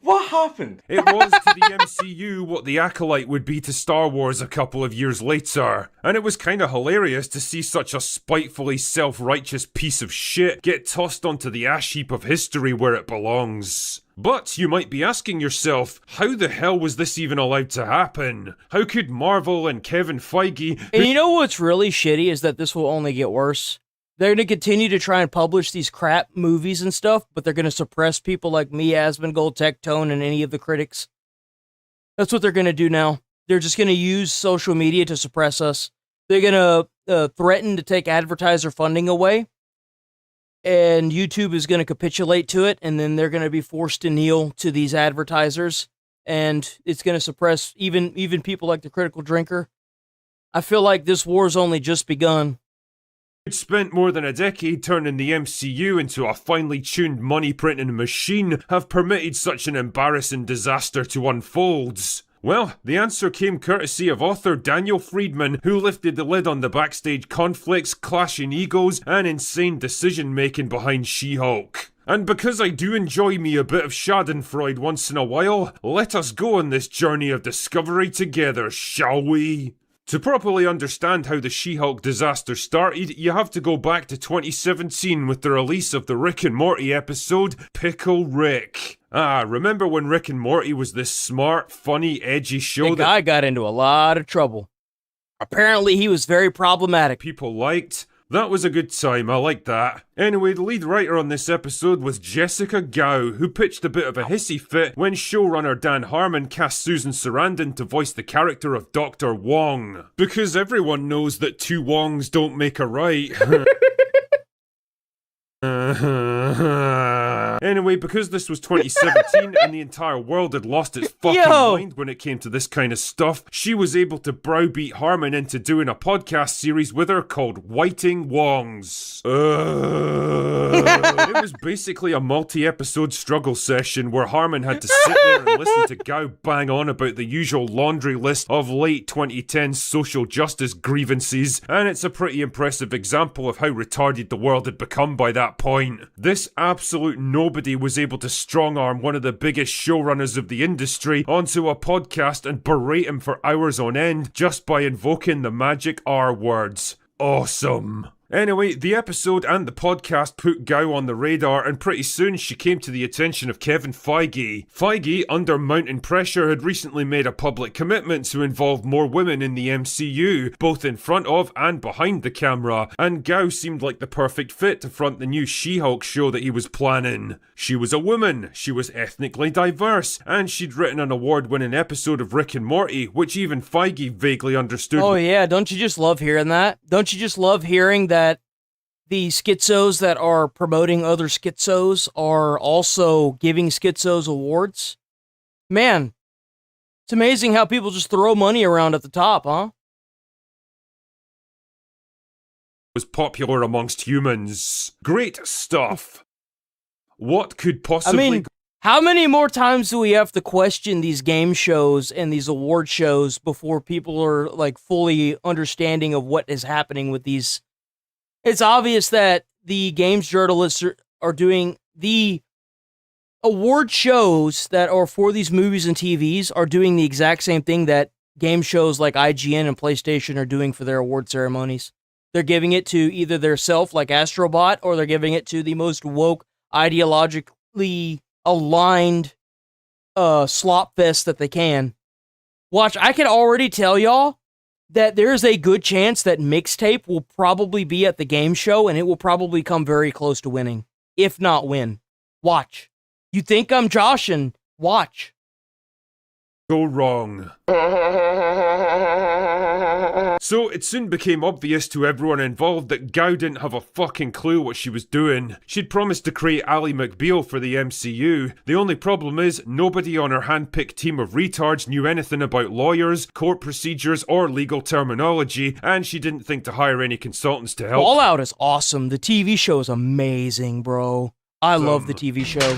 What happened? It was to the MCU what The Acolyte would be to Star Wars a couple of years later. And it was kinda hilarious to see such a spitefully self-righteous piece of shit get tossed onto the ash heap of history where it belongs. But you might be asking yourself, how the hell was this even allowed to happen? How could Marvel and Kevin Feige... And you know what's really shitty is that this will only get worse. They're going to continue to try and publish these crap movies and stuff, but they're going to suppress people like me, Asmongold, Tectone, and any of the critics. That's what they're going to do now. They're just going to use social media to suppress us. They're going to threaten to take advertiser funding away, and YouTube is going to capitulate to it, and then they're going to be forced to kneel to these advertisers, and it's going to suppress even people like the Critical Drinker. I feel like this war's only just begun. It spent more than a decade turning the MCU into a finely tuned money printing machine, have permitted such an embarrassing disaster to unfold. Well, the answer came courtesy of author Daniel Friedman, who lifted the lid on the backstage conflicts, clashing egos, and insane decision making behind She-Hulk. And because I do enjoy me a bit of Schadenfreude once in a while, let us go on this journey of discovery together, shall we? To properly understand how the She-Hulk disaster started, you have to go back to 2017 with the release of the Rick and Morty episode, Pickle Rick. Remember when Rick and Morty was this smart, funny, edgy show The guy got into a lot of trouble. Apparently he was very problematic. People liked? That was a good time, I like that. Anyway, the lead writer on this episode was Jessica Gao, who pitched a bit of a hissy fit when showrunner Dan Harmon cast Susan Sarandon to voice the character of Dr. Wong. Because everyone knows that two Wongs don't make a right. Anyway, because this was 2017 and the entire world had lost its fucking mind when it came to this kind of stuff, she was able to browbeat Harmon into doing a podcast series with her called Whiting Wongs. It was basically a multi-episode struggle session where Harmon had to sit there and listen to Gao bang on about the usual laundry list of late 2010s social justice grievances, and it's a pretty impressive example of how retarded the world had become by that point. This absolute nobody was able to strong-arm one of the biggest showrunners of the industry onto a podcast and berate him for hours on end just by invoking the magic R words. Awesome. Anyway, the episode and the podcast put Gao on the radar, and pretty soon she came to the attention of Kevin Feige. Feige, under mounting pressure, had recently made a public commitment to involve more women in the MCU, both in front of and behind the camera, and Gao seemed like the perfect fit to front the new She-Hulk show that he was planning. She was a woman, she was ethnically diverse, and she'd written an award-winning episode of Rick and Morty, which even Feige vaguely understood. Oh yeah, don't you just love hearing that? Don't you just love hearing that the schizos that are promoting other schizos are also giving schizos awards? Man, it's amazing how people just throw money around at the top, huh? Was popular amongst humans. Great stuff. What could possibly... I mean, how many more times do we have to question these game shows and these award shows before people are, like, fully understanding of what is happening with these? It's obvious that the games journalists are doing the award shows that are for these movies and TVs are doing the exact same thing that game shows like IGN and PlayStation are doing for their award ceremonies. They're giving it to either their self, like Astrobot, or they're giving it to the most woke, ideologically aligned slop fest that they can. Watch, I can already tell y'all that there's a good chance that Mixtape will probably be at the game show and it will probably come very close to winning, if not win. Watch. You think I'm joshing? Watch. Go wrong. So it soon became obvious to everyone involved that Gao didn't have a fucking clue what she was doing. She'd promised to create Ally McBeal for the MCU. The only problem is, nobody on her hand-picked team of retards knew anything about lawyers, court procedures, or legal terminology, and she didn't think to hire any consultants to help. Fallout is awesome. The TV show is amazing, bro. I love the TV show.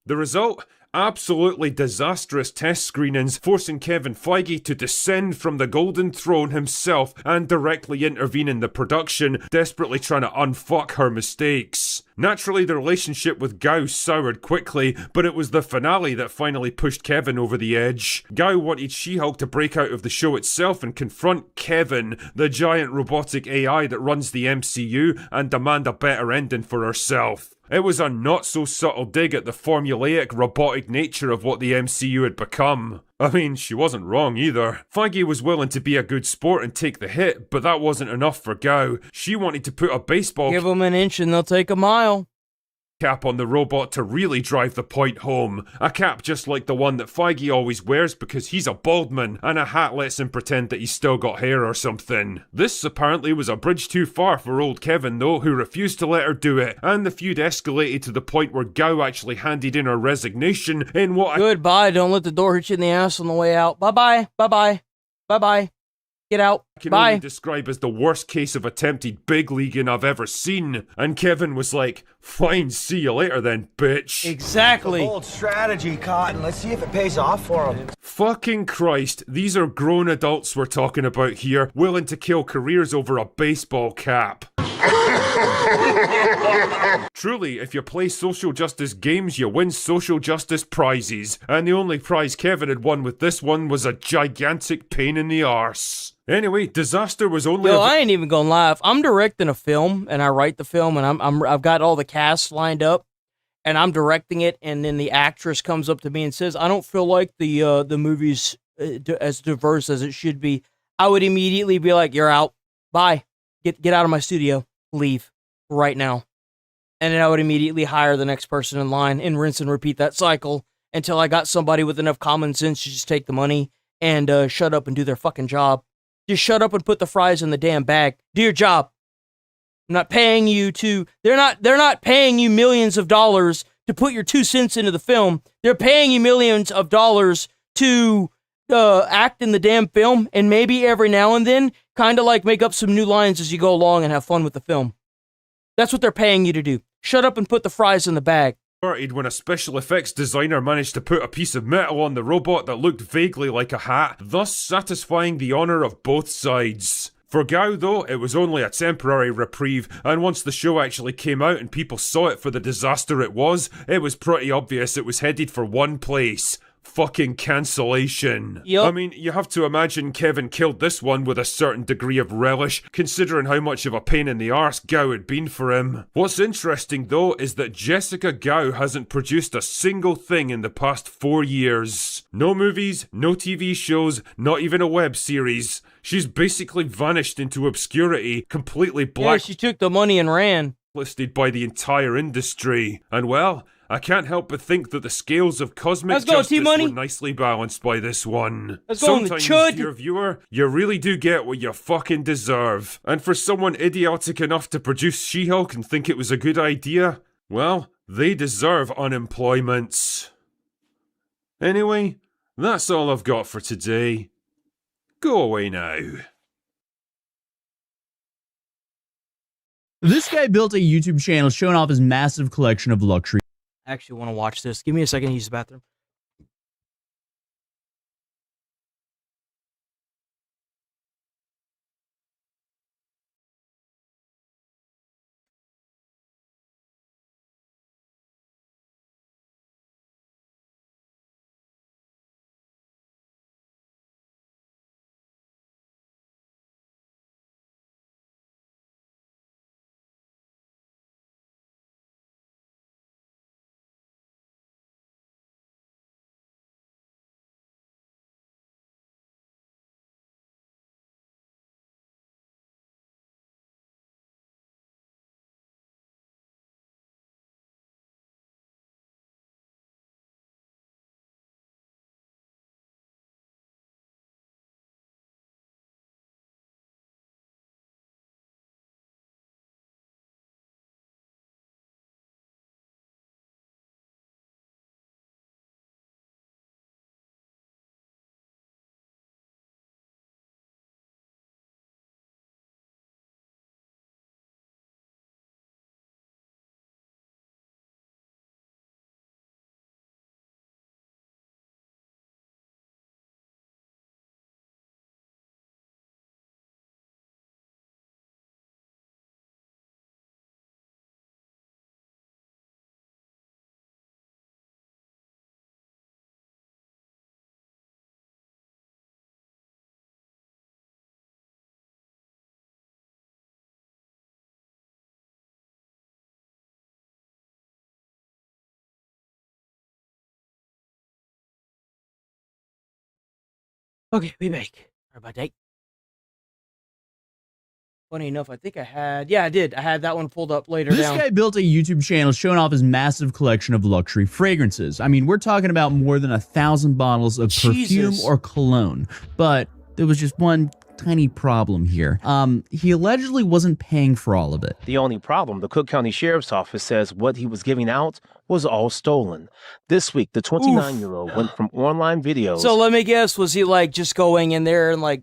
The result? Absolutely disastrous test screenings, forcing Kevin Feige to descend from the golden throne himself and directly intervene in the production, desperately trying to unfuck her mistakes. Naturally, the relationship with Gao soured quickly, but it was the finale that finally pushed Kevin over the edge. Gao wanted She-Hulk to break out of the show itself and confront Kevin, the giant robotic AI that runs the MCU, and demand a better ending for herself. It was a not-so-subtle dig at the formulaic, robotic nature of what the MCU had become. I mean, she wasn't wrong either. Feige was willing to be a good sport and take the hit, but that wasn't enough for Gao. She wanted to put a baseball... Give them an inch and they'll take a mile. Cap on the robot to really drive the point home. A cap just like the one that Feige always wears because he's a baldman, and a hat lets him pretend that he's still got hair or something. This apparently was a bridge too far for old Kevin though, who refused to let her do it, and the feud escalated to the point where Gao actually handed in her resignation in what Goodbye, don't let the door hit you in the ass on the way out. Bye-bye, bye-bye, bye-bye. Get out. I can Bye. only describe as the worst case of attempted big leaguing I've ever seen. And Kevin was like, fine, see you later then, bitch. Exactly. Bold strategy, Cotton. Let's see if it pays off for him. Fucking Christ, these are grown adults we're talking about here, willing to kill careers over a baseball cap. Truly, if you play social justice games, you win social justice prizes. And the only prize Kevin had won with this one was a gigantic pain in the arse. Anyway, disaster was only. Yo, I ain't even gonna lie. If I'm directing a film and I write the film and I've got all the cast lined up and I'm directing it, and then the actress comes up to me and says, "I don't feel like the movie's as diverse as it should be," I would immediately be like, "You're out. Bye. Get out of my studio. Leave right now." And then I would immediately hire the next person in line and rinse and repeat that cycle until I got somebody with enough common sense to just take the money and shut up and do their fucking job. Just shut up and put the fries in the damn bag. Do your job. I'm not paying you to... They're not paying you millions of dollars to put your 2 cents into the film. They're paying you millions of dollars to act in the damn film, and maybe every now and then kind of like make up some new lines as you go along and have fun with the film. That's what they're paying you to do. Shut up and put the fries in the bag. When a special effects designer managed to put a piece of metal on the robot that looked vaguely like a hat, thus satisfying the honour of both sides. For Gao though, it was only a temporary reprieve, and once the show actually came out and people saw it for the disaster it was pretty obvious it was headed for one place. Fucking cancellation. Yep. I mean, you have to imagine Kevin killed this one with a certain degree of relish, considering how much of a pain in the arse Gao had been for him. What's interesting though is that Jessica Gao hasn't produced a single thing in the past 4 years. No movies, no TV shows, not even a web series. She's basically vanished into obscurity, completely Yeah, she took the money and ran. Listed by the entire industry. And well, I can't help but think that the scales of cosmic Let's go, justice T-Money. were nicely balanced by this one. Let's go on the Sometimes, chud. dear viewer, you really do get what you fucking deserve. And for someone idiotic enough to produce She-Hulk and think it was a good idea, well, they deserve unemployment. Anyway, that's all I've got for today. Go away now. This guy built a YouTube channel showing off his massive collection of luxury. I actually want to watch this. Give me a second to use the bathroom. Okay, we back. Sorry about that. Funny enough, I think I had... Yeah, I did. I had that one pulled up later This down. guy built a YouTube channel showing off his massive collection of luxury fragrances. I mean, we're talking about more than 1,000 bottles of perfume or cologne. But there was just one tiny problem here. He allegedly wasn't paying for all of it. The only problem, the Cook County Sheriff's Office says what he was giving out was all stolen. This week, the 29-year-old went from online videos... So let me guess, was he like just going in there and like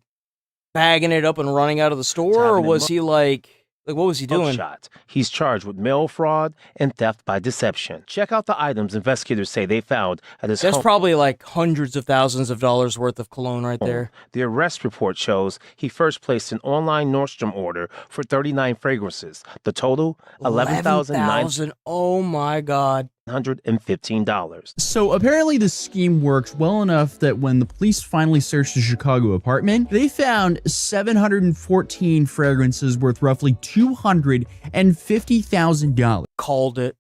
bagging it up and running out of the store, or was he like what was he doing? Shot. He's charged with mail fraud and theft by deception. Check out the items investigators say they found at his home. That's probably like hundreds of thousands of dollars worth of cologne right there. The arrest report shows he first placed an online Nordstrom order for 39 fragrances. The total, $11,900. Oh my God. $115. So apparently the scheme worked well enough that when the police finally searched the Chicago apartment, they found 714 fragrances worth roughly $250,000. Called it.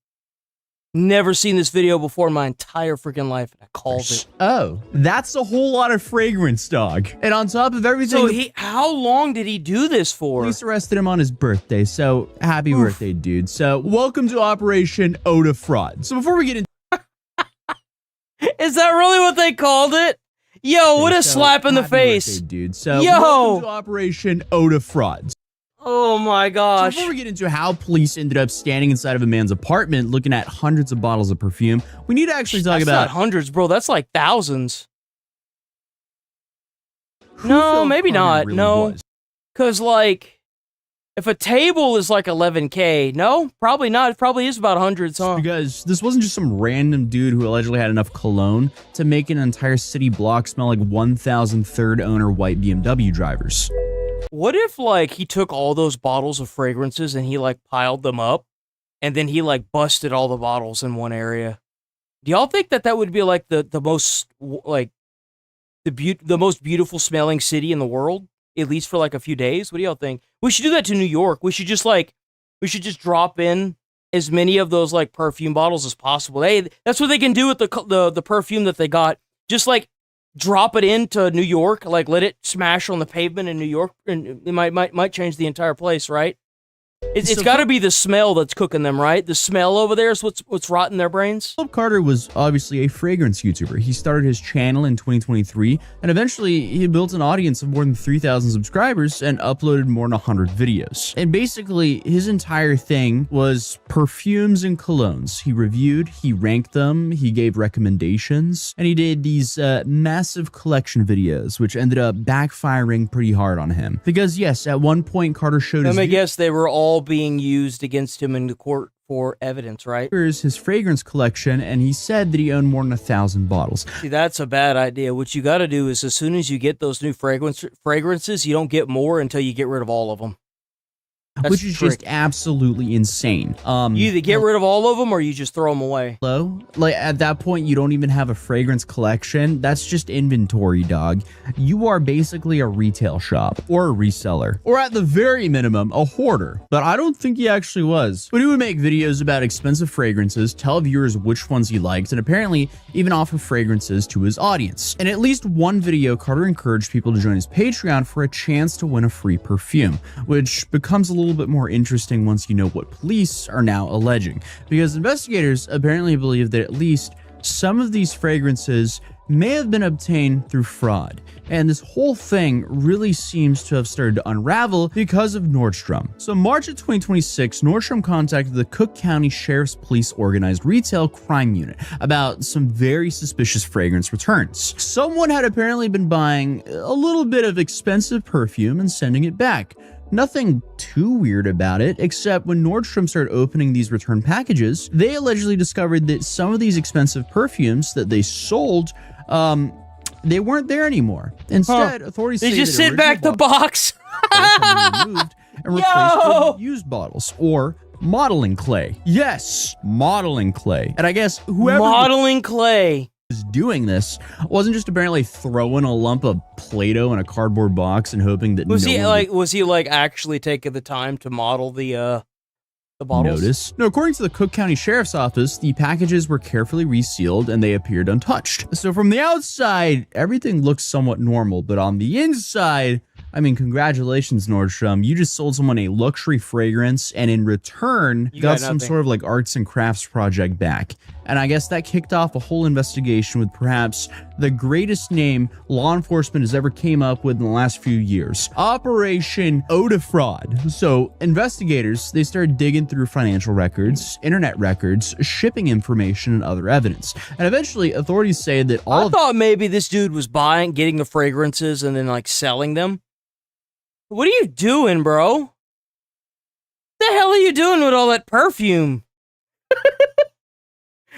Never seen this video before in my entire freaking life. I called it. Oh, that's a whole lot of fragrance, dog. And on top of everything... So how long did he do this for? Police arrested him on his birthday, so happy birthday, dude. So welcome to Operation Oda Fraud. So before we get into... Is that really what they called it? Yo, what a slap in the face. Birthday, dude. So yo, welcome to Operation Oda Fraud. Oh my gosh. So before we get into how police ended up standing inside of a man's apartment looking at hundreds of bottles of perfume, we need to actually talk about... That's not hundreds, bro. That's like thousands. No, maybe not. Really no. Because, like, if a table is like 11K, no, probably not. It probably is about hundreds, huh? Because this wasn't just some random dude who allegedly had enough cologne to make an entire city block smell like 1,000 third-owner white BMW drivers. What if, like, he took all those bottles of fragrances and he, like, piled them up, and then he, like, busted all the bottles in one area? Do y'all think that that would be, like, the most, like, the most beautiful smelling city in the world? At least for, like, a few days? What do y'all think? We should do that to New York. We should just, like, drop in as many of those, like, perfume bottles as possible. Hey, that's what they can do with the perfume that they got. Just, like, drop it into New York, like let it smash on the pavement in New York, and it might change the entire place, right? It's got to be the smell that's cooking them, right? The smell over there is what's rotting their brains. Philip Carter was obviously a fragrance YouTuber. He started his channel in 2023, and eventually he built an audience of more than 3,000 subscribers and uploaded more than 100 videos. And basically, his entire thing was perfumes and colognes. He reviewed, he ranked them, he gave recommendations, and he did these massive collection videos, which ended up backfiring pretty hard on him. Because yes, at one point Carter showed Let me guess, they were all being used against him in the court for evidence, right? Here's his fragrance collection, and he said that he owned more than 1,000 bottles. See, that's a bad idea. What you got to do is, as soon as you get those new fragrances, you don't get more until you get rid of all of them. That's which is just absolutely insane. You either get rid of all of them or you just throw them away. Like at that point, you don't even have a fragrance collection. That's just inventory, dog. You are basically a retail shop or a reseller, or at the very minimum, a hoarder. But I don't think he actually was. But he would make videos about expensive fragrances, tell viewers which ones he liked, and apparently even offer fragrances to his audience. In at least one video, Carter encouraged people to join his Patreon for a chance to win a free perfume, which becomes a little bit more interesting once you know what police are now alleging, because investigators apparently believe that at least some of these fragrances may have been obtained through fraud, and this whole thing really seems to have started to unravel because of Nordstrom. So March of 2026, Nordstrom contacted the Cook County Sheriff's Police Organized Retail Crime Unit about some very suspicious fragrance returns. Someone had apparently been buying a little bit of expensive perfume and sending it back. Nothing too weird about it, except when Nordstrom started opening these return packages, they allegedly discovered that some of these expensive perfumes that they sold, they weren't there anymore. Instead, authorities they say just that sent back the box removed and replaced with used bottles or modeling clay. Yes, modeling clay. And I guess whoever modeling clay was doing this wasn't just apparently throwing a lump of Play-Doh in a cardboard box and hoping that was he like actually taking the time to model the The bottles? Notice. No, according to the Cook County Sheriff's Office, the packages were carefully resealed and they appeared untouched. So from the outside, everything looks somewhat normal, but on the inside, I mean, congratulations, Nordstrom. You just sold someone a luxury fragrance, and in return, You got got some nothing. sort of like arts and crafts project back. And I guess that kicked off a whole investigation with perhaps the greatest name law enforcement has ever came up with in the last few years. Operation Oda Fraud. So investigators, they started digging through financial records, internet records, shipping information, and other evidence. And eventually, authorities say that I thought maybe this dude was getting the fragrances and then like selling them. What are you doing, bro? What the hell are you doing with all that perfume?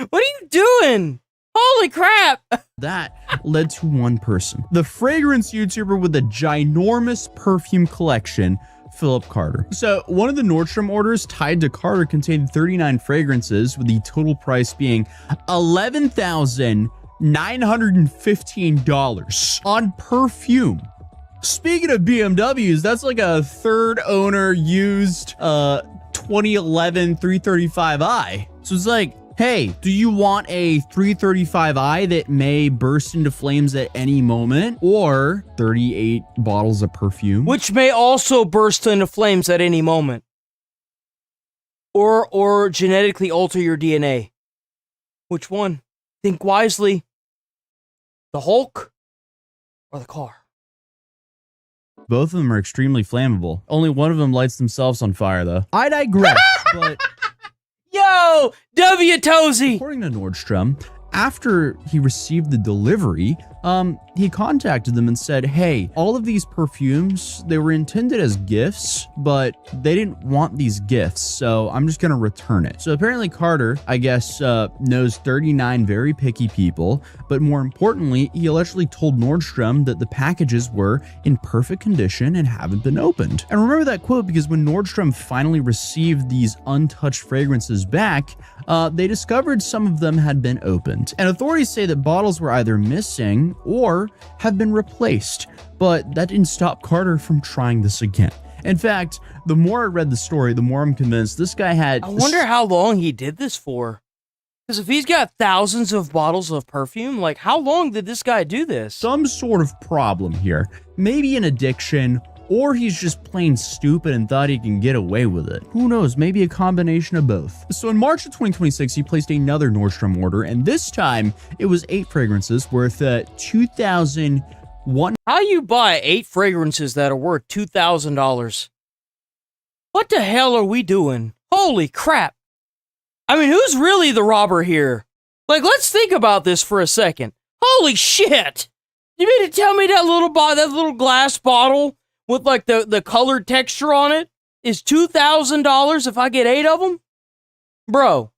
What are you doing? Holy crap! That led to one person, the fragrance YouTuber with a ginormous perfume collection, Philip Carter. So one of the Nordstrom orders tied to Carter contained 39 fragrances, with the total price being $11,915 on perfume. Speaking of BMWs, that's like a third owner used 2011 335i. So it's like, hey, do you want a 335i that may burst into flames at any moment, or 38 bottles of perfume? Which may also burst into flames at any moment. Or genetically alter your DNA. Which one? Think wisely. The Hulk or the car? Both of them are extremely flammable. Only one of them lights themselves on fire, though. I digress, but... Yo! W. Tozy! According to Nordstrom, after he received the delivery, he contacted them and said, hey, all of these perfumes, they were intended as gifts, but they didn't want these gifts, so I'm just gonna return it. So apparently Carter, I guess, knows 39 very picky people, but more importantly, he allegedly told Nordstrom that the packages were in perfect condition and haven't been opened. And remember that quote, because when Nordstrom finally received these untouched fragrances back, they discovered some of them had been opened. And authorities say that bottles were either missing or have been replaced, but that didn't stop Carter from trying this again. In fact, the more I read the story, the more I'm convinced this guy had... I wonder how long he did this for. Because if he's got thousands of bottles of perfume, like how long did this guy do this? Some sort of problem here. Maybe an addiction, or he's just plain stupid and thought he can get away with it. Who knows, maybe a combination of both. So in March of 2026, he placed another Nordstrom order, and this time it was 8 fragrances worth $2,001. How you buy 8 fragrances that are worth $2,000? What the hell are we doing? Holy crap. I mean, who's really the robber here? Like, let's think about this for a second. Holy shit! You mean to tell me that little glass bottle with like the colored texture on it is $2,000 if I get 8 of them? Bro.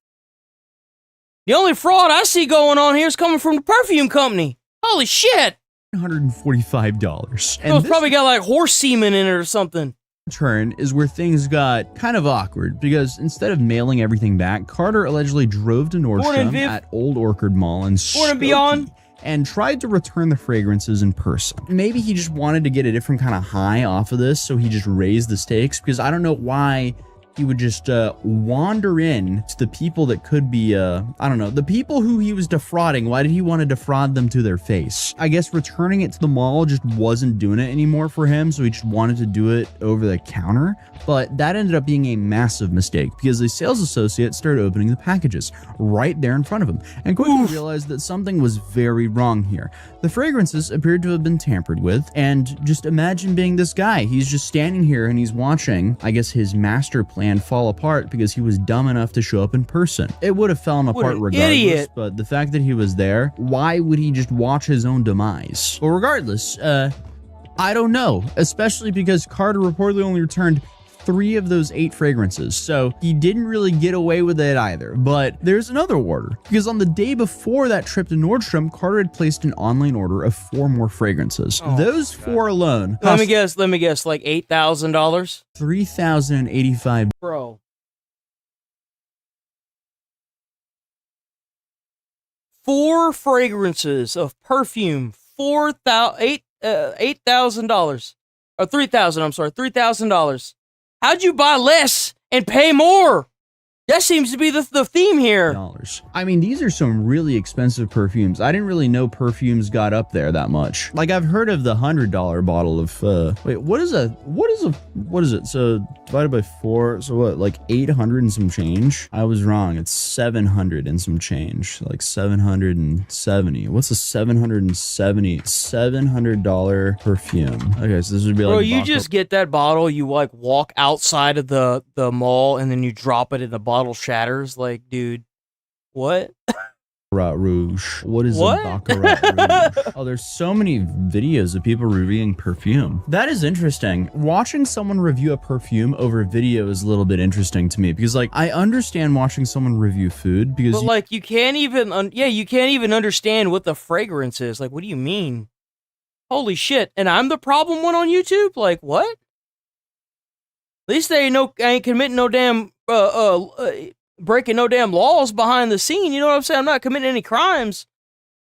The only fraud I see going on here is coming from the perfume company. Holy shit! $145. And it's probably got like horse semen in it or something. Turn is where things got kind of awkward, because instead of mailing everything back, Carter allegedly drove to Nordstrom at Old Orchard Mall in Skokie and tried to return the fragrances in person. Maybe he just wanted to get a different kind of high off of this, so he just raised the stakes, because I don't know why he would just wander in to the people that could be, I don't know, the people who he was defrauding. Why did he want to defraud them to their face? I guess returning it to the mall just wasn't doing it anymore for him, so he just wanted to do it over the counter. But that ended up being a massive mistake, because the sales associate started opening the packages right there in front of him and quickly realized that something was very wrong here. The fragrances appeared to have been tampered with, and just imagine being this guy. He's just standing here and he's watching, I guess, his master plan fall apart because he was dumb enough to show up in person. It would have fallen apart regardless, but the fact that he was there, why would he just watch his own demise? Well, regardless, I don't know, especially because Carter reportedly only returned 3 of those 8 fragrances, so he didn't really get away with it either. But there's another order, because on the day before that trip to Nordstrom, Carter had placed an online order of 4 more fragrances. Those 4 alone let me guess, like $8,000? $3,085. Bro. Four fragrances of perfume, $8,000 or $3,000. I'm sorry, $3,000. How'd you buy less and pay more? That seems to be the theme here. I mean, these are some really expensive perfumes. I didn't really know perfumes got up there that much. Like, I've heard of the $100 bottle of, wait, what is it? So divided by 4, so what, like 800 and some change? I was wrong. It's 700 and some change, like 770. What's a $700 perfume? Okay, so this would be like, bro, you just get that bottle, you like walk outside of the mall, and then you drop it in the bottle shatters. Like, dude, what? Baccarat Rouge. What is What? a Baccarat Rouge? Oh, there's so many videos of people reviewing perfume. That is interesting. Watching someone review a perfume over video is a little bit interesting to me because, like, I understand watching someone review food because, But like, you can't even, you can't even understand what the fragrance is. Like, what do you mean? Holy shit! And I'm the problem one on YouTube. Like, what? At least they ain't committing no damn breaking no damn laws behind the scene. You know what I'm saying? I'm not committing any crimes.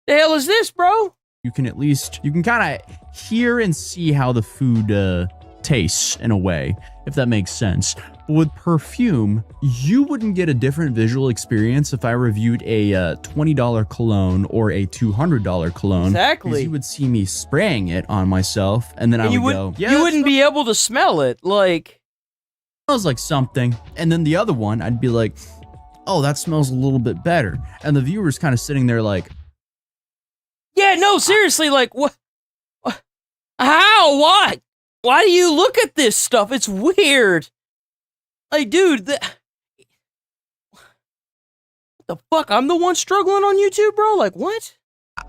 The hell is this, bro? you can kind of hear and see how the food tastes in a way, if that makes sense. With perfume, you wouldn't get a different visual experience if I reviewed a $20 cologne or a $200 cologne. Exactly. Because you would see me spraying it on myself, and then I would go, yeah, you wouldn't be able to smell it. Like, smells like something. And then the other one, I'd be like, oh, that smells a little bit better. And the viewer's kind of sitting there like, yeah, no, seriously, like, what? How? Why? Why do you look at this stuff? It's weird. Like, dude, what the fuck? I'm the one struggling on YouTube, bro? Like, what?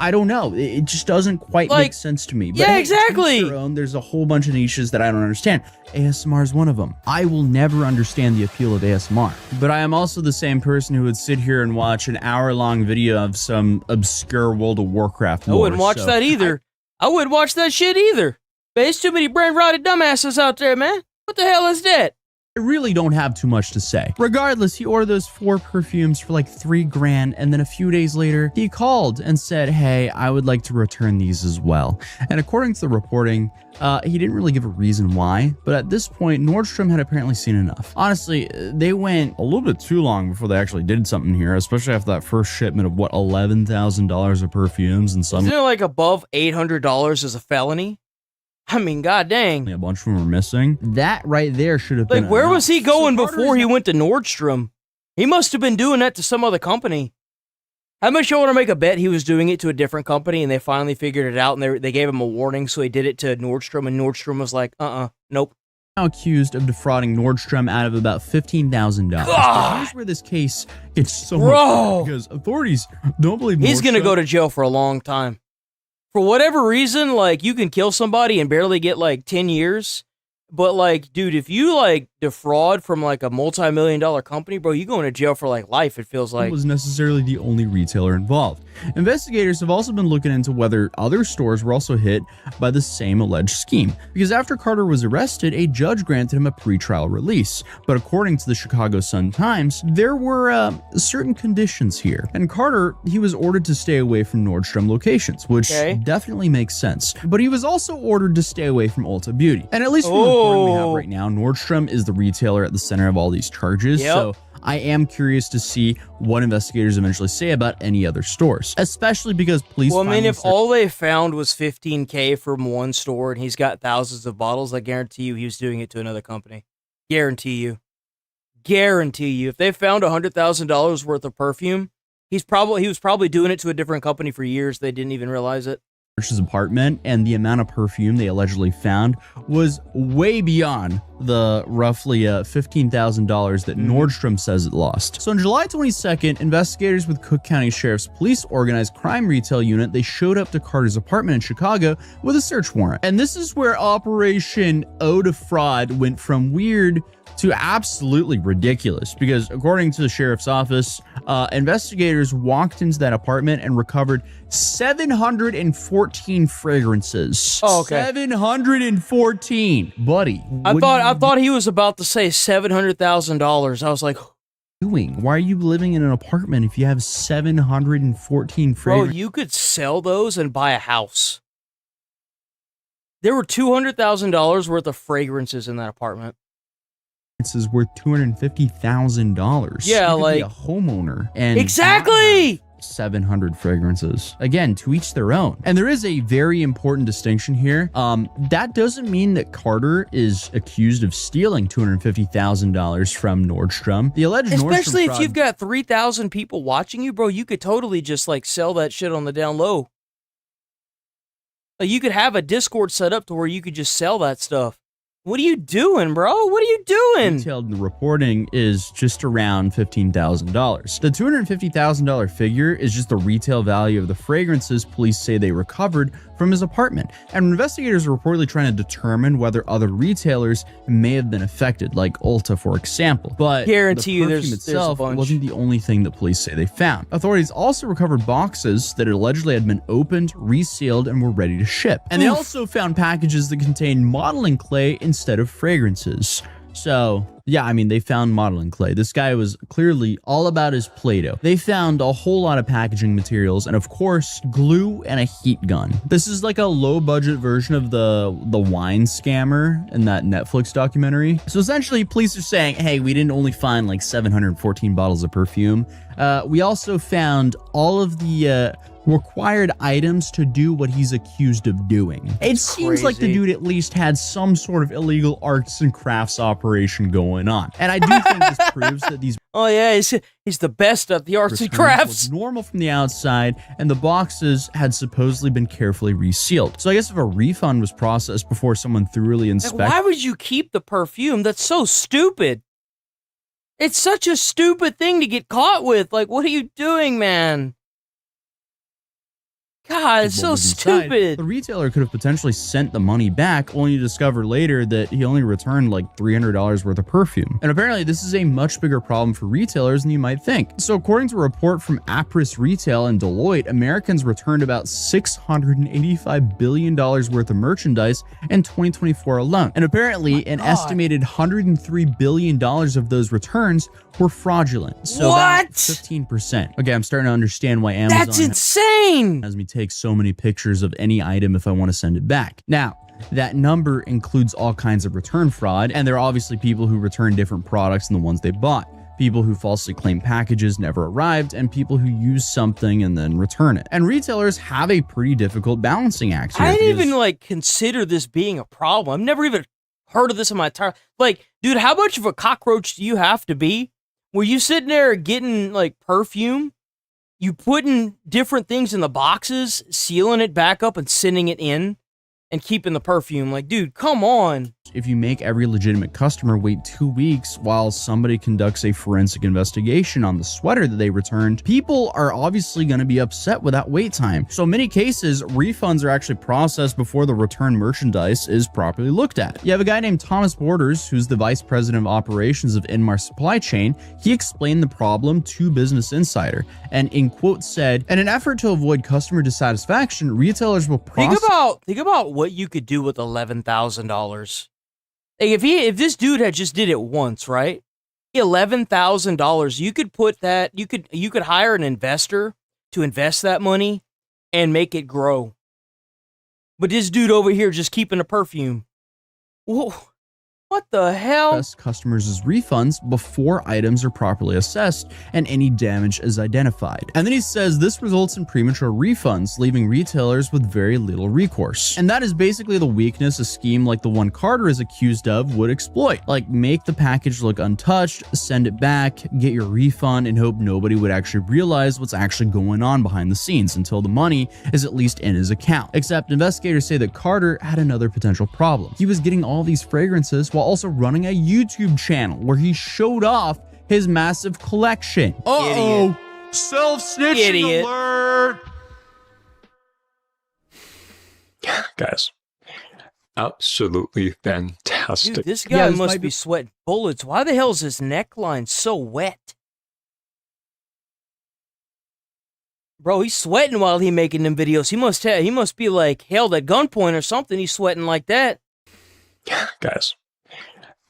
I don't know. It just doesn't quite make sense to me. But yeah, hey, exactly. to each their own. There's a whole bunch of niches that I don't understand. ASMR is one of them. I will never understand the appeal of ASMR. But I am also the same person who would sit here and watch an hour-long video of some obscure World of Warcraft lore. I wouldn't watch that either. I wouldn't watch that shit either. There's too many brain-rotted dumbasses out there, man. What the hell is that? I really don't have too much to say. Regardless, he ordered those 4 perfumes for like $3,000, and then a few days later, he called and said, hey, I would like to return these as well. And according to the reporting, he didn't really give a reason why, but at this point, Nordstrom had apparently seen enough. Honestly, they went a little bit too long before they actually did something here, especially after that first shipment of, what, $11,000 of perfumes and some... Isn't it like above $800 is a felony? I mean, god dang. A bunch of them were missing. That right there should have been like, where enough. was he going before he went to Nordstrom? He must have been doing that to some other company. How much you want to make a bet he was doing it to a different company and they finally figured it out and they gave him a warning, so he did it to Nordstrom and Nordstrom was like, nope. Now accused of defrauding Nordstrom out of about $15,000. Here's where this case gets so much because authorities don't believe He's going to Nordstrom- go to jail for a long time. For whatever reason, like, you can kill somebody and barely get, like, 10 years. But, like, dude, if you, like, defraud from, like, a multi-million-dollar company, bro, you going to jail for, like, life, it feels like. Was necessarily the only retailer involved. Investigators have also been looking into whether other stores were also hit by the same alleged scheme. Because after Carter was arrested, a judge granted him a pretrial release. But according to the Chicago Sun-Times, there were certain conditions here. And Carter, he was ordered to stay away from Nordstrom locations, which definitely makes sense. But he was also ordered to stay away from Ulta Beauty. And at least from the report we have right now, Nordstrom is the retailer at the center of all these charges. So I am curious to see what investigators eventually say about any other stores, especially because police. Well, I mean, if all they found was $15K from one store and he's got thousands of bottles, I guarantee you he was doing it to another company. Guarantee you. Guarantee you. If they found $100,000 worth of perfume, he was probably doing it to a different company for years. They didn't even realize it. His apartment, and the amount of perfume they allegedly found was way beyond the roughly $15,000 that Nordstrom says it lost. So on July 22nd, investigators with Cook County Sheriff's Police Organized Crime Retail Unit, they showed up to Carter's apartment in Chicago with a search warrant. And this is where Operation Ode of Fraud went from weird to absolutely ridiculous, because according to the sheriff's office, investigators walked into that apartment and recovered 714 fragrances. Oh, okay. 714, buddy. I thought he was about to say $700,000. I was like, doing? Why are you living in an apartment if you have 714 fragrances? bro, you could sell those and buy a house. There were $200,000 worth of fragrances in that apartment. is worth $250,000. Yeah, you could like be a homeowner and exactly 700 fragrances. Again, to each their own. And there is a very important distinction here. That doesn't mean that Carter is accused of stealing $250,000 from Nordstrom. The alleged especially Nordstrom if you've got 3,000 people watching you, bro. You could totally just like sell that shit on the down low. Like, you could have a Discord set up to where you could just sell that stuff. What are you doing, bro? What are you doing? Detailed reporting is just around $15,000. The $250,000 figure is just the retail value of the fragrances police say they recovered from his apartment. And investigators are reportedly trying to determine whether other retailers may have been affected, like Ulta, for example. But guarantee you the perfume itself wasn't the only thing that police say they found. Authorities also recovered boxes that allegedly had been opened, resealed, and were ready to ship. And they also found packages that contained modeling clay instead of fragrances. So, yeah, I mean, they found modeling clay. This guy was clearly all about his Play-Doh. They found a whole lot of packaging materials and, of course, glue and a heat gun. This is like a low-budget version of the wine scammer in that Netflix documentary. So essentially, police are saying, hey, we didn't only find like 714 bottles of perfume. We also found all of the required items to do what he's accused of doing. It seems like the dude at least had some sort of illegal arts and crafts operation going on. And I do think this proves that these oh yeah, he's the best at the arts and crafts. Was normal from the outside, and the boxes had supposedly been carefully resealed. So I guess if a refund was processed before someone thoroughly inspected, like, why would you keep the perfume? That's so stupid. It's such a stupid thing to get caught with. Like, what are you doing, man? God, it's so stupid. The retailer could have potentially sent the money back, only to discover later that he only returned like $300 worth of perfume. And apparently this is a much bigger problem for retailers than you might think. So according to a report from Appriss Retail and Deloitte, Americans returned about $685 billion worth of merchandise in 2024 alone. And apparently an estimated $103 billion of those returns were fraudulent. So what? About 15%. Okay, I'm starting to understand why Amazon— that's insane! —has me take so many pictures of any item if I want to send it back. Now, that number includes all kinds of return fraud, and there are obviously people who return different products than the ones they bought. People who falsely claim packages never arrived, and people who use something and then return it. And retailers have a pretty difficult balancing act here. I didn't even like consider this being a problem. I've never even heard of this in my entire— like, dude, how much of a cockroach do you have to be? Were you sitting there getting like perfume? You putting different things in the boxes, sealing it back up and sending it in and keeping the perfume. Like, dude, come on. If you make every legitimate customer wait 2 weeks while somebody conducts a forensic investigation on the sweater that they returned, people are obviously going to be upset with that wait time. So in many cases, refunds are actually processed before the returned merchandise is properly looked at. You have a guy named Thomas Borders, who's the vice president of operations of Inmar Supply Chain. He explained the problem to Business Insider and in quote said, in an effort to avoid customer dissatisfaction, retailers will process— Think about what you could do with $11,000. Like if this dude had just did it once, right? $11,000, you could put that, you could hire an investor to invest that money and make it grow. But this dude over here just keeping the perfume. Whoa. What the hell? Customers as refunds before items are properly assessed and any damage is identified. And then he says this results in premature refunds, leaving retailers with very little recourse. And that is basically the weakness a scheme like the one Carter is accused of would exploit. Like, make the package look untouched, send it back, get your refund, and hope nobody would actually realize what's actually going on behind the scenes until the money is at least in his account. Except investigators say that Carter had another potential problem. He was getting all these fragrances while also running a YouTube channel where he showed off his massive collection. Uh-oh. Self-snitching alert! Guys, absolutely fantastic. Dude, this guy must be sweating bullets. Why the hell is his neckline so wet? Bro, he's sweating while he's making them videos. He must be like held at gunpoint or something. He's sweating like that. Guys,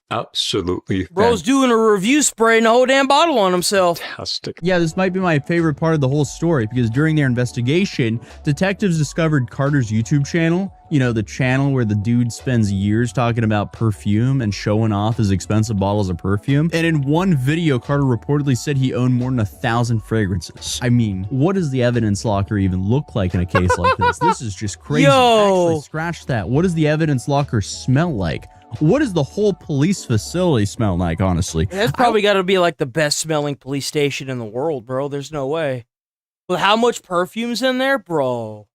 Absolutely Bro's doing a review spraying the whole damn bottle on himself. fantastic. Yeah, this might be my favorite part of the whole story because during their investigation, detectives discovered Carter's YouTube channel. You know, the channel where the dude spends years talking about perfume and showing off his expensive bottles of perfume. And in one video, Carter reportedly said he owned more than 1,000 fragrances. I mean, what does the evidence locker even look like in a case like this? This is just crazy. Yo! Actually, scratch that. What does the evidence locker smell like? What does the whole police facility smell like, honestly? That's probably got to be like the best smelling police station in the world, bro. There's no way. With how much perfume's in there, bro?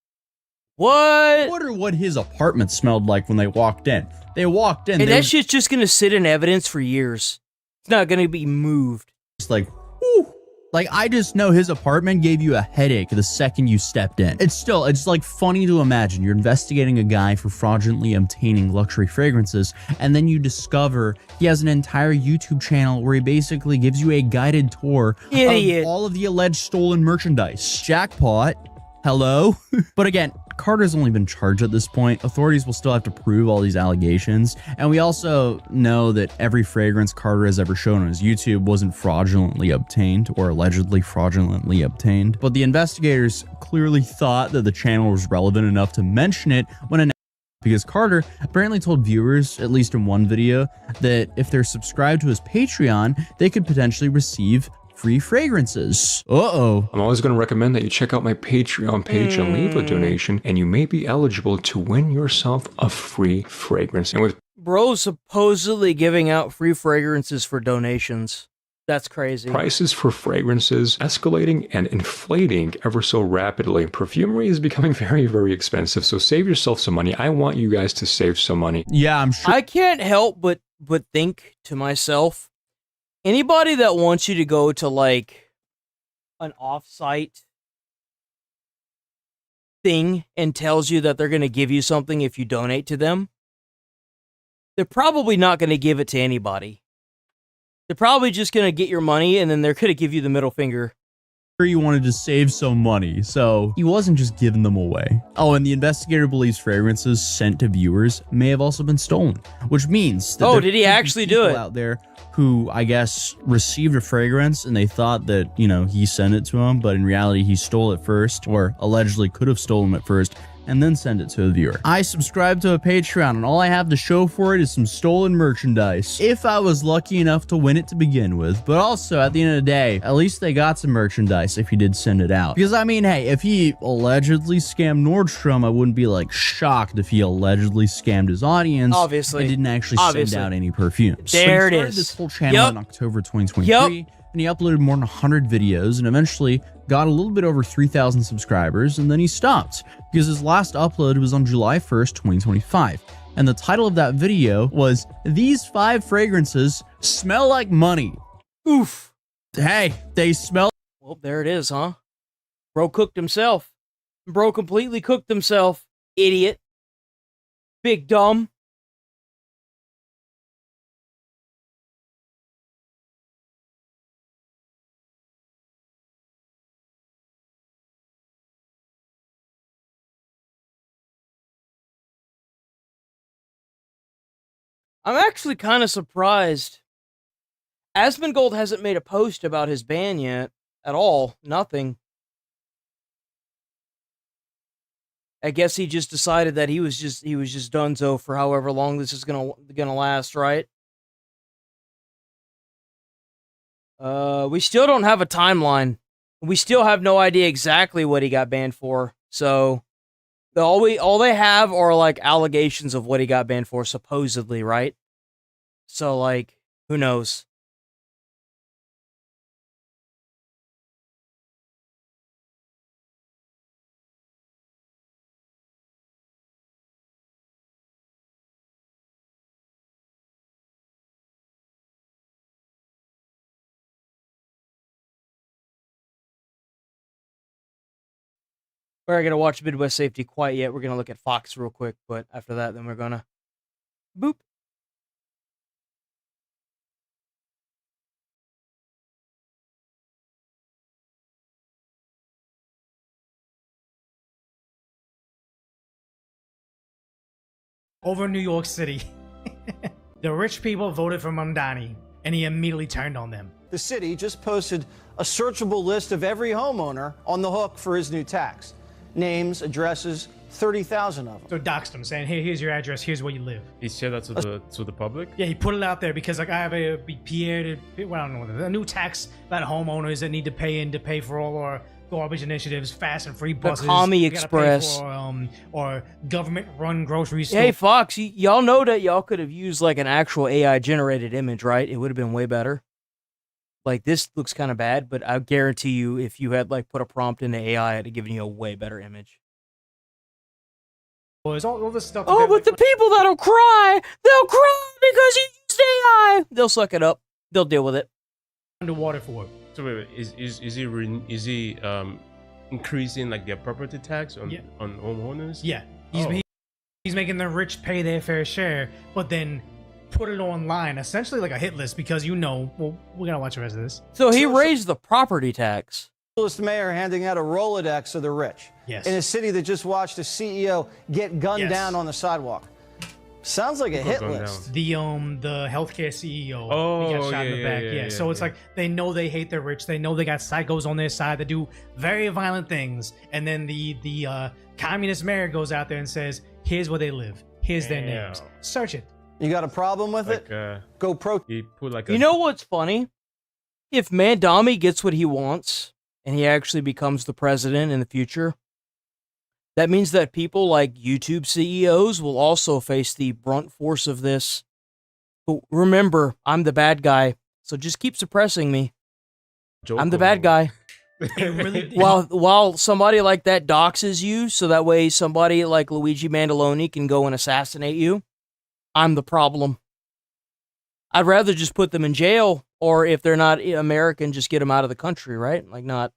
What? I wonder what his apartment smelled like when they walked in. They walked in. And that shit's just going to sit in evidence for years. It's not going to be moved. It's like, whew. Like, I just know his apartment gave you a headache the second you stepped in. It's like funny to imagine. You're investigating a guy for fraudulently obtaining luxury fragrances, and then you discover he has an entire YouTube channel where he basically gives you a guided tour of all of the alleged stolen merchandise. Jackpot. Hello? But again, Carter's only been charged at this point. Authorities will still have to prove all these allegations. And we also know that every fragrance Carter has ever shown on his YouTube wasn't fraudulently obtained or allegedly fraudulently obtained. But the investigators clearly thought that the channel was relevant enough to mention it when because Carter apparently told viewers, at least in one video, that if they're subscribed to his Patreon, they could potentially receive free fragrances. Uh-oh. I'm always going to recommend that you check out my Patreon page and leave a donation, and you may be eligible to win yourself a free fragrance. And with Bro's supposedly giving out free fragrances for donations. That's crazy. prices for fragrances escalating and inflating ever so rapidly, perfumery is becoming very, very expensive. So save yourself some money. I want you guys to save some money. Yeah, I'm sure. I can't help but think to myself, anybody that wants you to go to like an off-site thing and tells you that they're going to give you something if you donate to them, they're probably not going to give it to anybody. They're probably just going to get your money and then they're going to give you the middle finger. He wanted to save some money, so he wasn't just giving them away. Oh, and the investigator believes fragrances sent to viewers may have also been stolen, which means that did he actually do it? Out there who, I guess, received a fragrance and they thought that, you know, he sent it to them, but in reality he stole it first, or allegedly could have stolen it first, and then send it to a viewer. I subscribe to a Patreon, and all I have to show for it is some stolen merchandise. If I was lucky enough to win it to begin with, but also, at the end of the day, at least they got some merchandise if he did send it out. Because, I mean, hey, if he allegedly scammed Nordstrom, I wouldn't be, like, shocked if he allegedly scammed his audience. Obviously. And didn't actually send out any perfumes. There it He started is. this whole channel in October 2023. And he uploaded more than 100 videos and eventually got a little bit over 3,000 subscribers, and then he stopped because his last upload was on July 1st, 2025. And the title of that video was, "These 5 fragrances smell like money." Oof. Hey, they smell. Well, there it is, huh? Bro cooked himself. Bro completely cooked himself. Idiot. Big dumb. I'm actually kind of surprised. Asmongold hasn't made a post about his ban yet. At all. Nothing. I guess he just decided that he was just donezo for however long this is gonna last, right? We still don't have a timeline. We still have no idea exactly what he got banned for. So all they have are like allegations of what he got banned for, supposedly, right? So like, who knows? We're not gonna watch Midwest Safety quite yet. We're gonna look at Fox real quick, but after that, then we're gonna boop. Over New York City. The rich people voted for Mamdani, and he immediately turned on them. The city just posted a searchable list of every homeowner on the hook for his new tax. Names, addresses, 30,000 of them. So doxed him, saying, "Hey, here's your address. Here's where you live." He shared that to the public. Yeah, he put it out there because like I have a new tax that homeowners that need to pay for all our garbage initiatives, fast and free buses, Commie we gotta pay Express. for, or government-run grocery stores. Hey, Fox, y'all know that y'all could have used like an actual AI-generated image, right? It would have been way better. Like, this looks kind of bad, but I guarantee you, if you had like put a prompt into AI, it'd have given you a way better image. All this stuff. Oh, but the people that'll cry, they'll cry because you used AI. They'll suck it up. They'll deal with it. Underwater for it. So wait, is he increasing like their property tax on homeowners? Yeah, he's making the rich pay their fair share, but then put it online, essentially like a hit list, because well, we're gonna watch the rest of this. So he raised the property tax. Socialist mayor handing out a Rolodex of the rich. Yes. In a city that just watched a CEO get gunned down on the sidewalk. Sounds like a hit list. The healthcare CEO. Oh, he got shot in the back. Yeah. So it's like they know they hate the rich. They know they got psychos on their side that do very violent things. And then the communist mayor goes out there and says, "Here's where they live. Here's their names. Search it." You got a problem with it? Go pro. He put like You know what's funny? If Mandami gets what he wants and he actually becomes the president in the future, that means that people like YouTube CEOs will also face the brunt force of this. But remember, I'm the bad guy, so just keep suppressing me. I'm the bad guy. While somebody like that doxes you, so that way somebody like Luigi Mandaloni can go and assassinate you, I'm the problem. I'd rather just put them in jail, or if they're not American, just get them out of the country, right? Like not.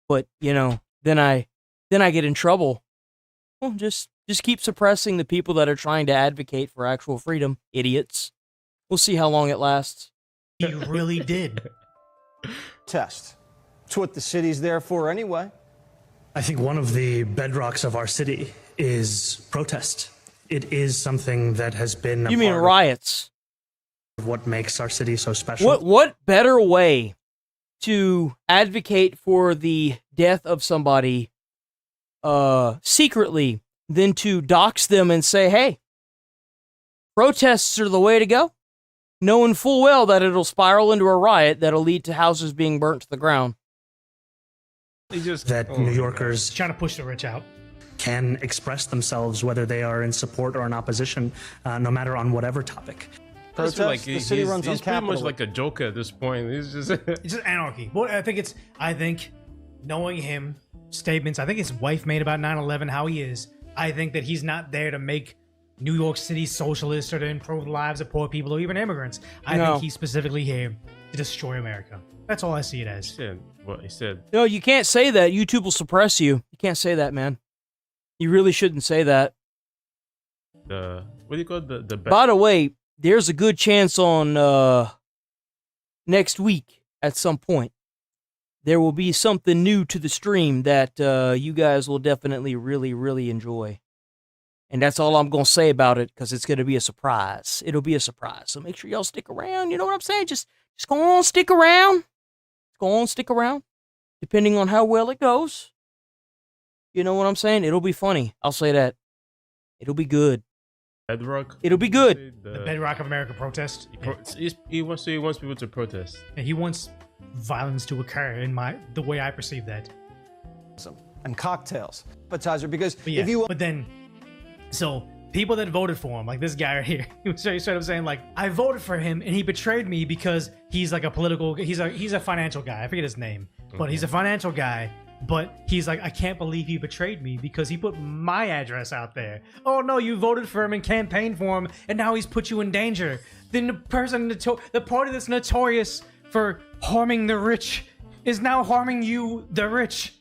But then I get in trouble. Well, just keep suppressing the people that are trying to advocate for actual freedom, idiots. We'll see how long it lasts. He really did. Test. It's what the city's there for anyway. I think one of the bedrocks of our city is protest. It is something that has been You mean riots? Of what makes our city so special. What better way to advocate for the death of somebody secretly than to dox them and say, "Hey, protests are the way to go," knowing full well that it'll spiral into a riot that'll lead to houses being burnt to the ground. New Yorkers trying to push the rich out can express themselves, whether they are in support or in opposition, no matter on whatever topic. Like he's pretty much like a Joker at this point. He's just it's just anarchy. But I think knowing him, statements I think his wife made about 9/11, how he is, I think that he's not there to make New York City socialist or to improve the lives of poor people or even immigrants. I think he's specifically here to destroy America. That's all I see it as. What he said. No, you can't say that. YouTube will suppress you. You can't say that, man. You really shouldn't say that. What do you call it? By the way, there's a good chance on next week at some point there will be something new to the stream that you guys will definitely really, really enjoy. And that's all I'm going to say about it, because it's going to be a surprise. It'll be a surprise. So make sure y'all stick around. You know what I'm saying? Just go on, stick around. Go on, stick around. Depending on how well it goes. You know what I'm saying? It'll be funny. I'll say that. It'll be good. Bedrock. It'll be good. The bedrock of America protest. He wants people to protest. And he wants violence to occur in the way I perceive that. And cocktails. Appetizer, because so people that voted for him, like this guy right here, he was straight up saying like, I voted for him and he betrayed me because he's like he's a financial guy. I forget his name, but he's a financial guy. But he's like, I can't believe he betrayed me because he put my address out there. Oh no, you voted for him and campaigned for him, and now he's put you in danger. Then the party that's notorious for harming the rich is now harming you, the rich.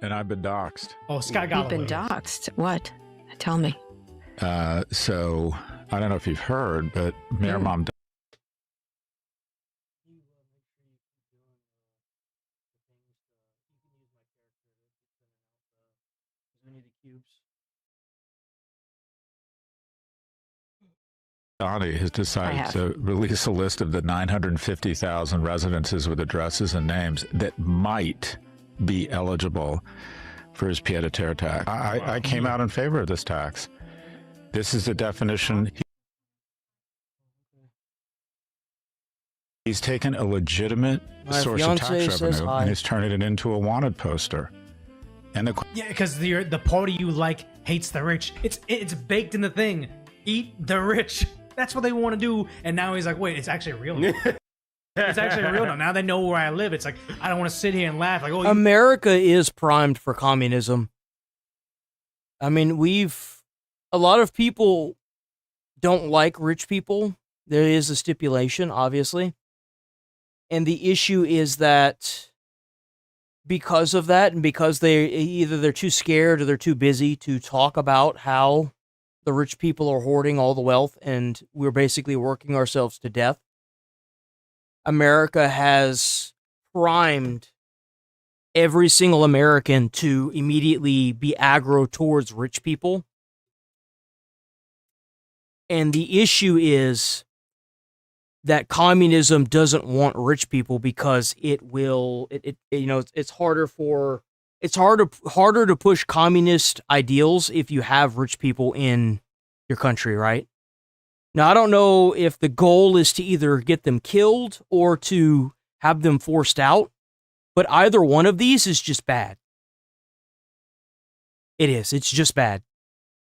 And I've been doxxed. Oh, Scott Galloway. You've been doxxed. What? Tell me. So I don't know if you've heard, but Mayor Mom. County has decided to release a list of the 950,000 residences with addresses and names that might be eligible for his pied-à-terre tax. I came out in favor of this tax. This is the definition. He's taken a legitimate source of tax revenue and he's turning it into a wanted poster. And yeah, because the party you like hates the rich. It's baked in the thing. Eat the rich. That's what they want to do. And now he's like, wait, it's actually real now. It's actually real now. Now they know where I live. It's like, I don't want to sit here and laugh. Like, oh, America is primed for communism. I mean, a lot of people don't like rich people. There is a stipulation, obviously. And the issue is that because of that, and because they're too scared or they're too busy to talk about how the rich people are hoarding all the wealth and we're basically working ourselves to death, America has primed every single American to immediately be aggro towards rich people. And the issue is that communism doesn't want rich people because it's harder to push communist ideals if you have rich people in your country, right? Now, I don't know if the goal is to either get them killed or to have them forced out, but either one of these is just bad. It is. It's just bad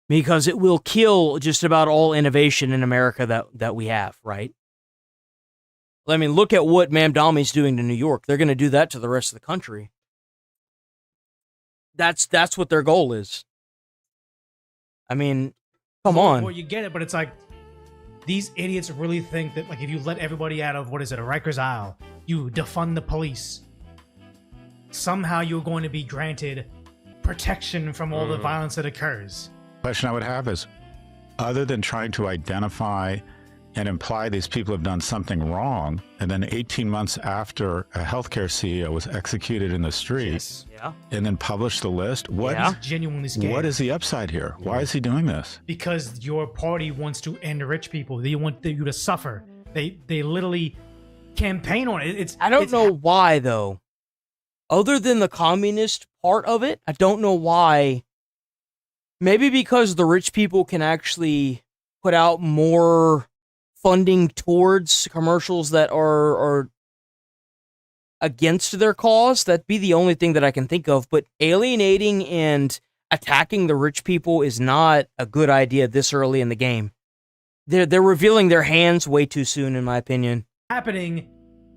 because it will kill just about all innovation in America that we have, right? I mean, look at what Mamdami's doing to New York. They're going to do that to the rest of the country. That's what their goal is. I mean, come on. Well, you get it, but it's like, these idiots really think that, like, if you let everybody out of, a Rikers Isle, you defund the police, somehow you're going to be granted protection from all the violence that occurs. Question I would have is, other than trying to identify and imply these people have done something wrong, and then 18 months after a healthcare CEO was executed in the street, and then publish the list, He's genuinely scared. What is the upside here? Why is he doing this? Because your party wants to end rich people. They want you to suffer. They literally campaign on it. I don't know why, though. Other than the communist part of it, I don't know why. Maybe because the rich people can actually put out more funding towards commercials that are against their cause. That'd be the only thing that I can think of. But alienating and attacking the rich people is not a good idea this early in the game. They're revealing their hands way too soon, in my opinion. Happening,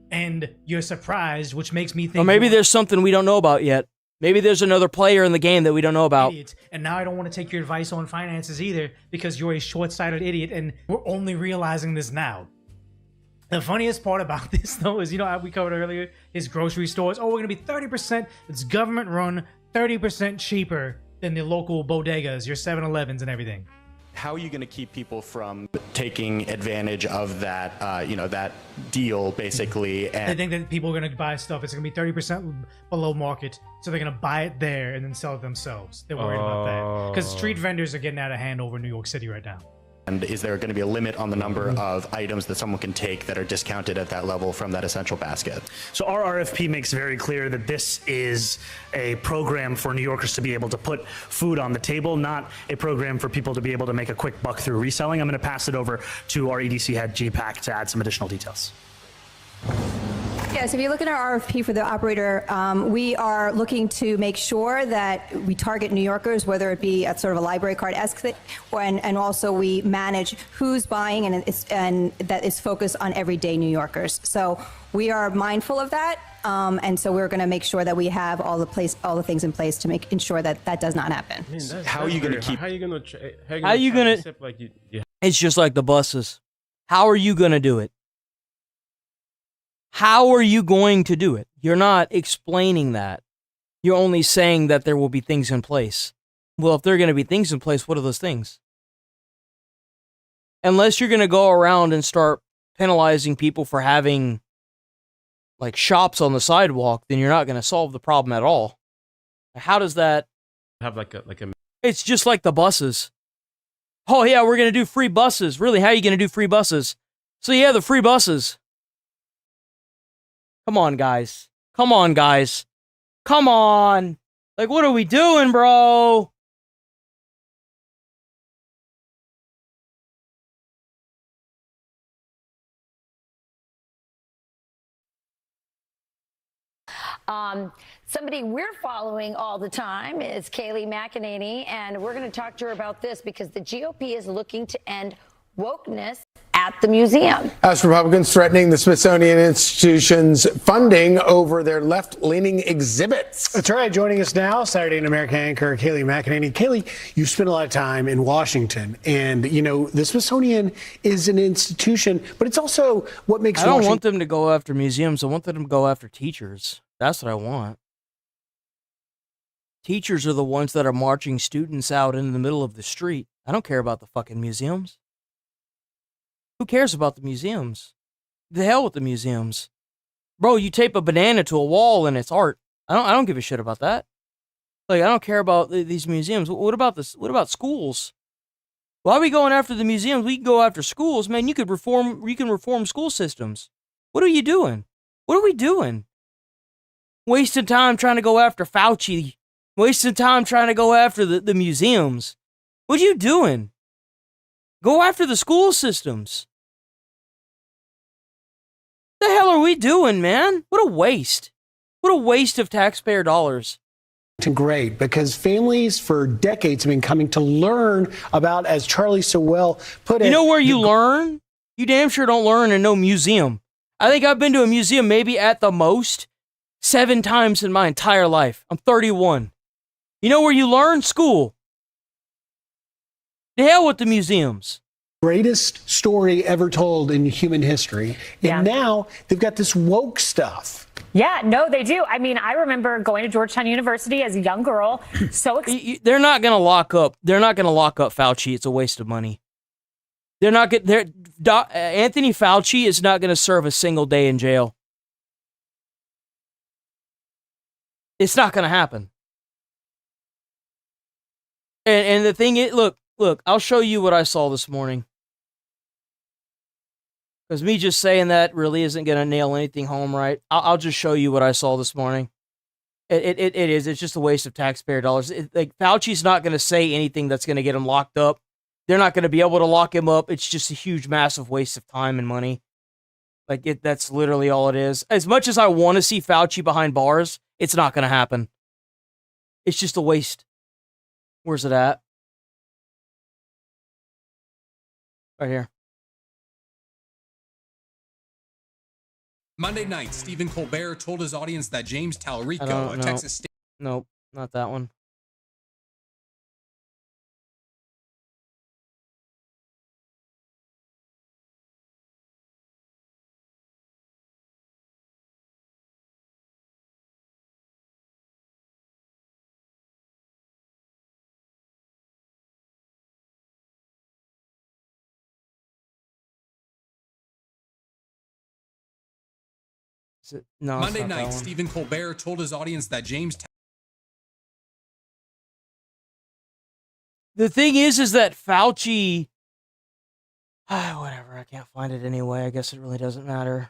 and you're surprised, which makes me think. Or maybe there's something we don't know about yet. Maybe there's another player in the game that we don't know about. And now I don't want to take your advice on finances either, because you're a short-sighted idiot, and we're only realizing this now. The funniest part about this, though, is, how we covered earlier, is grocery stores. Oh, we're going to be 30%, it's government-run, 30% cheaper than the local bodegas, your 7-Elevens and everything. How are you going to keep people from taking advantage of that, that deal, basically? And they think that people are going to buy stuff. It's going to be 30% below market, so they're going to buy it there and then sell it themselves. They're worried about that. Because street vendors are getting out of hand over New York City right now. And is there going to be a limit on the number of items that someone can take that are discounted at that level from that essential basket? So our RFP makes very clear that this is a program for New Yorkers to be able to put food on the table, not a program for people to be able to make a quick buck through reselling. I'm going to pass it over to our EDC head, JPAC, to add some additional details. Yes, if you look at our RFP for the operator, we are looking to make sure that we target New Yorkers, whether it be at sort of a library card-esque thing, and also we manage who's buying, and that is focused on everyday New Yorkers. So we are mindful of that, and so we're going to make sure that we have all the things in place to ensure that that does not happen. How are you going to keep? How are you going to? It's just like the buses. How are you going to do it? How are you going to do it? You're not explaining that. You're only saying that there will be things in place. Well, if there are going to be things in place, what are those things? Unless you're going to go around and start penalizing people for having, like, shops on the sidewalk, then you're not going to solve the problem at all. How does that... Have like a... It's just like the buses. Oh, yeah, we're going to do free buses. Really, how are you going to do free buses? So, yeah, the free buses. Come on, guys. Come on, guys. Come on. Like, what are we doing, bro? Somebody we're following all the time is Kayleigh McEnany, and we're going to talk to her about this because the GOP is looking to end wokeness at the museum. House Republicans threatening the Smithsonian Institution's funding over their left-leaning exhibits. That's right. Joining us now, Saturday in America anchor Kayleigh McEnany. Kayleigh, you've spent a lot of time in Washington, and you know the Smithsonian is an institution, but it's also what makes. I don't want them to go after museums. I want them to go after teachers. That's what I want. Teachers are the ones that are marching students out in the middle of the street. I don't care about the fucking museums. Who cares about the museums? The hell with the museums. Bro, you tape a banana to a wall and it's art. I don't give a shit about that. Like, I don't care about these museums. What about this? What about schools? Why are we going after the museums? We can go after schools, man. You can reform school systems. What are you doing? What are we doing? Wasting time trying to go after Fauci. Wasting time trying to go after the museums. What are you doing? Go after the school systems. What the hell are we doing, man? What a waste. What a waste of taxpayer dollars. Great, because families for decades have been coming to learn about, as Charlie so well put it. You know where you learn? You damn sure don't learn in no museum. I think I've been to a museum maybe at the most 7 times in my entire life. I'm 31. You know where you learn? School. The hell with the museums. Greatest story ever told in human history. And now they've got this woke stuff. Yeah, no, they do. I mean, I remember going to Georgetown University as a young girl. So they're not going to lock up. They're not going to lock up Fauci. It's a waste of money. They're not going. Anthony Fauci is not going to serve a single day in jail. It's not going to happen. And the thing is, look, I'll show you what I saw this morning. Because me just saying that really isn't going to nail anything home right. I'll just show you what I saw this morning. It is. It's just a waste of taxpayer dollars. Like, Fauci's not going to say anything that's going to get him locked up. They're not going to be able to lock him up. It's just a huge, massive waste of time and money. Like, that's literally all it is. As much as I want to see Fauci behind bars, it's not going to happen. It's just a waste. Where's it at? Right here. Monday night, Stephen Colbert told his audience that James Talarico, a Texas state... Nope, not that one. No, Monday night, Stephen Colbert told his audience that James... The thing is that Fauci... whatever, I can't find it anyway. I guess it really doesn't matter.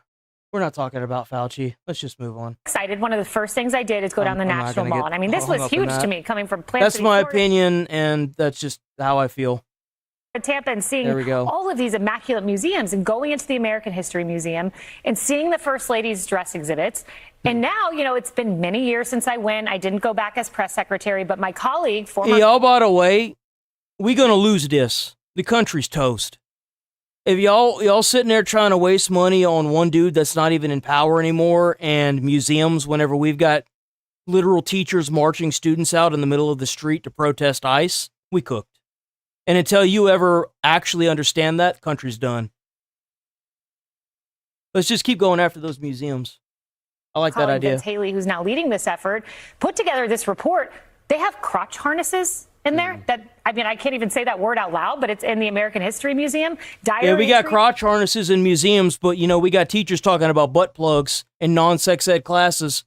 We're not talking about Fauci. Let's just move on. Excited. One of the first things I did is go down the National Mall. And I mean, this was huge to me coming from Plant That's City, my Florida. opinion, and that's just how I feel. Tampa and seeing There we go. all of these immaculate museums and going into the American History Museum and seeing the First Lady's dress exhibits. And now, you know, it's been many years since I went. I didn't go back as press secretary, but my colleague, former... Hey, y'all, by the way, we gonna lose this. The country's toast. If y'all sitting there trying to waste money on one dude that's not even in power anymore and museums whenever we've got literal teachers marching students out in the middle of the street to protest ICE, we cooked. And until you ever actually understand that, the country's done. Let's just keep going after those museums. I like that idea. Vince Haley, who's now leading this effort, put together this report. They have crotch harnesses in there that, I mean, I can't even say that word out loud, but it's in the American History Museum. Yeah, we got crotch harnesses in museums, but, you know, we got teachers talking about butt plugs in non-sex ed classes.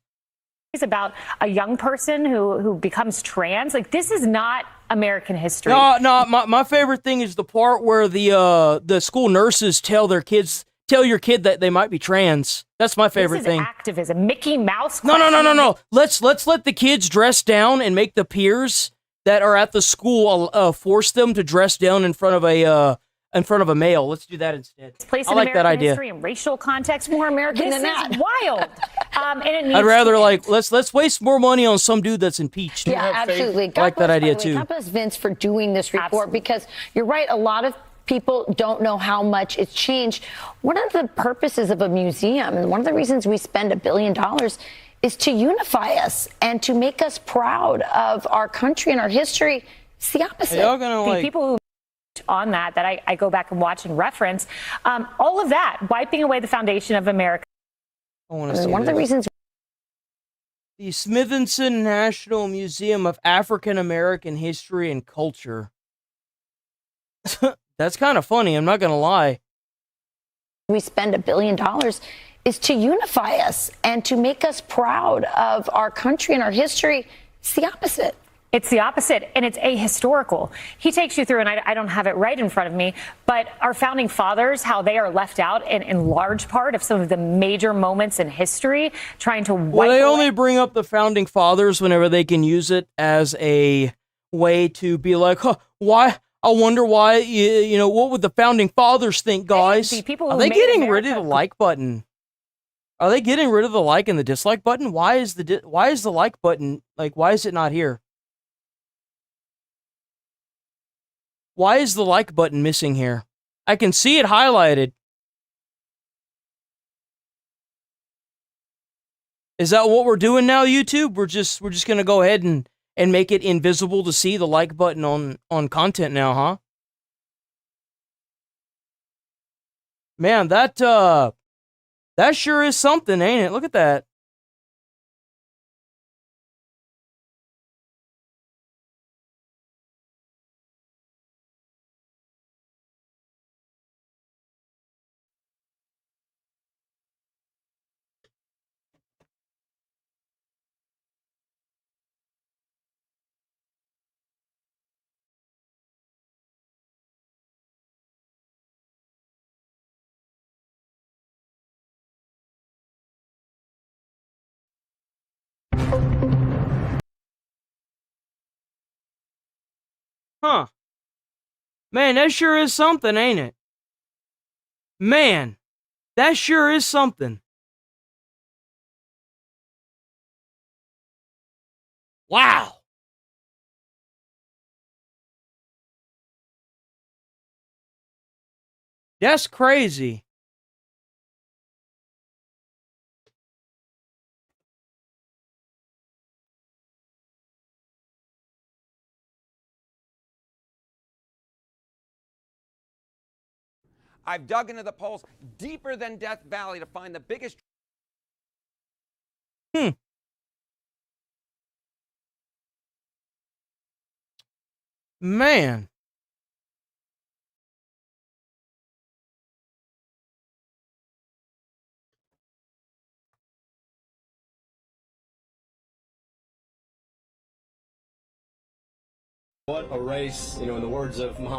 It's about a young person who becomes trans. Like, this is not American history. No, my favorite thing is the part where the school nurses tell your kid that they might be trans. That's my favorite thing. Activism. Mickey Mouse. No. Let's let the kids dress down and make the peers that are at the school force them to dress down in front of a male. Let's do that instead. Place I in like American that idea. history and racial context. More American than This that. is wild. And it needs I'd rather to end. let's waste more money on some dude that's impeached. Yeah, absolutely. I like that idea too. God bless Vince for doing this report because you're right. A lot of people don't know how much it's changed. One of the purposes of a museum, and one of the reasons we spend $1 billion, is to unify us and to make us proud of our country and our history. It's the opposite. The people who on that I go back and watch and reference all of that, wiping away the foundation of America. I want to see one of the reasons. The Smithsonian National Museum of African American History and Culture. That's kind of funny. I'm not gonna lie. We spend $1 billion is to unify us and to make us proud of our country and our history. It's the opposite. It's the opposite, and it's ahistorical. He takes you through, and I don't have it right in front of me, but our founding fathers, how they are left out in large part of some of the major moments in history, trying to wipe Well, they away. only bring up the founding fathers whenever they can use it as a way to be like, huh, why? I wonder why, you know, what would the founding fathers think, guys? The people Are who they made getting America rid of the like button? Are they getting rid of the like and the dislike button? Why is the like button, like, why is it not here? Why is the like button missing here? I can see it highlighted. Is that what we're doing now, YouTube? We're just gonna go ahead and make it invisible to see the like button on content now, huh? Man, that sure is something, ain't it? Look at that. Huh. Man, that sure is something, ain't it? Man, that sure is something. Wow. That's crazy. I've dug into the polls deeper than Death Valley to find the biggest. Man. What a race, you know, in the words of Muhammad.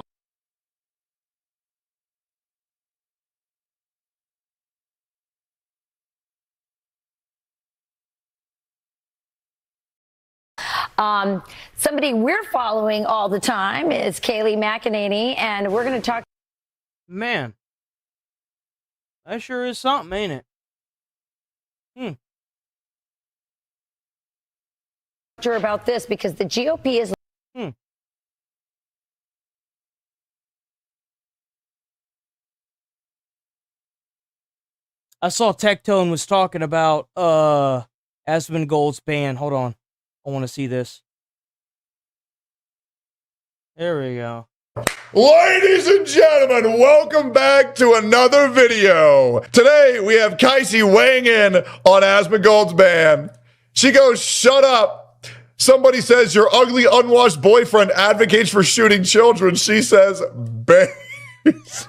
Somebody we're following all the time is Kaylee McEnany, and we're going to talk. Man. That sure is something, ain't it? Sure about this because the GOP is. I saw Tectone was talking about Asmongold's ban. Hold on. I want to see this. There we go. Ladies and gentlemen, welcome back to another video. Today we have Kicey weighing in on Asmongold's ban. She goes, shut up. Somebody says your ugly, unwashed boyfriend advocates for shooting children. She says, babies.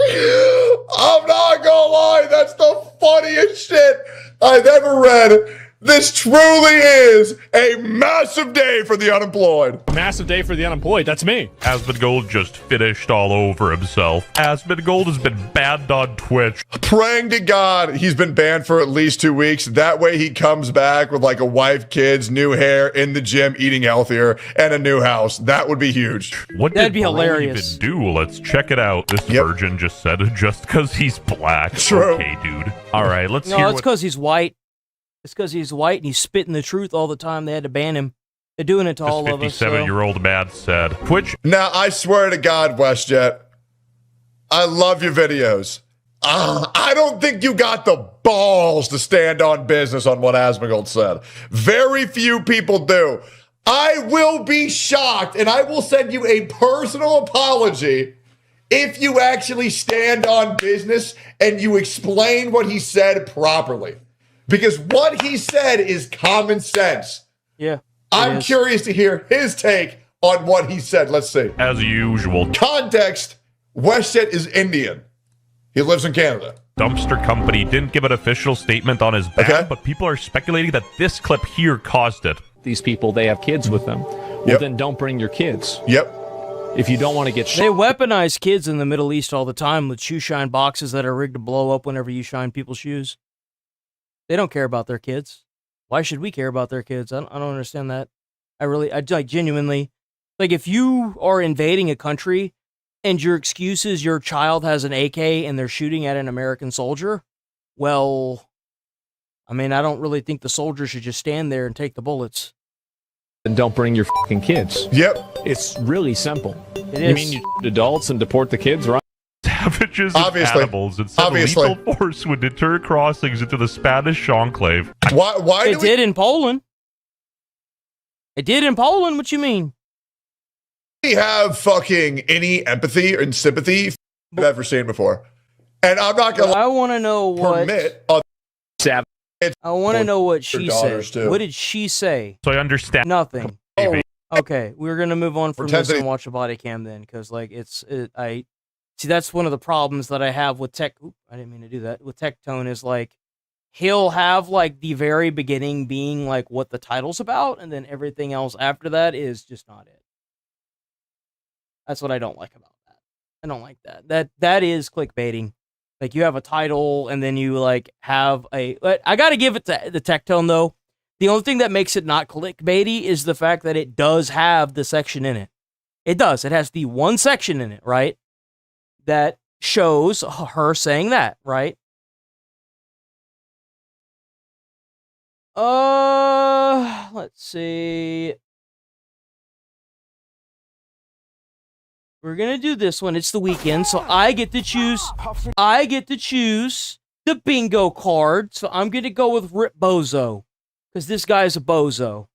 I'm not gonna lie, that's the funniest shit I've ever read This truly is a massive day for the unemployed. Massive day for the unemployed. That's me. Asmongold just finished all over himself. Asmongold has been banned on Twitch. Praying to God he's been banned for at least 2 weeks. That way he comes back with like a wife, kids, new hair, in the gym, eating healthier, and a new house. That would be huge. What That'd did be Bro hilarious. even do? Let's check it out. This virgin just said just because he's black. True. Okay, dude. All right, let's No, hear it's what... because he's white. It's because he's white and he's spitting the truth all the time. They had to ban him. They're doing it to all of us. 57-year-old man said. Twitch. Now, I swear to God, WestJet, I love your videos. I don't think you got the balls to stand on business on what Asmongold said. Very few people do. I will be shocked, and I will send you a personal apology if you actually stand on business and you explain what he said properly. Because what he said is common sense. Yeah. I'm curious to hear his take on what he said. Let's see. As usual. Context, WestJet is Indian. He lives in Canada. Dumpster company didn't give an official statement on his ban, but people are speculating that this clip here caused it. These people, they have kids with them. Well, then don't bring your kids. Yep. If you don't want to get They weaponize kids in the Middle East all the time with shoe shine boxes that are rigged to blow up whenever you shine people's shoes. They don't care about their kids. Why should we care about their kids? I don't understand that. I like genuinely, like if you are invading a country and your excuse is your child has an AK and they're shooting at an American soldier, well, I mean, I don't really think the soldier should just stand there and take the bullets. and don't bring your fucking kids. Yep. It's really simple. It you is. mean you adults and deport the kids, right? Savages and animals and said lethal force would deter crossings into the Spanish enclave. Why It did in Poland. It did in Poland. What you mean? We have fucking any empathy and sympathy I've ever seen before. And I'm not going to I want to know what permit I want to know what she said. daughters, too. What did she say? So I understand. Nothing. Okay, we're gonna move on from this Intensity. and watch a body cam then, because like I see that's one of the problems that I have with tech. Oop, I didn't mean to do that. With Tectone is like he'll have like the very beginning being like what the title's about, and then everything else after that is just not it. That's what I don't like about that. I don't like that. That is clickbaiting. Like you have a title and then you like have a. I gotta give it to the Tectone though. The only thing that makes it not clickbaity is the fact that it does have the section in it. It does. It has the one section in it, right? That shows her saying that, right? Let's see. We're going to do this one. It's the weekend, so I get to choose. I get to choose the bingo card. So I'm going to go with Rip Bozo. Because this guy's a bozo.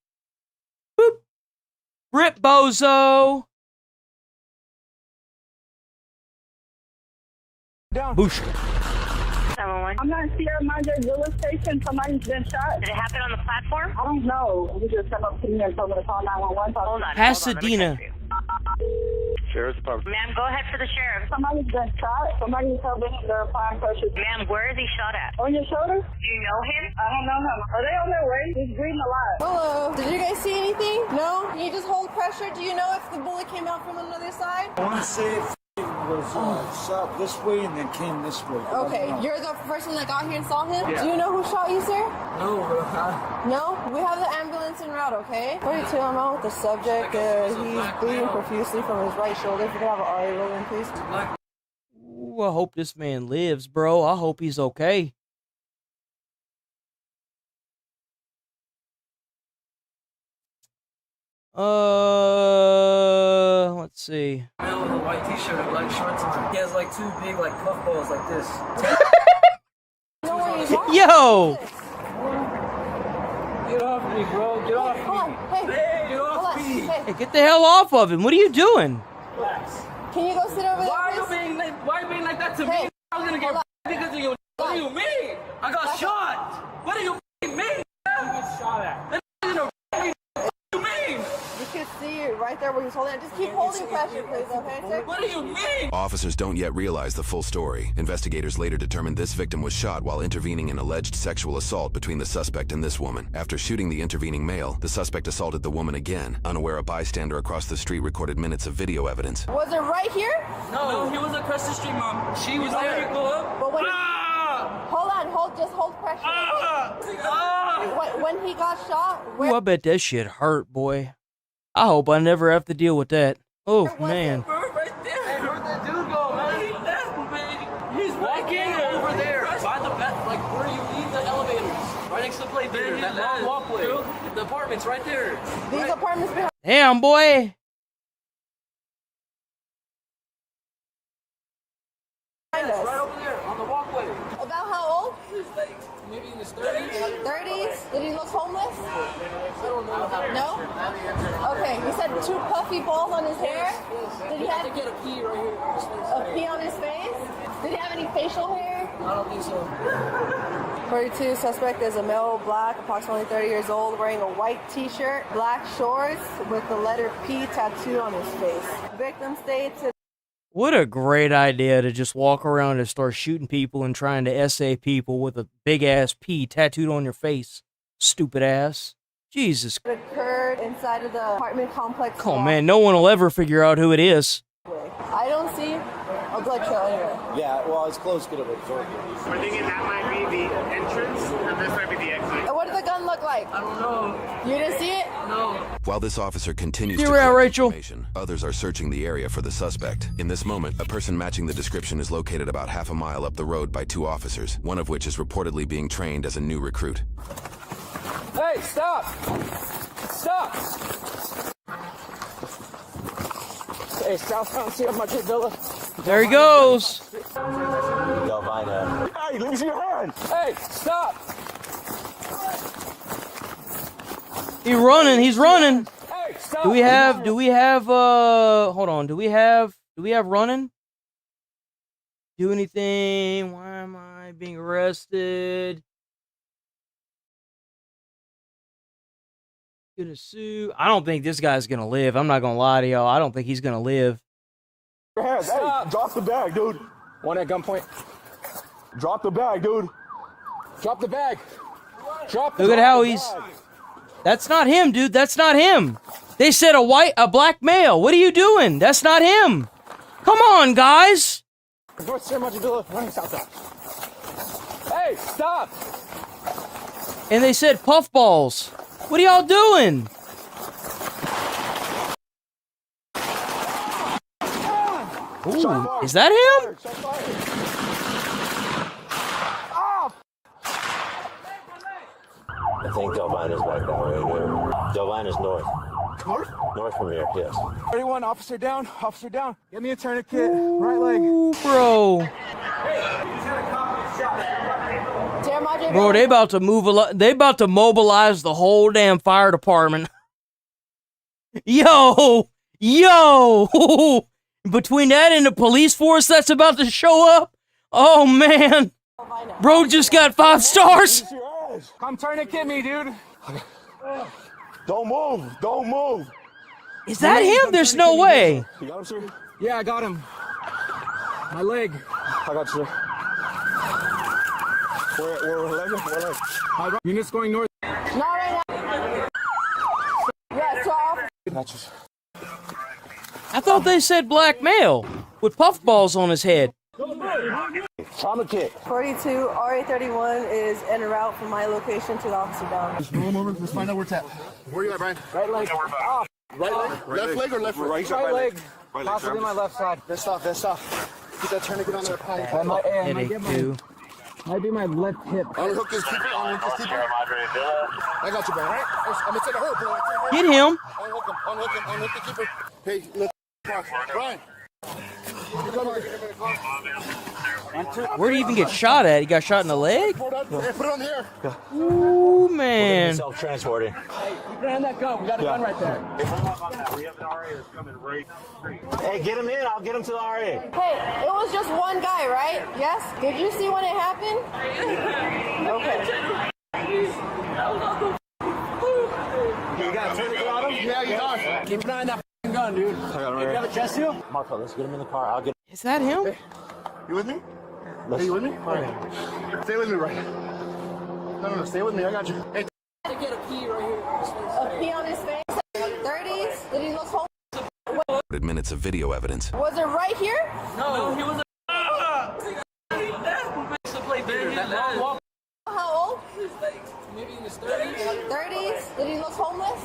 Boop. Rip Bozo. Boosh. I'm not Sierra Madre Villa Station. Somebody's been shot. Did it happen on the platform? I don't know. He just come up to me and told me to call 911. Hold on. Pasadena. Sheriff's Department. Ma'am, go ahead for the sheriff. Somebody's been shot. Somebody's told me they're applying pressure. Ma'am, where is he shot at? On your shoulder? Do you know him? I don't know him. Are they on their way? He's breathing alive. Hello. Did you guys see anything? No? Can you just hold pressure? Do you know if the bullet came out from another side? I want to say it was shot this way and then came this way. Okay, you're the person that got here and saw him? Yeah. Do you know who shot you, sir? No, No? We have the ambulance en route, okay? 42 ammo with the subject. He's bleeding profusely from his right shoulder. If you could have an RA roll in, please. Ooh, I hope this man lives, bro. I hope he's okay. Let's see. Man with a white t-shirt and black shorts on. He has like two big like puffballs like this. Yo! Get off me, bro. Get off me. Hey, get off me. Hey, get the hell off of him. What are you doing? Relax. Can you go sit over there, Why please? are you being like that to me? I was gonna get because of you. What do you mean? I got shot. What do you mean? You get shot at. What do you mean? You can see right there where he's Just keep holding pressure, please, okay, sir? What do you mean? Officers don't yet realize the full story. Investigators later determined this victim was shot while intervening in alleged sexual assault between the suspect and this woman. After shooting the intervening male, the suspect assaulted the woman again. Unaware, a bystander across the street recorded minutes of video evidence. Was it right here? No, he was across the street, Mom. She was there. You go up. But when just hold pressure. When he got shot, Ooh, I bet that shit hurt, boy. I hope I never have to deal with that. Oh, man. Right there. Hey, where'd that dude go, man? He left, baby. He's walking over there. By the bed, like where you leave the elevators. Right next to the play theater. That long walkway. The apartment's right there. These apartments behind. Damn, boy. Us. Right over there on the walkway. About how old? Maybe in his 30s. 30s? Did he look homeless? I don't know. No? Okay, you said 2 puffy balls on his hair? Did he have to get a pee right here? A pee on his face? Did he have any facial hair? I don't think so. 42, suspect is a male, black, approximately 30 years old, wearing a white t-shirt, black shorts with the letter P tattooed on his face. Victim states... What a great idea to just walk around and start shooting people and trying to essay people with a big-ass P tattooed on your face. Stupid ass. Jesus. It occurred inside of the apartment complex. Oh, man, no one will ever figure out who it is. I don't see a blood trail anywhere. Yeah, well, it's close, could have absorbed it. We're thinking that might be the entrance, and this might be the exit. And what did the gun look like? I don't know. You didn't see it? No. While this officer continues You're to collect Rachel. information, others are searching the area for the suspect. In this moment, a person matching the description is located about half a mile up the road by 2 officers, one of which is reportedly being trained as a new recruit. Hey, stop! Stop! Hey, Southbound, see up my kid Villa. There he goes. Hey, let me see your hand. Hey, stop! He's running. He's running. Hey, stop! Do we have, hold on. Do we have running? Do anything? Why am I being arrested? Gonna sue. I don't think this guy's gonna live. I'm not gonna lie to y'all. I don't think he's gonna live. Your hands. Hey, drop the bag, dude. One at gunpoint. Drop the bag, dude. Drop the bag. Drop the Look at how he's. That's not him, dude. That's not him. They said a black male. What are you doing? That's not him. Come on, guys. North Ceremony Villa, running southbound. Hey, stop! And they said puffballs. What are y'all doing? Ooh, is that him? I think Delvina's back that way, dude. Delvina's north. North? North from here, yes. 31, officer down, officer down. Get me a tourniquet, right leg. Ooh, bro. Bro, they about to move a lot. They about to mobilize the whole damn fire department. Yo. Between that and the police force that's about to show up. Oh, man. Bro just got 5 stars. Come tourniquet me, dude. Don't move. Don't move. Is that him? There's no way. You got him, sir? Yeah, I got him. My leg. I got you, sir. Where leg? Unit's going north. Not right now. Yeah, 12. I thought they said black male with puffballs on his head. Trauma kit. 42, RA31 is en route from my location to the officer down. Just roll over. Let's find out where it's at. Where you at, Brian? Right leg. Off. Right leg? Left leg or left leg? Right leg. Possibly my left side. That's off. Get that tourniquet on there. Headache, too. Might be my left hip. Unhook this keeper. I got you, Brian. Right? I'm gonna take a hurt, bro. Get him. Unhook the keeper. Hey, look. Brian. Where did he even get shot at? He got shot in the leg? Put it on here. Ooh, man. Self-transporting. Hey, you can hand that gun. We got a gun right there. Hey, get him in. I'll get him to the RA. Hey, it was just one guy, right? Yes? Did you see when it happened? Okay. You got a tourniquet on him? Yeah, you got. Keep an eye on that gun. on, dude? I got him. Hey, you have a chest seal? Marco, let's get him in the car. I'll get. Is that him? Hey, you with me? Hey, you with me? All right. Stay with me, right? No, stay with me. I got you. Hey. I get a pee right here. A pee on his face? 30s? Did he look home? Minutes of video evidence. Was it right here? No, he was How old? maybe in his 30s. 30s? Did he look homeless?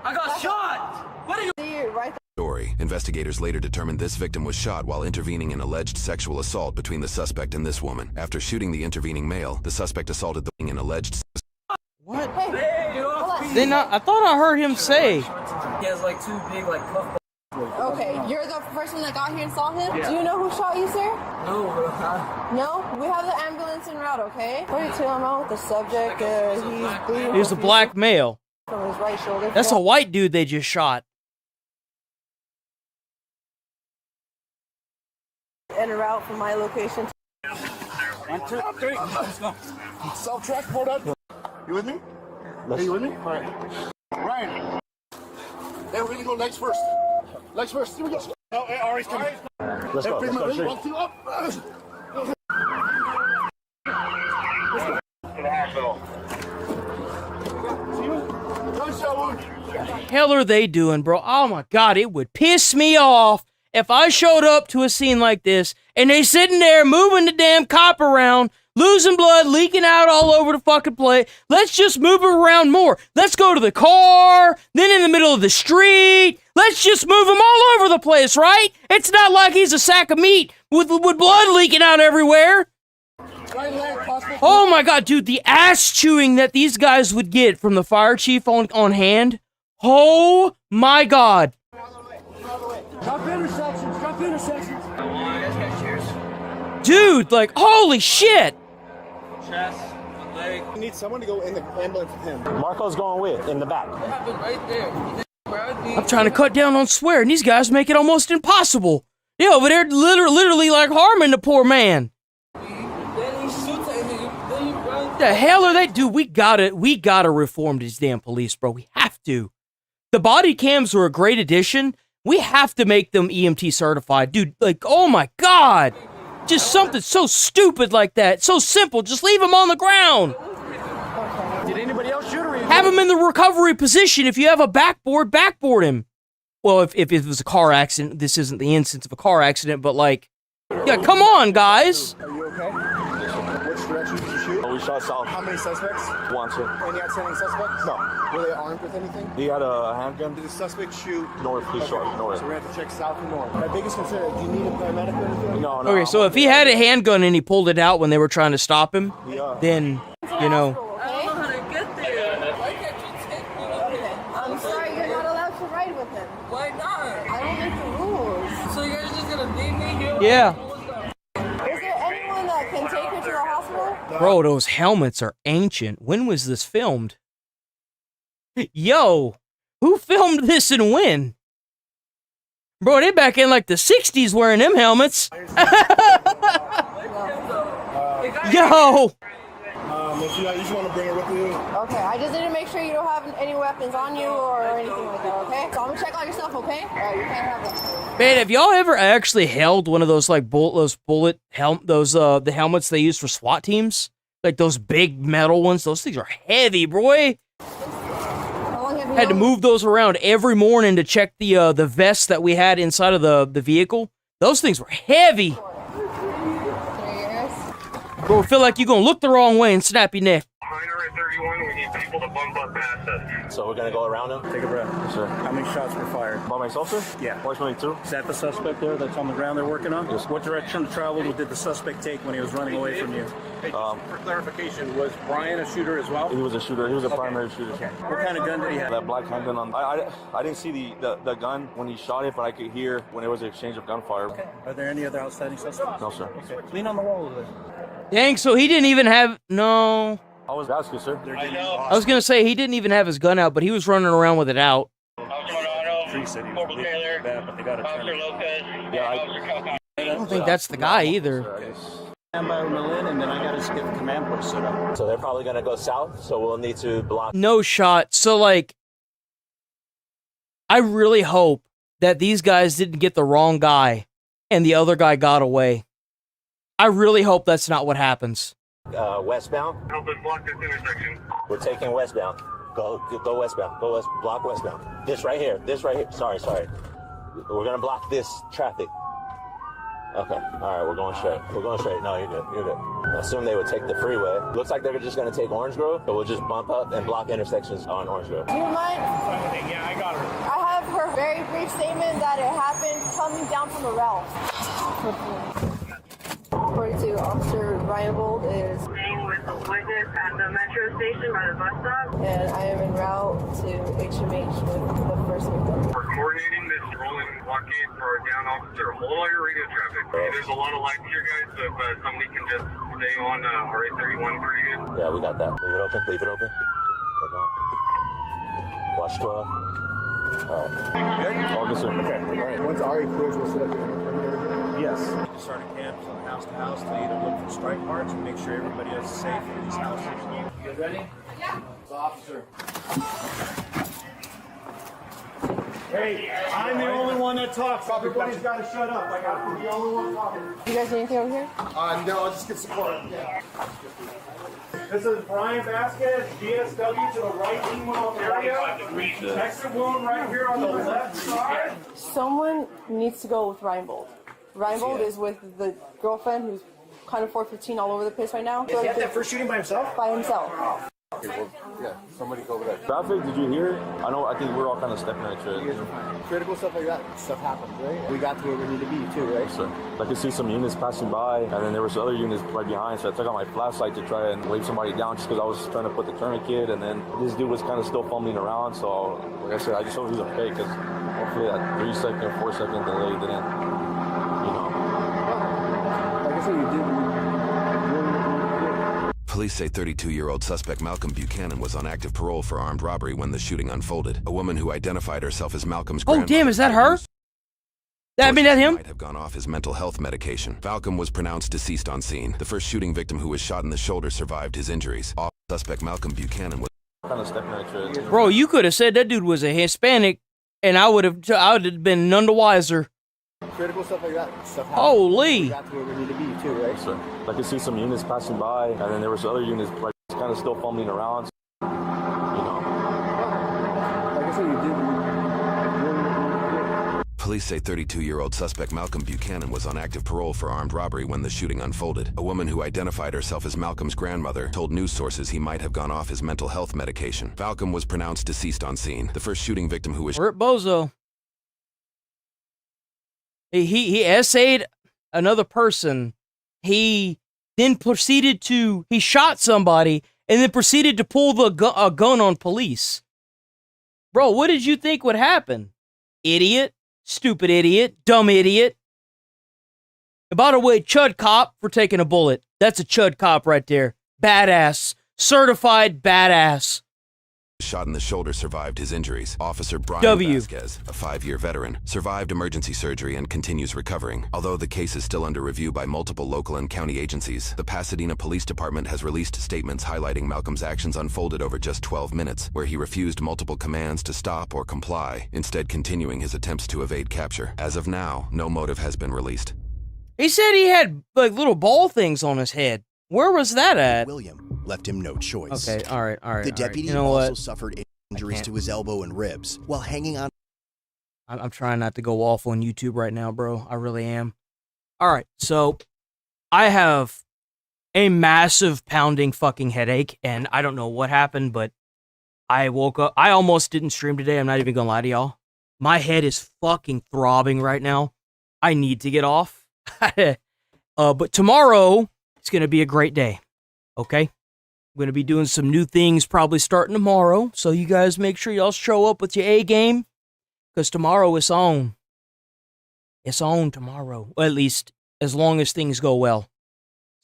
I got shot! What are you? Right Story. Investigators later determined this victim was shot while intervening in alleged sexual assault between the suspect and this woman. After shooting the intervening male, the suspect assaulted the in alleged. What? Hey, Then I thought I heard him say. He has like two big like cuff. Okay, you're the person that got here and saw him? Yeah. Do you know who shot you, sir? No, No? We have the ambulance en route, okay? 42, I'm out with the subject. He's bleeding. He's a black male. From his right shoulder. That's a white dude they just shot. En route from my location. 1, 2, 3. Let's go. Self-transport up. You with me? Hey, you with me? All right. Ryan. Hey, we're gonna go legs first. Legs first. Here we go. Oh, hey, Ari's coming. Let's go. Let's go. 1, 2, up. To the hospital. Hell are they doing, bro? Oh my god, it would piss me off if I showed up to a scene like this and they sitting there moving the damn cop around, losing blood, leaking out all over the fucking place. Let's just move him around more. Let's go to the car, then in the middle of the street. Let's just move him all over the place, right? It's not like he's a sack of meat with blood leaking out everywhere. Oh my god, dude, the ass chewing that these guys would get from the fire chief on hand. Oh my god. Drop intersections, drop intersections. Dude, like, holy shit. Chest, leg. We need someone to go in the ambulance with him. Marco's going with in the back. What happened right there? I'm trying to cut down on swear, and these guys make it almost impossible. They over there literally like harming the poor man. The hell are they? Dude, we gotta reform these damn police, bro. We have to. The body cams are a great addition. We have to make them EMT certified. Dude, like, oh my god. Just something so stupid like that. So simple. Just leave him on the ground. Did anybody else shoot or have him in the recovery position. If you have a backboard him. Well, if it was a car accident, this isn't the instance of a car accident, but like, yeah, come on, guys. Are you okay? Which direction did you shoot? We shot south. How many suspects? One, sir. Any outstanding suspects? No. Were they armed with anything? He had a handgun. Did the suspect shoot? North, please, short, north. So we have to check south and north. My biggest concern, do you need a paramedic or anything? No. Okay, so if he had a handgun and he pulled it out when they were trying to stop him, then, you know. I don't know how to get there. Why can't you take me with him? I'm sorry, you're not allowed to ride with him. Why not? I don't make the rules. So you guys are just gonna leave me here? Yeah. Is there anyone that can take her to the hospital? Bro, those helmets are ancient. When was this filmed? Yo, who filmed this and when? Bro, they back in like the 60s wearing them helmets. Yo. If you just want to bring her with you. Okay, I just need to make sure you don't have any weapons on you or anything like that, okay? So I'm gonna check out your stuff, okay? Alright, you can't have that. Man, have y'all ever actually held one of those like the helmets they use for SWAT teams? Like those big metal ones? Those things are heavy, boy. Had to move those around every morning to check the vest that we had inside of the vehicle. Those things were heavy. Bro, feel like you're gonna look the wrong way and snap your neck. So we're gonna go around him? Take a breath. Yes, sir. How many shots were fired? By myself, sir? Yeah. 22. Is that the suspect there that's on the ground they're working on? Yes. What direction of travel did the suspect take when he was running away from you? Hey, for clarification, was Brian a shooter as well? He was a shooter. He was a primary shooter. Okay. What kind of gun did he have? That black handgun on. I didn't see the gun when he shot it, but I could hear when there was an exchange of gunfire. Okay. Are there any other outstanding suspects? No, sir. Okay. Lean on the wall over there. Dang, so he didn't even have no. I was asking, sir. I was gonna say he didn't even have his gun out, but he was running around with it out. Tree said he was really bad, but they got it. Yeah, I don't think that's the guy either. Stand by Malin, and then I gotta just get the command post set up. So they're probably gonna go south, so we'll need to block. No shot. So like, I really hope that these guys didn't get the wrong guy and the other guy got away. I really hope that's not what happens. Westbound. Help us block this intersection. We're taking westbound. Go westbound. Go west. Block westbound. This right here. Sorry. We're gonna block this traffic. Okay. All right. We're going straight. No, you're good. I assume they would take the freeway. Looks like they're just gonna take Orange Grove, so we'll just bump up and block intersections on Orange Grove. Do you mind? Yeah, I got her. I have her very brief statement that it happened coming down from the rail. 42 Officer Reinbold is staying with the witness at the metro station by the bus stop. and I am en route to HMH with the first victim. We're coordinating this rolling blockade for our down officer. Hold all your radio traffic. There's a lot of lights here, guys, so if somebody can just stay on RA31 pretty good. Yeah, we got that. Leave it open. Watch 12. All right. All good, sir. Okay. All right. Once RA clears, we'll set up the Yes. Starting camps on house to house to either look for strike parts and make sure everybody else is safe in these houses. You guys ready? Yeah. Officer. Hey, I'm the only one that talks. Everybody's got to shut up. I got to be the only one talking. You guys need anything over here? No, I'll just get support. Yeah. This is Brian Vasquez, DSW to the right Emo area. Exit wound right here on the left side. Someone needs to go with Reinbold. Reinbold is with the girlfriend who's kind of 415 all over the place right now. Is he at that first shooting by himself? By himself. Okay, well, yeah, somebody go over there. Traffic, did you hear it? I think we're all kind of stepping at you. You guys are fine. Critical stuff like that, stuff happens, right? We got to where we need to be too, right? So, I could see some units passing by, and then there was other units right behind, so I took out my flashlight to try and wave somebody down just because I was trying to put the tourniquet, and then this dude was kind of still fumbling around, so like I said, I just hope he was a fake, because hopefully that 3 second, 4 second delay didn't, Like I said, you did. Police say 32-year-old suspect Malcolm Buchanan was on active parole for armed robbery when the shooting unfolded. A woman who identified herself as Malcolm's Oh, damn, is that her? That's him? Might have gone off his mental health medication. Malcolm was pronounced deceased on scene. The first shooting victim who was shot in the shoulder survived his injuries. Suspect Malcolm Buchanan was kind of stepping at you. Bro, you could have said that dude was a Hispanic, and I would have been none the wiser. Critical stuff like that, stuff happens. Holy! We got to where we need to be too, right? So, I could see some units passing by, and then there was other units like kind of still fumbling around. Like I said, you did. Police say 32-year-old suspect Malcolm Buchanan was on active parole for armed robbery when the shooting unfolded. A woman who identified herself as Malcolm's grandmother told news sources he might have gone off his mental health medication. Malcolm was pronounced deceased on scene. The first shooting victim who was Bert Bozo. He essayed another person. He then he shot somebody and then proceeded to pull a gun on police. Bro, what did you think would happen? Idiot. Stupid idiot. Dumb idiot. And by the way, chud cop for taking a bullet. That's a chud cop right there. Badass. Certified badass. shot in the shoulder survived his injuries. Officer Brian Vasquez, a 5-year veteran, survived emergency surgery and continues recovering. Although the case is still under review by multiple local and county agencies, the Pasadena Police Department has released statements highlighting Malcolm's actions unfolded over just 12 minutes, where he refused multiple commands to stop or comply, instead continuing his attempts to evade capture. As of now, no motive has been released. He said he had like little ball things on his head. Where was that at? William left him no choice. Okay, all right. The deputy You know also what? suffered injuries to his elbow and ribs while hanging on. I'm trying not to go off on YouTube right now, bro. I really am. All right, so I have a massive pounding fucking headache, and I don't know what happened, but I woke up. I almost didn't stream today. I'm not even gonna lie to y'all. My head is fucking throbbing right now. I need to get off. But tomorrow it's gonna be a great day. Okay, I'm gonna be doing some new things probably starting tomorrow. So you guys make sure y'all show up with your A game, because tomorrow it's on. It's on tomorrow, or at least as long as things go well.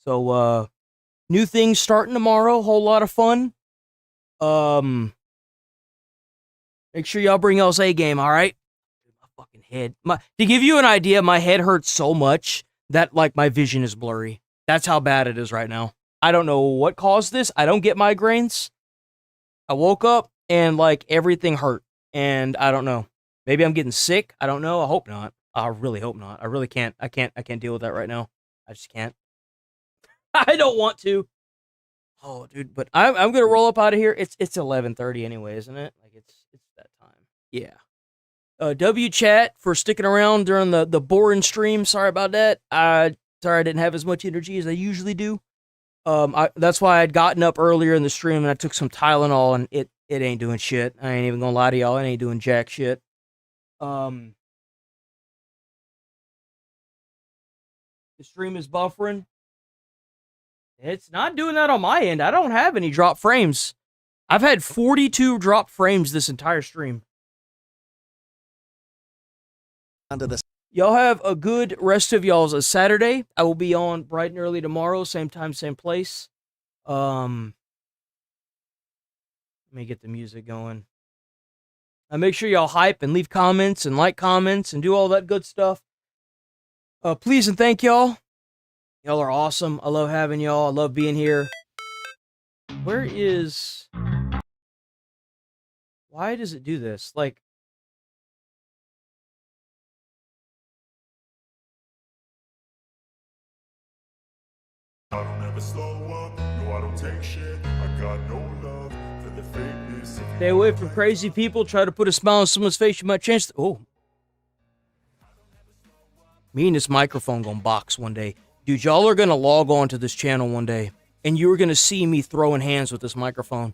So new things starting tomorrow. Whole lot of fun. Make sure y'all bring y'all's A game. All right. My fucking head. To give you an idea, my head hurts so much that like my vision is blurry. That's how bad it is right now. I don't know what caused this. I don't get migraines. I woke up and like everything hurt, and I don't know. Maybe I'm getting sick. I don't know. I hope not. I really hope not. I really can't. I can't deal with that right now. I just can't. I don't want to. Oh, dude, but I'm gonna roll up out of here. It's 11:30 anyway, isn't it? Like it's that time. Yeah. W chat for sticking around during the boring stream. Sorry about that. Sorry I didn't have as much energy as I usually do. That's why I'd gotten up earlier in the stream and I took some Tylenol and it ain't doing shit. I ain't even gonna lie to y'all. It ain't doing jack shit. The stream is buffering. It's not doing that on my end. I don't have any drop frames. I've had 42 drop frames this entire stream. Y'all have a good rest of y'all's Saturday. I will be on bright and early tomorrow, same time, same place. Let me get the music going. Make sure y'all hype and leave comments and like comments and do all that good stuff. Please and thank y'all. Y'all are awesome. I love having y'all. I love being here. Where is... Why does it do this? Like... I don't ever slow up, no I don't take shit, I got no love for the fakeness. Stay away from crazy people, try to put a smile on someone's face, you might change the... Oh. Me and this microphone gonna box one day. Dude, y'all are gonna log on to this channel one day, and you're gonna see me throwing hands with this microphone.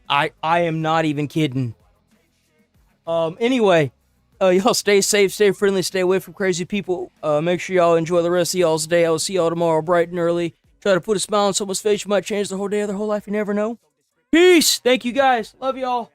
I am not even kidding. Anyway, y'all stay safe, stay friendly, stay away from crazy people. Make sure y'all enjoy the rest of y'all's day. I will see y'all tomorrow bright and early. Try to put a smile on someone's face. You might change the whole day or their whole life. You never know. Peace. Thank you guys. Love y'all.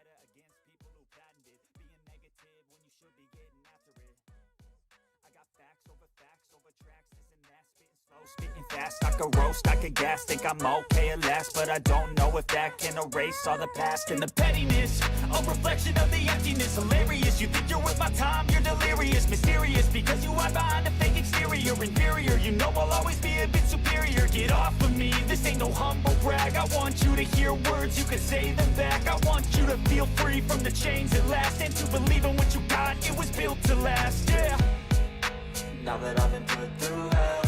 I could roast, I could gas, think I'm okay at last, but I don't know if that can erase all the past and the pettiness, a reflection of the emptiness, hilarious, you think you're worth my time, you're delirious, mysterious, because you hide behind a fake exterior, inferior, you know I'll always be a bit superior, get off of me, this ain't no humble brag, I want you to hear words, you can say them back, I want you to feel free from the chains that last, and to believe in what you got, it was built to last, yeah. Now that I've been put through hell,